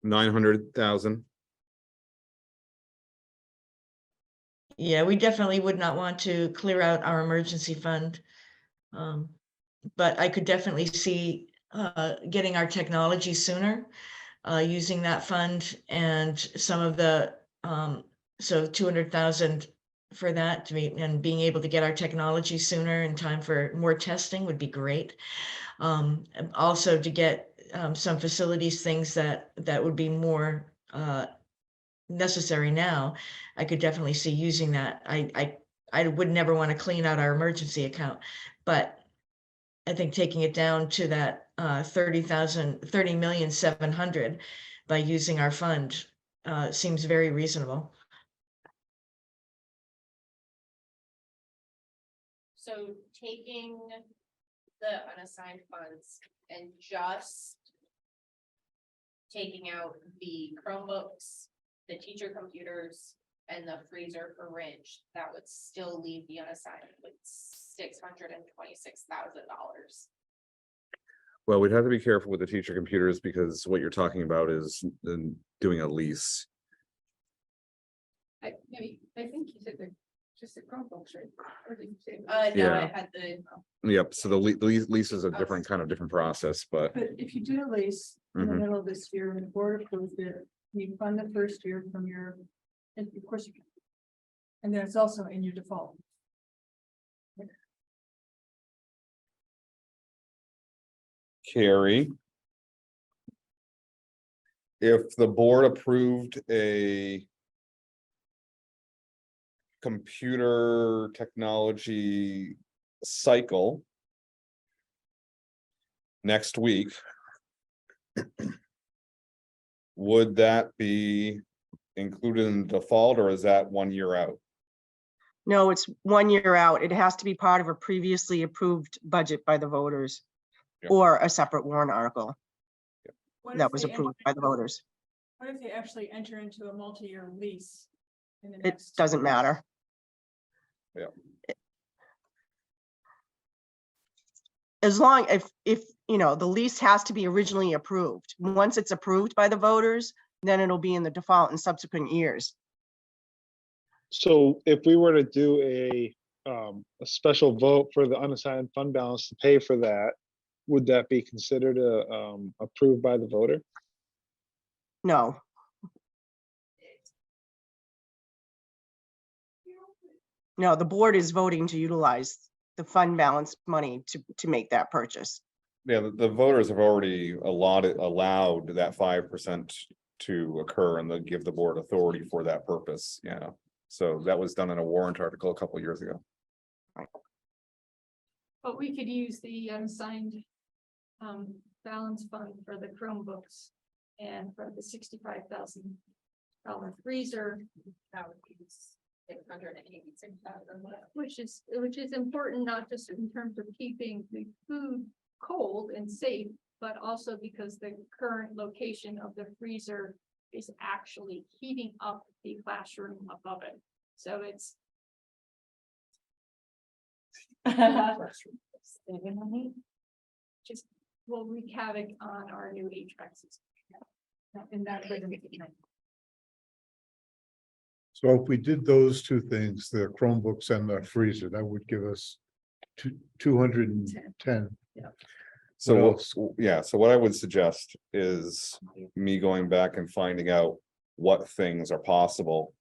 900,000. Yeah, we definitely would not want to clear out our emergency fund. But I could definitely see getting our technology sooner, using that fund and some of the, so 200,000 for that to be, and being able to get our technology sooner in time for more testing would be great. And also to get some facilities, things that would be more necessary now, I could definitely see using that. I would never want to clean out our emergency account, but I think taking it down to that 30,700,000 by using our fund seems very reasonable. So taking the unassigned funds and just taking out the Chromebooks, the teacher computers, and the freezer for Ridge, that would still leave the unassigned with $626,000. Well, we'd have to be careful with the teacher computers because what you're talking about is doing a lease. I think you said they're just the Chromebooks, right? Or did you say? No, I Yeah. had the, Yep, so the lease is a different process, but But if you do a lease in the Mhm. middle of this year and the board approves it, you fund the first year from your, and of course you can. And then it's also in your default. Carrie, if the board approved a computer technology cycle next week, would that be included in default, or is that 1 year out? No, it's 1 year out. It has to be part of a previously approved budget by the voters. Yep. Or a separate warrant article What that if was they approved by the voters. What if they actually enter into a multi-year lease? In the It next? doesn't matter. Yeah. As long, if, you know, the lease has to be originally approved. Once it's approved by the voters, then it'll be in the default in subsequent years. So if we were to do a special vote for the unassigned fund balance to pay for that, would that be considered approved by the voter? No, no, the board is voting to utilize the fund balance money to make that purchase. Yeah, the voters have already allowed that 5% to occur and they give the board authority for that purpose. Yeah. So that was done in a warrant article a couple of years ago. But we could use the unassigned balance fund for the Chromebooks and for the $65,000 freezer. that would be $686,000. Which is important, not just in terms of keeping the food cold and safe, but also because the current location of the freezer is actually heating up the classroom above it. So it's just will wreak havoc on our new HVAC system. And that wouldn't be nice. So if we did those two things, the Chromebooks and the freezer, that would give us 210. So, What what- else? yeah, so what I would suggest is me going back and finding out what things are possible.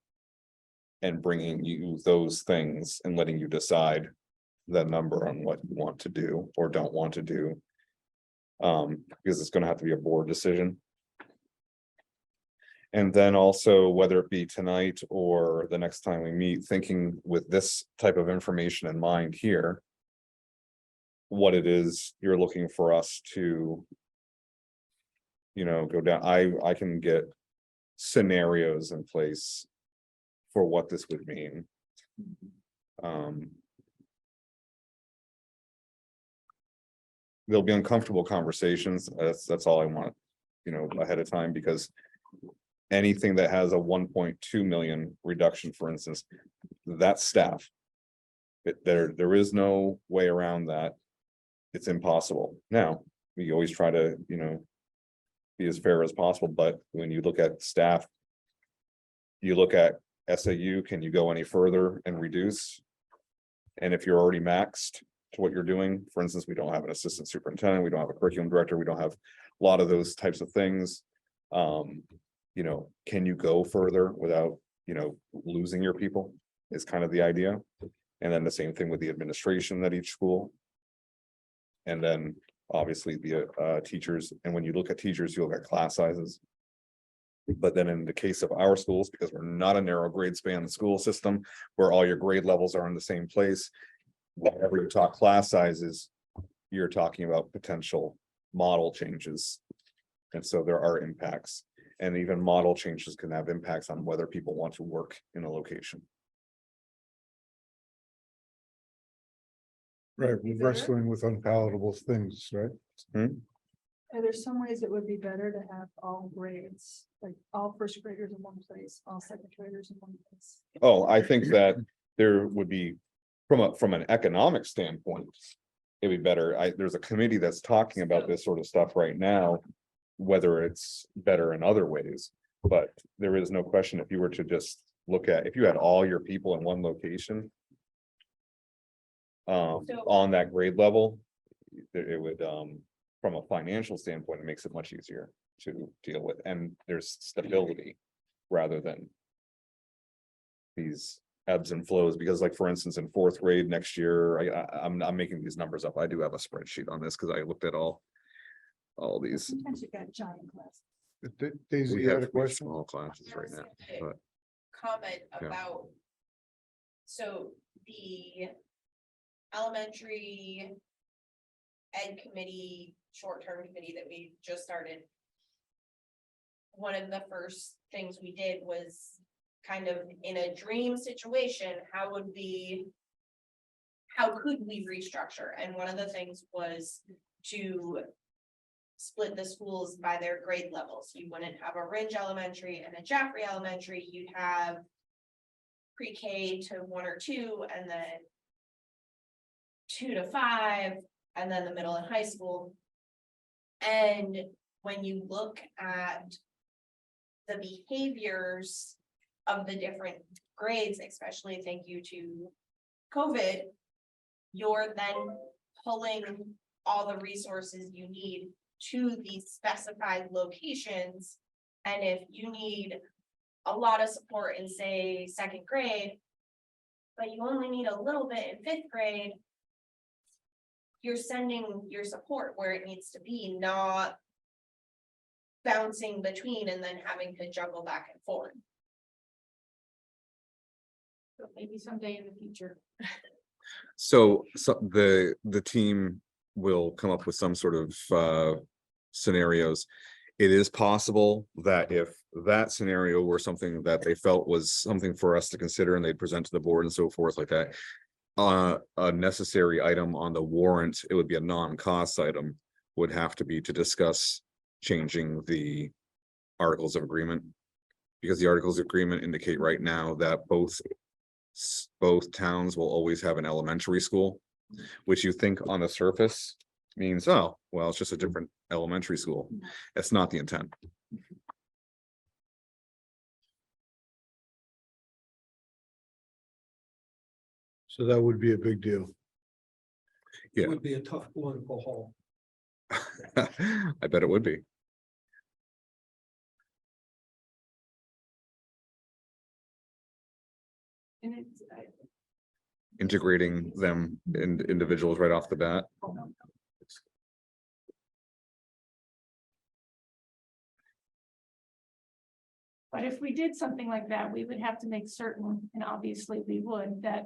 And bringing you those things and letting you decide that number on what you want to do or don't want to do. Because it's gonna have to be a board decision. And then also, whether it be tonight or the next time we meet, thinking with this type of information in mind here. What it is you're looking for us to. Go down, I can get scenarios in place. For what this would mean. There'll be uncomfortable conversations, that's all I want, ahead of time, because. Anything that has a 1.2 million reduction, for instance, that's staff. There is no way around that. It's impossible. Now, we always try to, be as fair as possible, but when you look at staff. You look at SAU, can you go any further and reduce? And if you're already maxed to what you're doing, for instance, we don't have an assistant superintendent, we don't have a curriculum director, we don't have a lot of those types of things. Can you go further without, losing your people is kind of the idea. And then the same thing with the administration at each school. And then obviously the teachers, and when you look at teachers, you look at class sizes. But then in the case of our schools, because we're not a narrow grade span school system, where all your grade levels are in the same place. Whenever you talk class sizes, you're talking about potential model changes. And so there are impacts, and even model changes can have impacts on whether people want to work in a location. Right, we're wrestling with unpalatable things, right? Are there some ways it would be better to have all grades, like all first graders in one place, all second graders in one place? Oh, I think that there would be, from an economic standpoint. It'd be better. There's a committee that's talking about this sort of stuff right now. Whether it's better in other ways, but there is no question, if you were to just look at, if you had all your people in one location. On that grade level, it would, from a financial standpoint, it makes it much easier to deal with, and there's stability rather than. These ebbs and flows, because like, for instance, in fourth grade next year, I'm making these numbers up. I do have a spreadsheet on this because I looked at all these. Sometimes you got giant classes. Daisy, We you had have a question? small classes right now, but Comment Yeah. about. So the elementary ed committee, short-term committee that we just started. One of the first things we did was kind of in a dream situation, how could we restructure? And one of the things was to split the schools by their grade levels. You wouldn't have a Ringe Elementary and a Jaffrey Elementary. You'd have pre-K to 1 or 2, and then 2 to 5, and then the middle and high school. And when you look at the behaviors of the different grades, especially thank you to COVID, you're then pulling all the resources you need to these specified locations. And if you need a lot of support in, say, second grade, but you only need a little bit in fifth grade, you're sending your support where it needs to be, not bouncing between and then having to juggle back and forth. So maybe someday in the future. so the team will come up with some sort of scenarios. It is possible that if that scenario were something that they felt was something for us to consider and they'd present to the board and so forth like that, a necessary item on the warrant, it would be a non-cost item, would have to be to discuss changing the articles of agreement. Because the articles of agreement indicate right now that both towns will always have an elementary school, which you think on the surface means, oh, well, it's just a different elementary school. It's not the intent. So that would be a big deal. Yeah. It would be a tough political haul. I bet it would be. And it's, Integrating them in individuals right off the bat. but if we did something like that, we would have to make certain, and obviously we would, that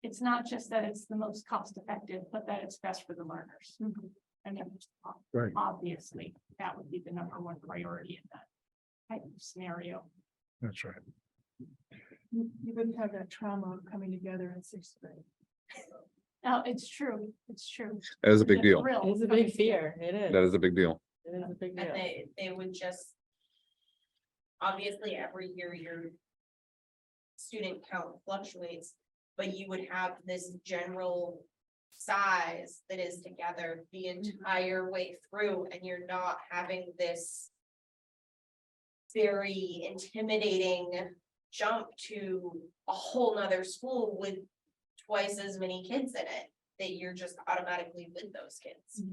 it's not just that it's the most cost effective, but that it's best for the learners. And then, Right. obviously, that would be the number one priority in that type of scenario. That's right. You wouldn't have that trauma of coming together in sixth grade. No, it's true, it's true. That is a big The deal. thrill It's a of big coming fear. It is. That is a big deal. It is a big And deal. they would just. Obviously, every year your. Student count fluctuates, but you would have this general size that is together the entire way through, and you're not having this. Very intimidating jump to a whole nother school with twice as many kids in it, that you're just automatically with those kids.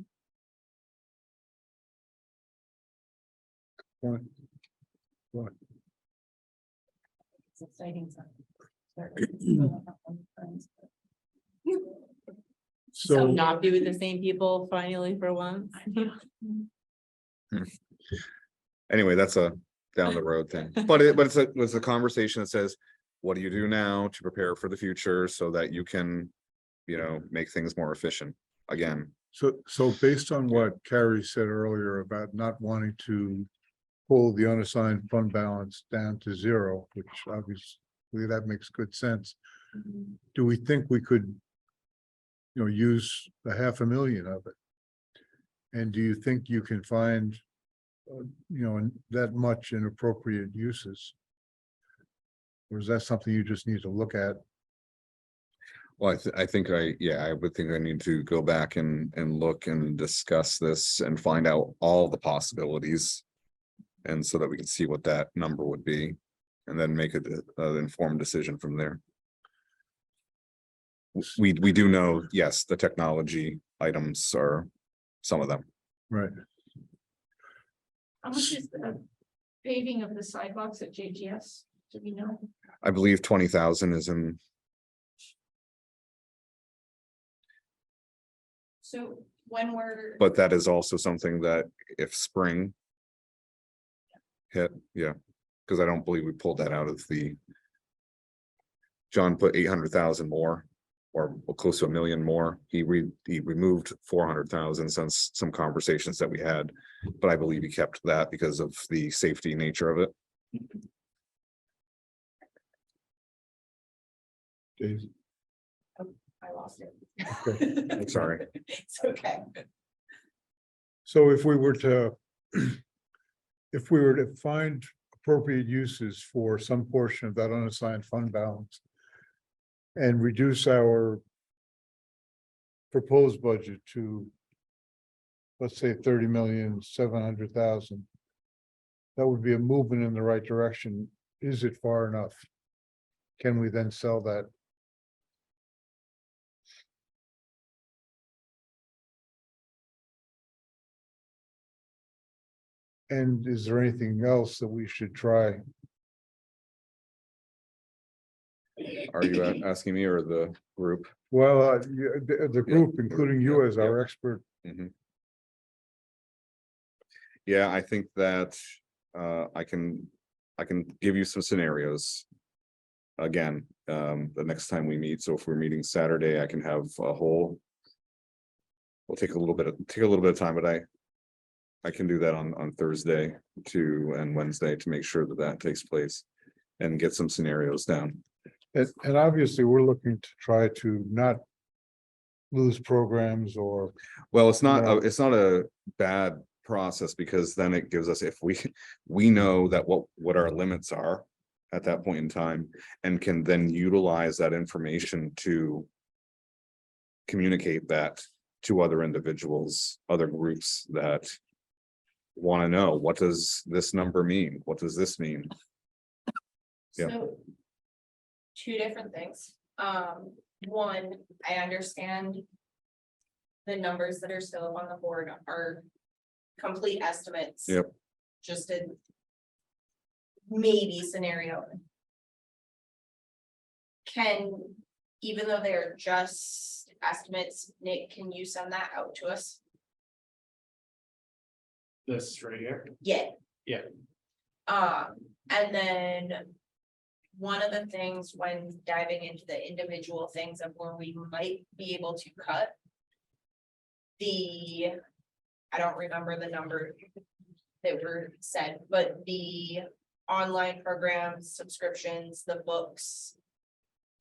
It's exciting. So, not be with the same people finally for once. Anyway, that's a down the road thing, but it's a conversation that says, what do you do now to prepare for the future so that you can, make things more efficient again? so based on what Carrie said earlier about not wanting to pull the unassigned fund balance down to zero, which obviously that makes good sense. Do we think we could, use the 500,000 of it? And do you think you can find, that much in appropriate uses? Or is that something you just need to look at? Well, I think I would think I need to go back and look and discuss this and find out all the possibilities. And so that we can see what that number would be, and then make an informed decision from there. We do know, yes, the technology items are some of them. Right. How much is the paving of the sidewalks at JGS? Do we know? I believe 20,000 is in, So when we're. but that is also something that if spring hit, yeah, because I don't believe we pulled that out of the. John put 800,000 more, or close to 1 million more. He removed 400,000 since some conversations that we had, but I believe he kept that because of the safety nature of it. Dave? I lost it. Okay. I'm sorry. It's okay. So if we were to, if we were to find appropriate uses for some portion of that unassigned fund balance and reduce our proposed budget to, let's say, 30,700,000, that would be a movement in the right direction. Is it far enough? Can we then sell that? And is there anything else that we should try? Are you asking me or the group? Well, the group, including you as our expert, Mhm. Yeah, I think that I can give you some scenarios. Again, the next time we meet, so if we're meeting Saturday, I can have a whole. We'll take a little bit of time, but I can do that on Thursday and Wednesday to make sure that that takes place and get some scenarios down. and obviously, we're looking to try to not lose programs or, Well, it's not, No. it's not a bad process because then it gives us, if we know that what our limits are at that point in time and can then utilize that information to communicate that to other individuals, other groups that want to know, what does this number mean? What does this mean? Yeah. So, two different things. One, I understand the numbers that are still up on the board are complete estimates. Yep. Just a maybe scenario. Even though they're just estimates, Nick, can you send that out to us? This right here. Yeah. Yeah. And then one of the things when diving into the individual things of where we might be able to cut. I don't remember the number that were said, but the online programs, subscriptions, the books.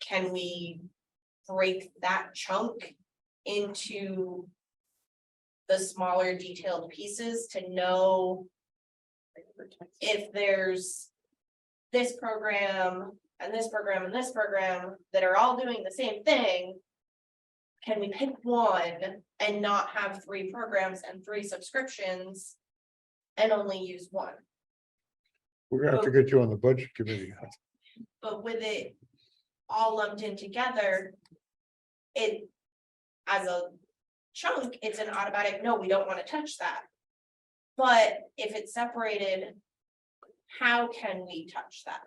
Can we break that chunk into the smaller detailed pieces to know if there's this program and this program and this program that are all doing the same thing? Can we pick one and not have 3 programs and 3 subscriptions and only use one? We're gonna have to get you on the budget committee. But with it all lumped in together, it, as a chunk, it's an automatic, no, we don't want to touch that. But if it's separated, how can we touch that?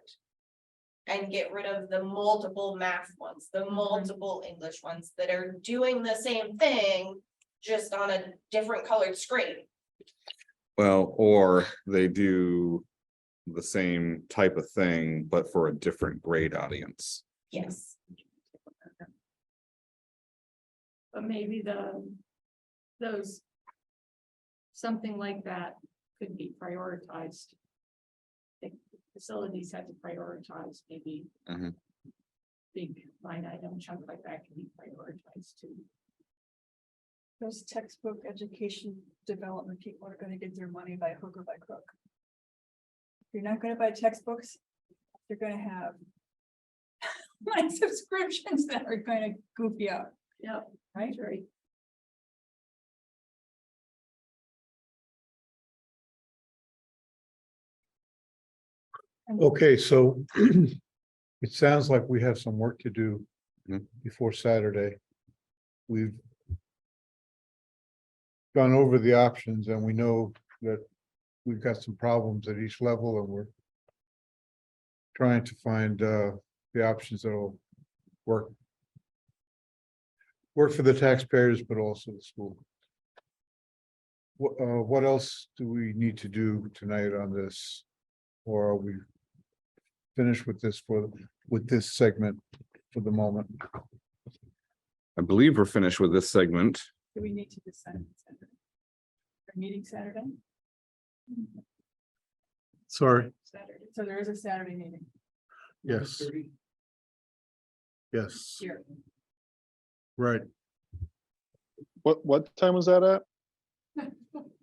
And get rid of the multiple math ones, the multiple English ones that are doing the same thing, just on a different colored screen. Well, or they do the same type of thing, but for a different grade audience. Yes. But maybe those, something like that could be prioritized. The facilities had to prioritize maybe. Mhm. Big line item chunk like that can be prioritized too. Those textbook education development people are gonna get their money by hook or by crook. If you're not gonna buy textbooks, you're gonna have like subscriptions that are gonna goof you out, Yep, right? right. Okay, so it sounds like we have some work to do Mhm. before Saturday. We've gone over the options and we know that we've got some problems at each level and we're trying to find the options that'll work for the taxpayers, but also the school. What else do we need to do tonight on this? Or are we finished with this with this segment for the moment? I believe we're finished with this segment. Do we need to decide on Saturday? Our meeting Saturday? Sorry, Saturday, so there is a Saturday meeting yes, yes, here. right. What time was that at?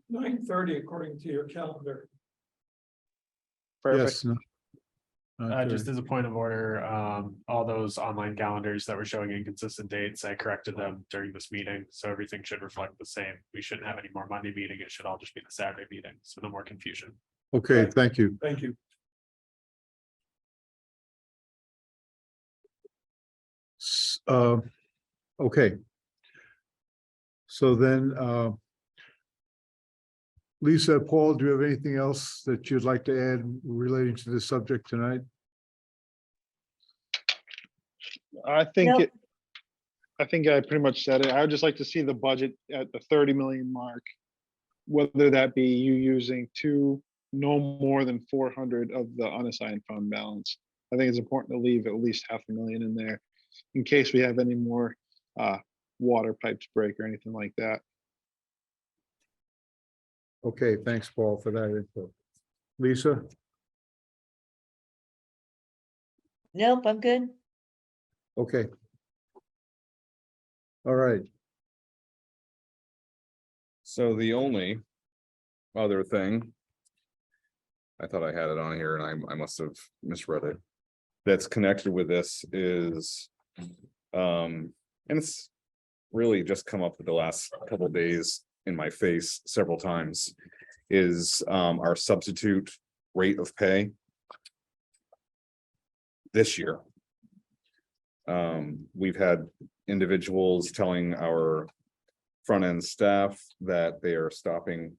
9:30 according to your calendar. Perfect. Yes. no, not Just there. as a point of order, all those online calendars that were showing inconsistent dates, I corrected them during this meeting, so everything should reflect the same. We shouldn't have any more Monday meeting, it should all just be the Saturday meeting, so no more confusion. Okay, thank you. Thank you. Okay. So then, Lisa, Paul, do you have anything else that you'd like to add relating to this subject tonight? I think Nope. I think I pretty much said it. I would just like to see the budget at the 30 million mark. Whether that be you using no more than 400 of the unassigned fund balance. I think it's important to leave at least $500,000 in there in case we have any more water pipes break or anything like that. Okay, thanks, Paul, for that info. Lisa? Nope, I'm good. Okay. All right, So the only other thing, I thought I had it on here and I must have misread it. That's connected with this is, and it's really just come up with the last couple of days in my face several times is our substitute rate of pay this year. We've had individuals telling our front end staff that they are stopping,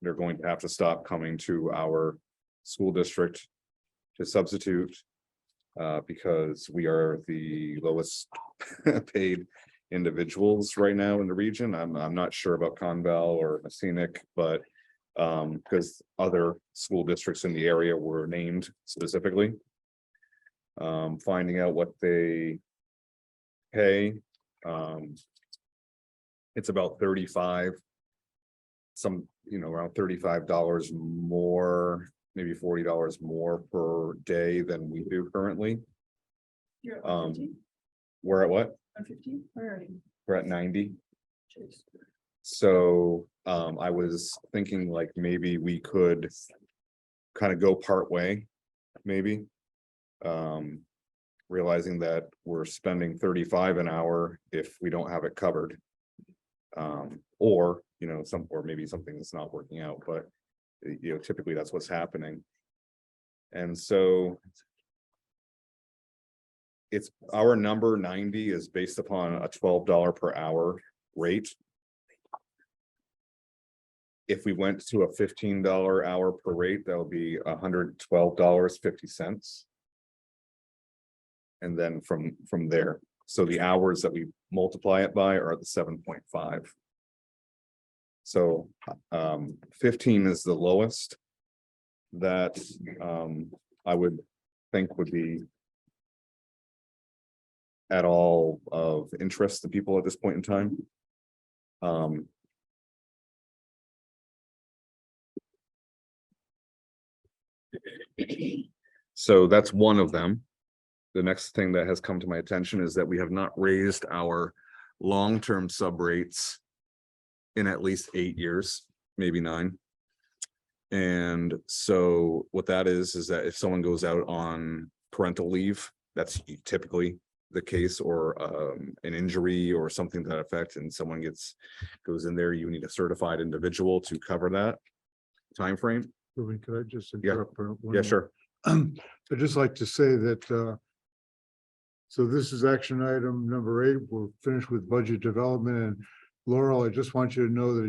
they're going to have to stop coming to our school district to substitute because we are the lowest paid individuals right now in the region. I'm not sure about Conval or Messinic, but because other school districts in the area were named specifically. Finding out what they pay. It's about 35. Some, around $35 more, maybe $40 more per day than we do currently. You're at Um, 115? We're at what? 115? Where are you? We're at 90. Jeez. So I was thinking like maybe we could kind of go part way, maybe. Realizing that we're spending 35 an hour if we don't have it covered. Or, or maybe something that's not working out, but typically that's what's happening. And so it's our number 90 is based upon a $12 per hour rate. If we went to a $15 hour per rate, that would be $112.50. And then from there, so the hours that we multiply it by are the 7.5. So 15 is the lowest that I would think would be at all of interest to people at this point in time. So that's one of them. The next thing that has come to my attention is that we have not raised our long-term sub rates in at least 8 years, maybe 9. And so what that is that if someone goes out on parental leave, that's typically the case, or an injury or something to that effect, and someone goes in there, you need a certified individual to cover that time frame. Ruben, could I just Yeah. interrupt? for one Yeah, minute? sure. I'd just like to say that, so this is action item number 8. We're finished with budget development, and Laurel, I just want you to know that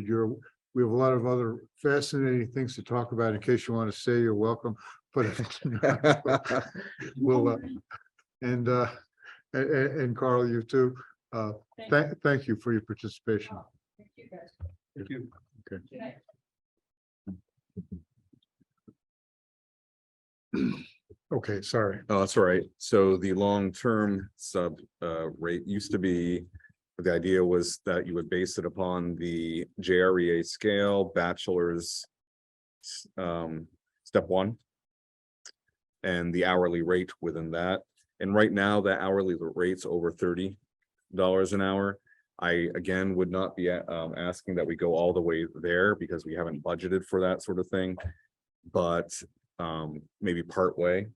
we have a lot of other fascinating things to talk about. In case you want to say, you're welcome, but we'll, and Carl, you too. Thank you for your participation. Thank you, guys. Thank you. Okay. Good night. Okay, sorry. Oh, that's all right. So the long-term sub rate used to be, the idea was that you would base it upon the JREA scale, bachelor's step 1, and the hourly rate within that. And right now, the hourly rate's over $30 an hour. I, again, would not be asking that we go all the way there because we haven't budgeted for that sort of thing. But maybe part way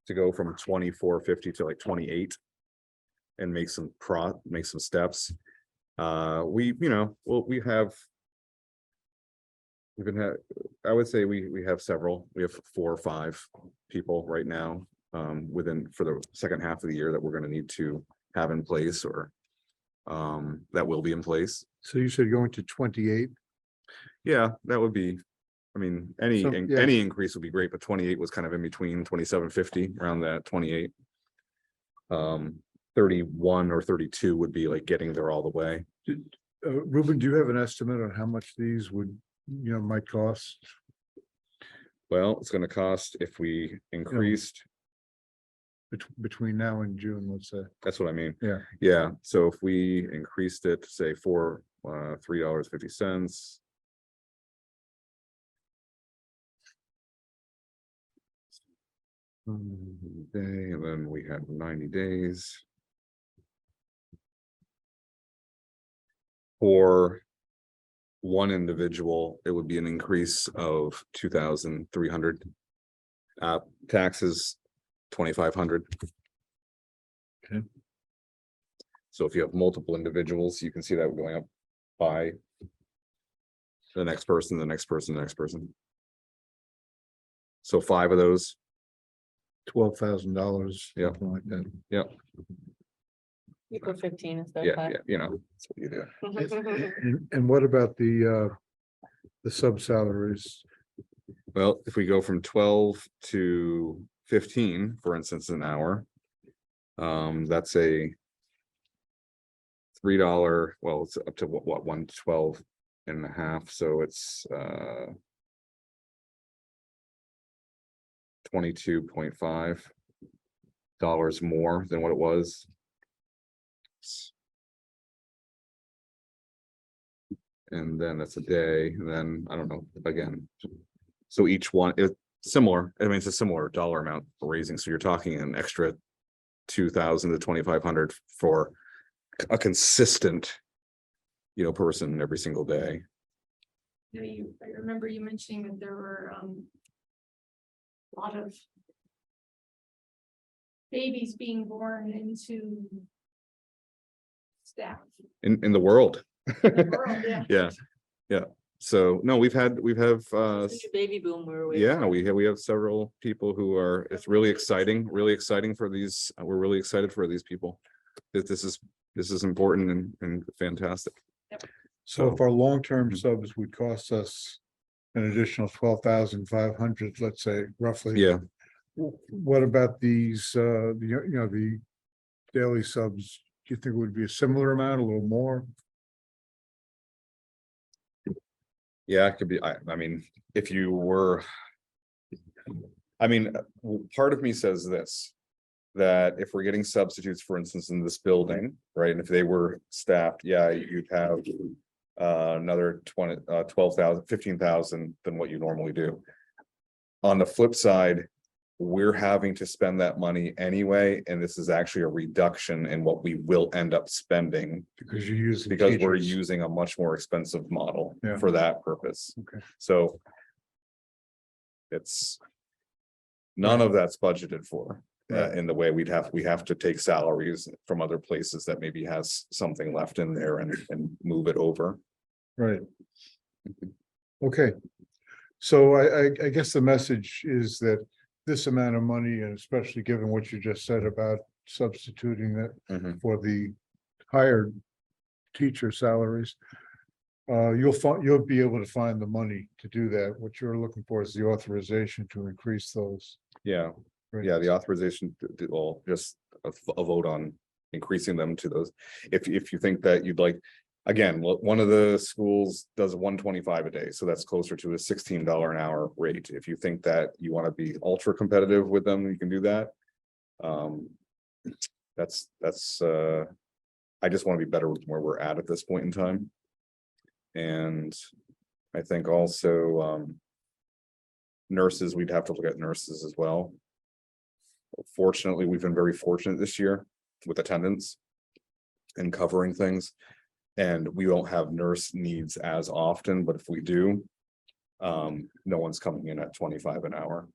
to go from 24.50 to like 28 and make some steps. I would say we have several. We have 4 or 5 people right now for the second half of the year that we're going to need to have in place, or that will be in place. So you said going to 28? Yeah, that would be, any Yeah. any increase would be great, but 28 was kind of in between, 27.50, around that 28. 31 or 32 would be like getting there all the way. Ruben, do you have an estimate on how much these might cost? Well, it's going to cost, if we increased, Between now and June, let's say. that's what I mean. Yeah. Yeah, so if we increased it, say for $3.50. Day, and then we had 90 days. For one individual, it would be an increase of 2,300. Taxes, 2,500. Okay. So if you have multiple individuals, you can see that going up by the next person, the next person, the next person. So 5 of those, $12,000. Yeah. something like that. You put 15 instead yeah, you know, that's what you do. And what about the sub salaries? Well, if we go from 12 to 15, for instance, an hour. That's a $3, well, it's up to what, 112.5, so it's 22.5 more than what it was. And then that's a day, and then I don't know, again. So each one is similar. I mean, it's a similar dollar amount for raising. So you're talking an extra 2,000 to 2,500 for a consistent, person every single day. I remember you mentioning that there were a lot of babies being born into staff In the world. in the world, yeah. Yeah. So no, we have Baby boom where we. yeah, we have several people who are, it's really exciting for these, we're really excited for these people. This is important and fantastic. So if our long-term subs would cost us an additional 12,500, let's say roughly. Yeah, What about these, the daily subs? Do you think it would be a similar amount, a little more? yeah, it could be, I mean, if you were. Part of me says this. That if we're getting substitutes, for instance, in this building, right, and if they were staffed, yeah, you'd have. Another 12,000, 15,000 than what you normally do. On the flip side, we're having to spend that money anyway, and this is actually a reduction in what we will end up spending. Because you're using. Because we're teachers. using a much more expensive model Yeah. for that purpose. Okay. So. It's. None of that's budgeted for. In the way we have to take salaries from other places that maybe has something left in there and move it over. Right. Okay. So I guess the message is that this amount of money, and especially given what you just said about substituting that Mhm. for the hired teacher salaries. You'll be able to find the money to do that. What you're looking for is the authorization to increase those. Yeah, yeah, the authorization, well, just a vote on increasing them to those. If you think that you'd like, again, one of the schools does 125 a day, so that's closer to a $16 an hour rate. If you think that you want to be ultra competitive with them, you can do that. That's I just want to be better with where we're at this point in time. And I think also nurses, we'd have to look at nurses as well. Fortunately, we've been very fortunate this year with attendance and covering things. And we won't have nurse needs as often, but if we do, no one's coming in at 25 an hour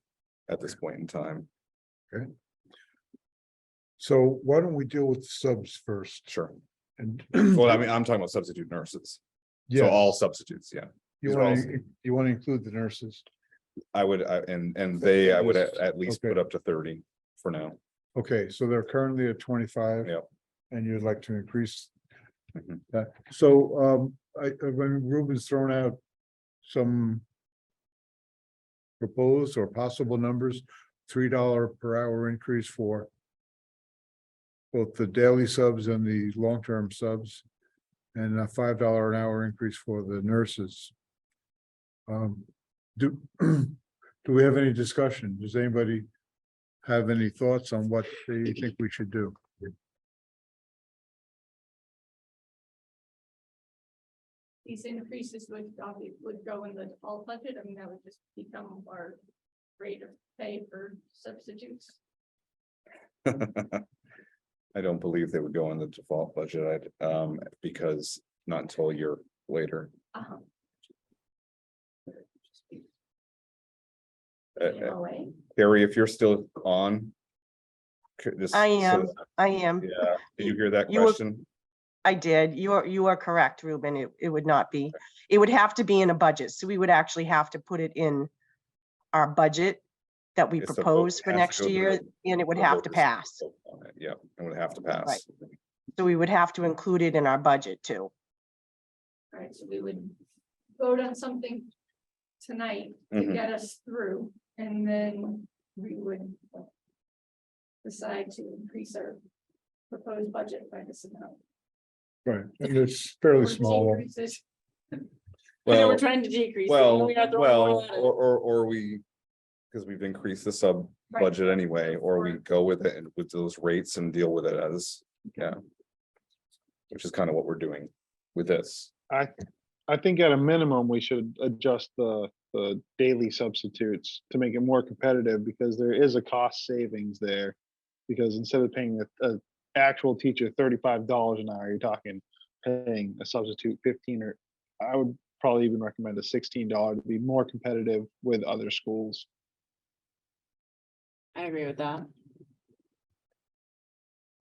at this point in time. Okay. So why don't we deal with subs first? Sure. And Well, I mean, I'm talking about substitute nurses. So yeah, all substitutes, yeah. you want to include the nurses? I would, and they, I would at least Okay. put up to 30 for now. Okay, so they're currently at 25. Yep. And you'd like to increase Mhm. that. So when Ruben's thrown out some proposed or possible numbers, $3 per hour increase for both the daily subs and the long-term subs, and a $5 an hour increase for the nurses. Do we have any discussion? Does anybody have any thoughts on what they think we should do? These increases would go in the default budget. I mean, that would just become our rate of pay for substitutes. I don't believe they would go in the default budget, because not until a year later. Uh-huh. Harry, if you're still on. I am. Yeah, did you hear that You were- question? I did. You are correct, Ruben. It would not be. It would have to be in a budget. So we would actually have to put it in our budget that we It's a vote. propose It for has to next go through year, and it would the have to voters. pass. Yeah, it would have to pass. Right. So we would have to include it in our budget too. Right, so we would vote on something tonight to Mhm. get us through, and then we would decide to increase our proposed budget by this amount. Right, and it's fairly Or small. decrease it. I know Well, we're trying to decrease. it, well, we are throwing more well, at it. or we, because we've increased the sub Right. budget anyway, or we go with it and with those rates and deal with it as, yeah. Which is kind of what we're doing with this. I think at a minimum, we should adjust the daily substitutes to make it more competitive because there is a cost savings there. Because instead of paying a actual teacher $35 an hour, you're talking paying a substitute 15, or I would probably even recommend a $16 to be more competitive with other schools. I agree with that.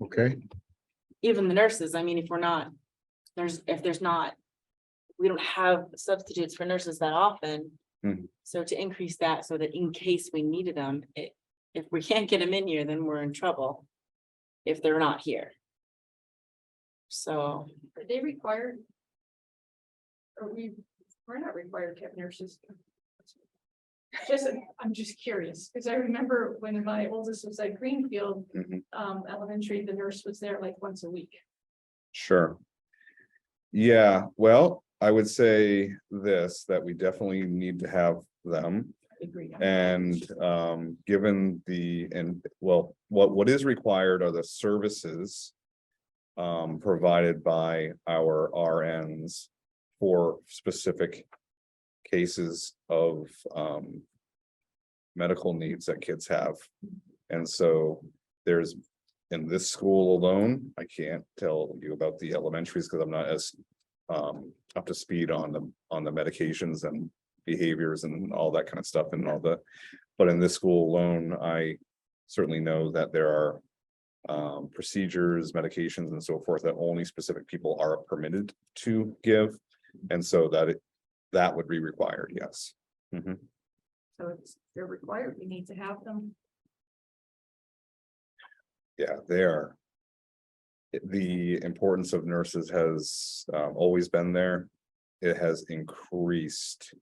Okay, Even the nurses, I mean, if we don't have substitutes for nurses that often. Mhm. So to increase that so that in case we needed them, if we can't get them in here, then we're in trouble. If they're not here. So, Are they required? We're not required to have nurses. I'm just curious, because I remember when my oldest was at Greenfield, Mhm. Elementary, the nurse was there like once a week. Sure. Yeah, well, I would say this, that we definitely need to have them. Agree. And given what is required are the services. Provided by our RNs for specific cases of medical needs that kids have. And so there's, in this school alone, I can't tell you about the elementaries because I'm not as up to speed on the medications and behaviors and all that kind of stuff and all but in this school alone, I certainly know that there are procedures, medications and so forth that only specific people are permitted to give. And so that would be required, yes. Mhm. So they're required, we need to have them. Yeah, they are. The importance of nurses has always been there. It has increased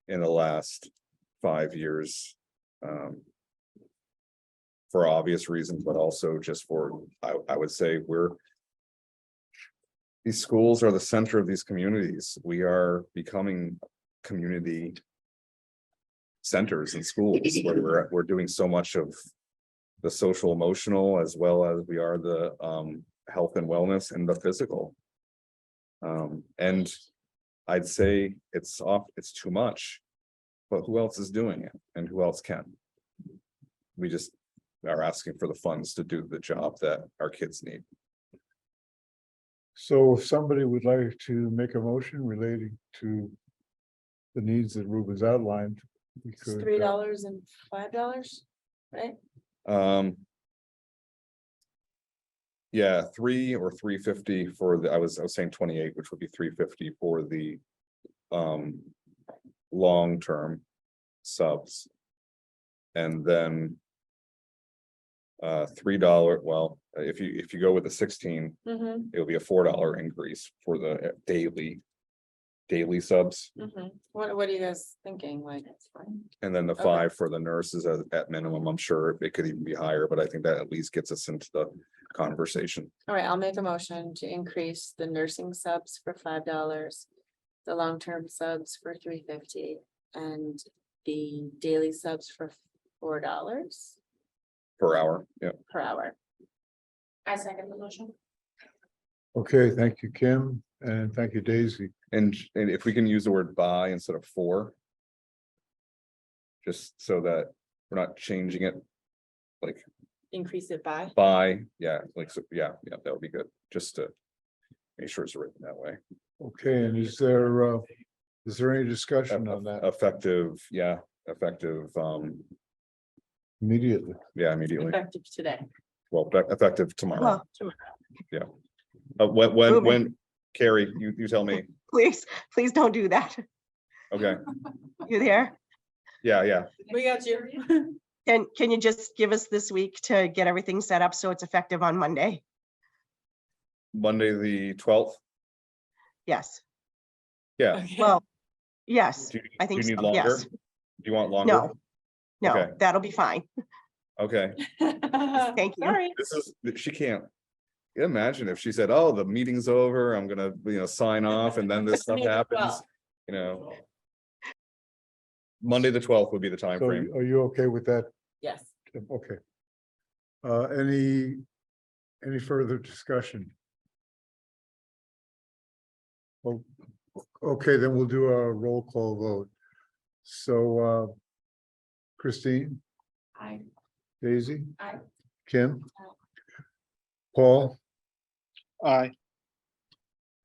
in the last 5 years. For obvious reasons, but also just for, I would say these schools are the center of these communities. We are becoming community centers in schools where we're doing so much of the social emotional as well as we are the health and wellness and the physical. And I'd say it's too much, but who else is doing it and who else can? We just are asking for the funds to do the job that our kids need. so if somebody would like to make a motion relating to the needs that Ruben's outlined, we it's could. $3 and $5, right? Yeah, 3 or 350 for the, I was saying 28, which would be 350 for the long-term subs. And then $3, well, if you go with the 16, Mm-hmm, it'll be a $4 increase for the daily subs. mm-hmm. What are you guys thinking? Like, it's fine. And then the Okay. 5 for the nurses at minimum. I'm sure it could even be higher, but I think that at least gets us into the conversation. All right, I'll make a motion to increase the nursing subs for $5, the long-term subs for $3.50, and the daily subs for $4 Per hour, yeah. per hour. I second the motion. Okay, thank you, Kim, and thank you, Daisy. And if we can use the word by instead of for. Just so that we're not changing it. Like Increase it by. by, yeah, like, so, yeah, that would be good, just to. Make sure it's written that way. Okay, and is there any discussion on that Effective, immediately? yeah, immediately, Effective today. well, effective tomorrow. Well, Yeah. Moving. when, Carrie, you tell me. Please don't do that. Okay, You there? yeah. We got you. Can you just give us this week to get everything set up so it's effective on Monday? Monday, the 12th. Yes. Yeah. Well, yes, Do you I think do you need so, longer? yes. Do you want longer? No, no, Okay. that'll be fine. Okay, Thank you. this is, she can't. Imagine if she said, oh, the meeting's over, I'm gonna, sign off, and then this stuff happens, you know. Monday, the 12th would be the time So frame. are you okay with that? Yes. Okay. Any further discussion? Oh, okay, then we'll do a roll call vote. So, Christine, I, Daisy? Aye. Kim? Paul Aye.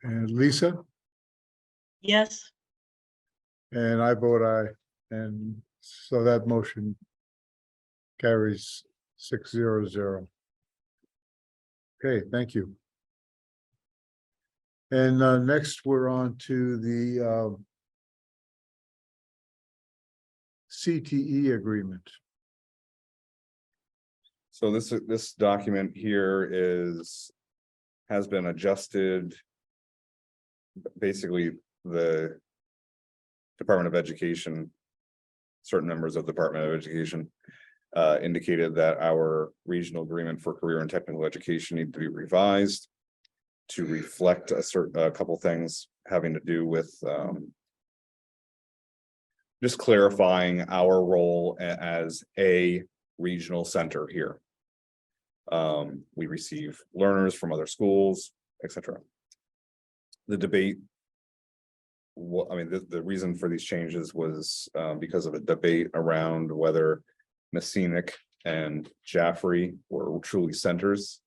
and Lisa, Yes, and I vote aye, and so that motion carries 600. Okay, thank you. And next, we're on to the CTE agreement. So this document here has been adjusted. Basically, the Department of Education, certain members of the Department of Education indicated that our regional agreement for career and technical education need to be revised to reflect a couple things having to do with just clarifying our role as a regional center here. We receive learners from other schools, etc. The debate, the reason for these changes was because of a debate around whether Messinic and Jaffrey were truly centers,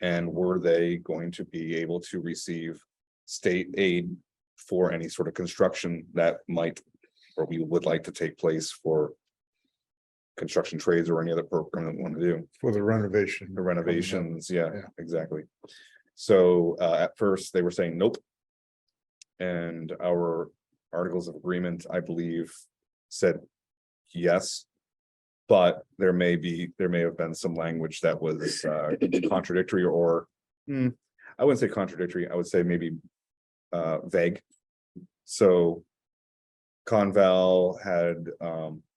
and were they going to be able to receive state aid for any sort of construction that might, or we would like to take place for construction trades or any other program that we want to do. For the renovation. The renovations, yeah, Yeah. exactly. So at first they were saying nope. And our articles of agreement, I believe, said yes. But there may have been some language that was contradictory, or I wouldn't say contradictory, I would say maybe vague. So Conval had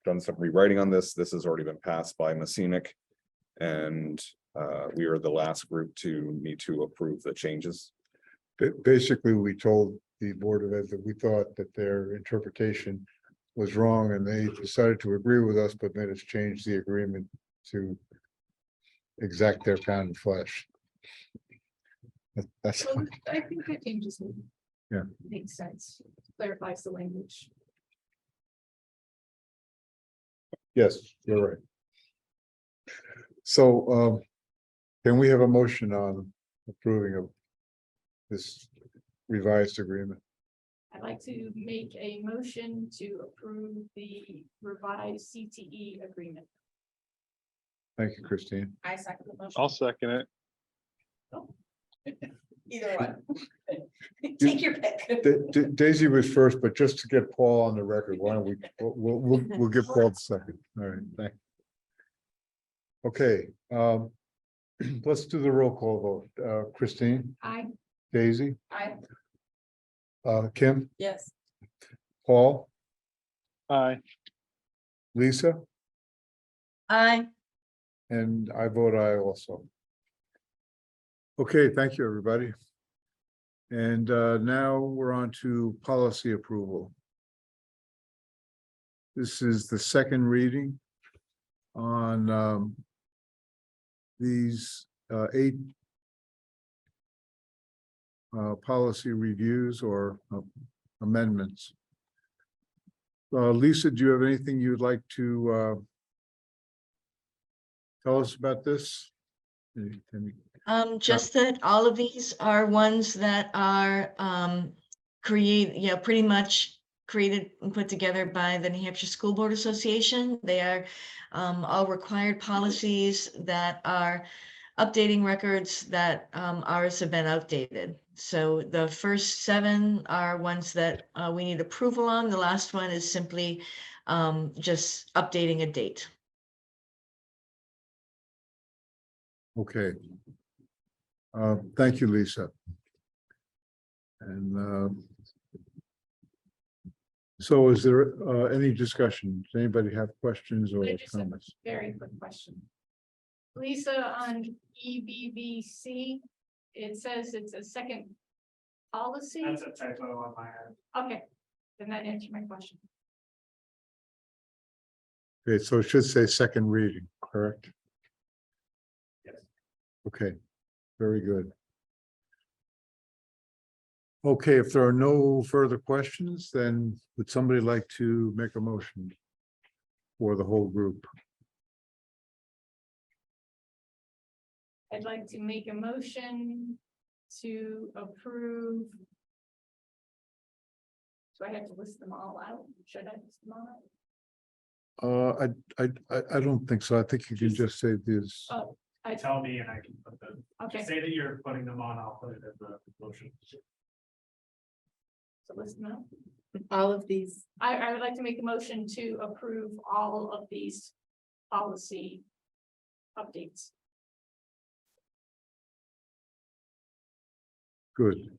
done some rewriting on this. This has already been passed by Messinic. And we are the last group to need to approve the changes. Basically, we told the Board of Ed that we thought that their interpretation was wrong, and they decided to agree with us, but made us change the agreement to exact their pound of flesh. That's, So I think that changes. Yeah. Makes sense, clarifies the language. yes, you're right. So, can we have a motion on approving of this revised agreement? I'd like to make a motion to approve the revised CTE agreement. Thank you, Christine. I second the motion. I'll second it. Either one. Take your pick. Daisy was first, but just to get Paul on the record, why don't we'll give Paul the second. All right, thank you. Okay, let's do the roll call vote. Christine, I, Daisy, I, Kim, Yes. Paul, Aye. Lisa, I, and I vote aye also. Okay, thank you, everybody. And now we're on to policy approval. This is the second reading on these 8 policy reviews or amendments. Lisa, do you have anything you'd like to tell us about this? just that all of these are ones that are pretty much created and put together by the New Hampshire School Board Association. They are all required policies that are updating records that ours have been outdated. So the first 7 are ones that we need approval on. The last one is simply just updating a date. Okay. Thank you, Lisa. And so is there any discussion? Does anybody have questions or I just have a comments? very quick question. Lisa, on EBBC, it says it's a second policy. That's a typo on my end. Okay, then that answered my question. Okay, so it should say second reading, correct? Yes. Okay, very good. Okay, if there are no further questions, then would somebody like to make a motion for the whole group? I'd like to make a motion to approve. Do I have to list them all out? Should I list them all out? I don't think so. I think you can just say this. Oh, Tell me and I can put them, okay, say that you're putting them on, I'll put it in the motion. so list them out. All of these. I would like to make a motion to approve all of these policy updates. Good.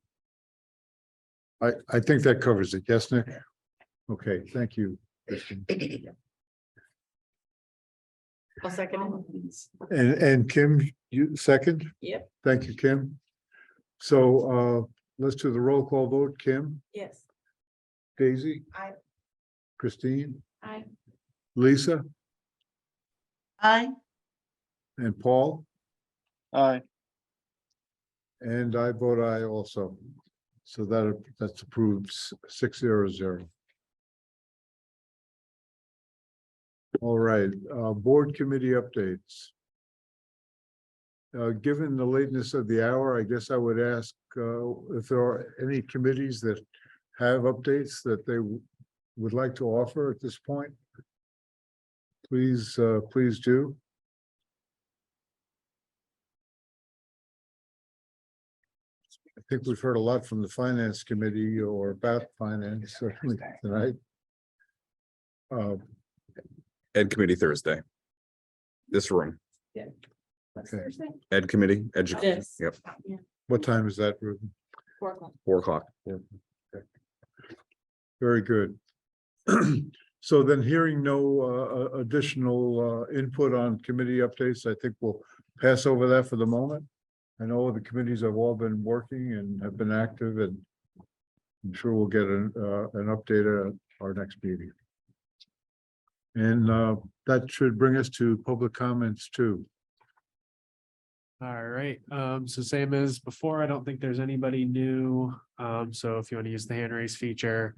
I think that covers it. Yes, Nick? Okay, thank you, Kristen. I'll second All of these. And Kim, you second? Yep. Thank you, Kim. So let's do the roll call vote. Kim, Yes. Daisy? Aye. Christine, I, Lisa, Aye. and Paul, Aye. and I vote aye also. So that's approved 600. All right, board committee updates. Given the lateness of the hour, I guess I would ask if there are any committees that have updates that they would like to offer at this point. Please, please do. I think we've heard a lot from the finance committee or about finance certainly tonight. Ed committee Thursday. This room, what's Okay. Thursday? Ed committee, education, Yes. yep, What time is that, Ruben? 4 o'clock. 4 o'clock. Very good. So then hearing no additional input on committee updates, I think we'll pass over that for the moment. I know the committees have all been working and have been active, and I'm sure we'll get an update at our next meeting. And that should bring us to public comments too. All right, so same as before, I don't think there's anybody new. So if you want to use the hand raise feature,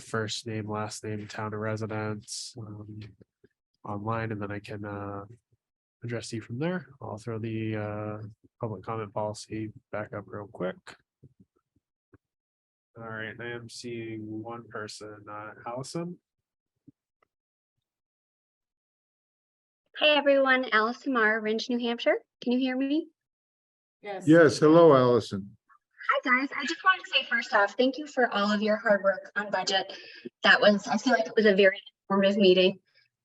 first name, last name, town of residence, online, and then I can address you from there. I'll throw the public comment policy back up real quick. All right, I am seeing one person, Allison. Hey everyone, Allison Marr, Ringe, New Hampshire. Can you hear me? Yes, hello, Allison. Hi guys, I just wanted to say first off, thank you for all of your hard work on budget. I feel like it was a very informative meeting.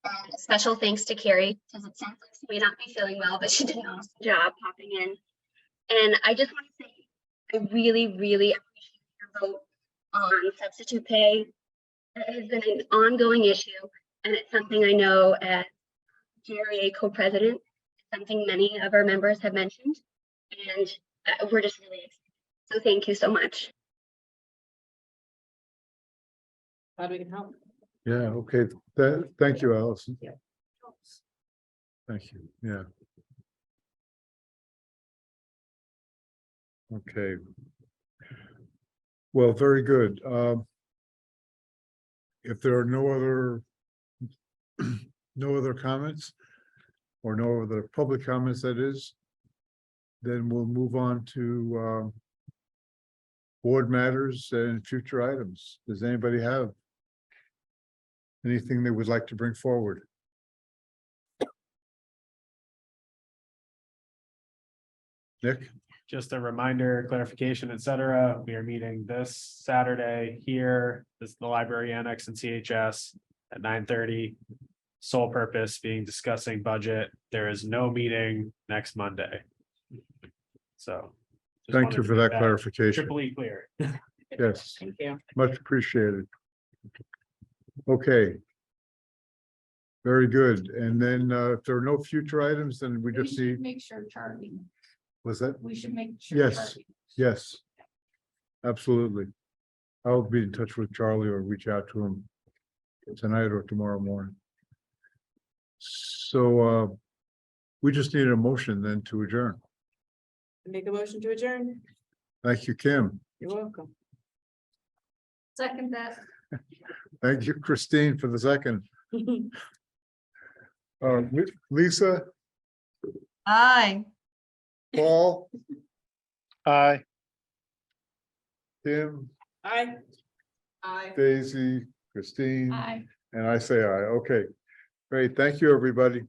And a special thanks to Carrie, because it sounds like she may not be feeling well, but she did an awesome job popping in. And I just want to say, I really, really appreciate your vote on substitute pay. It has been an ongoing issue, and it's something I know as GREA co-president, something many of our members have mentioned, and we're just really excited. So thank you so much. Glad we can help. Yeah, okay. Thank you, Allison. Yeah. Thank you. Yeah. Okay. Well, very good. If there are no other comments or no other public comments, that is, then we'll move on to board matters and future items. Does anybody have anything they would like to bring forward? Nick? Just a reminder, clarification, et cetera. We are meeting this Saturday here, this is the library annex in CHS at 9:30. Sole purpose being discussing budget. There is no meeting next Monday. So. just Thank wanted you to for make that clarification. Triply clear. Yes, Thank you. much appreciated. Okay. Very good. And then if there are no future items, then we We just should need, make sure Charlie, was that? we should make sure. Yes. Charlie- Yes. Absolutely. I'll be in touch with Charlie or reach out to him tonight or tomorrow morning. So we just need a motion then to adjourn. Make a motion to adjourn. Thank you, Kim. You're welcome. Second that. Thank you, Christine, for the second. Lisa, Aye. Paul, Aye. Kim, Aye. Daisy, Christine, Aye. and I say aye. Okay. Great. Thank you, everybody.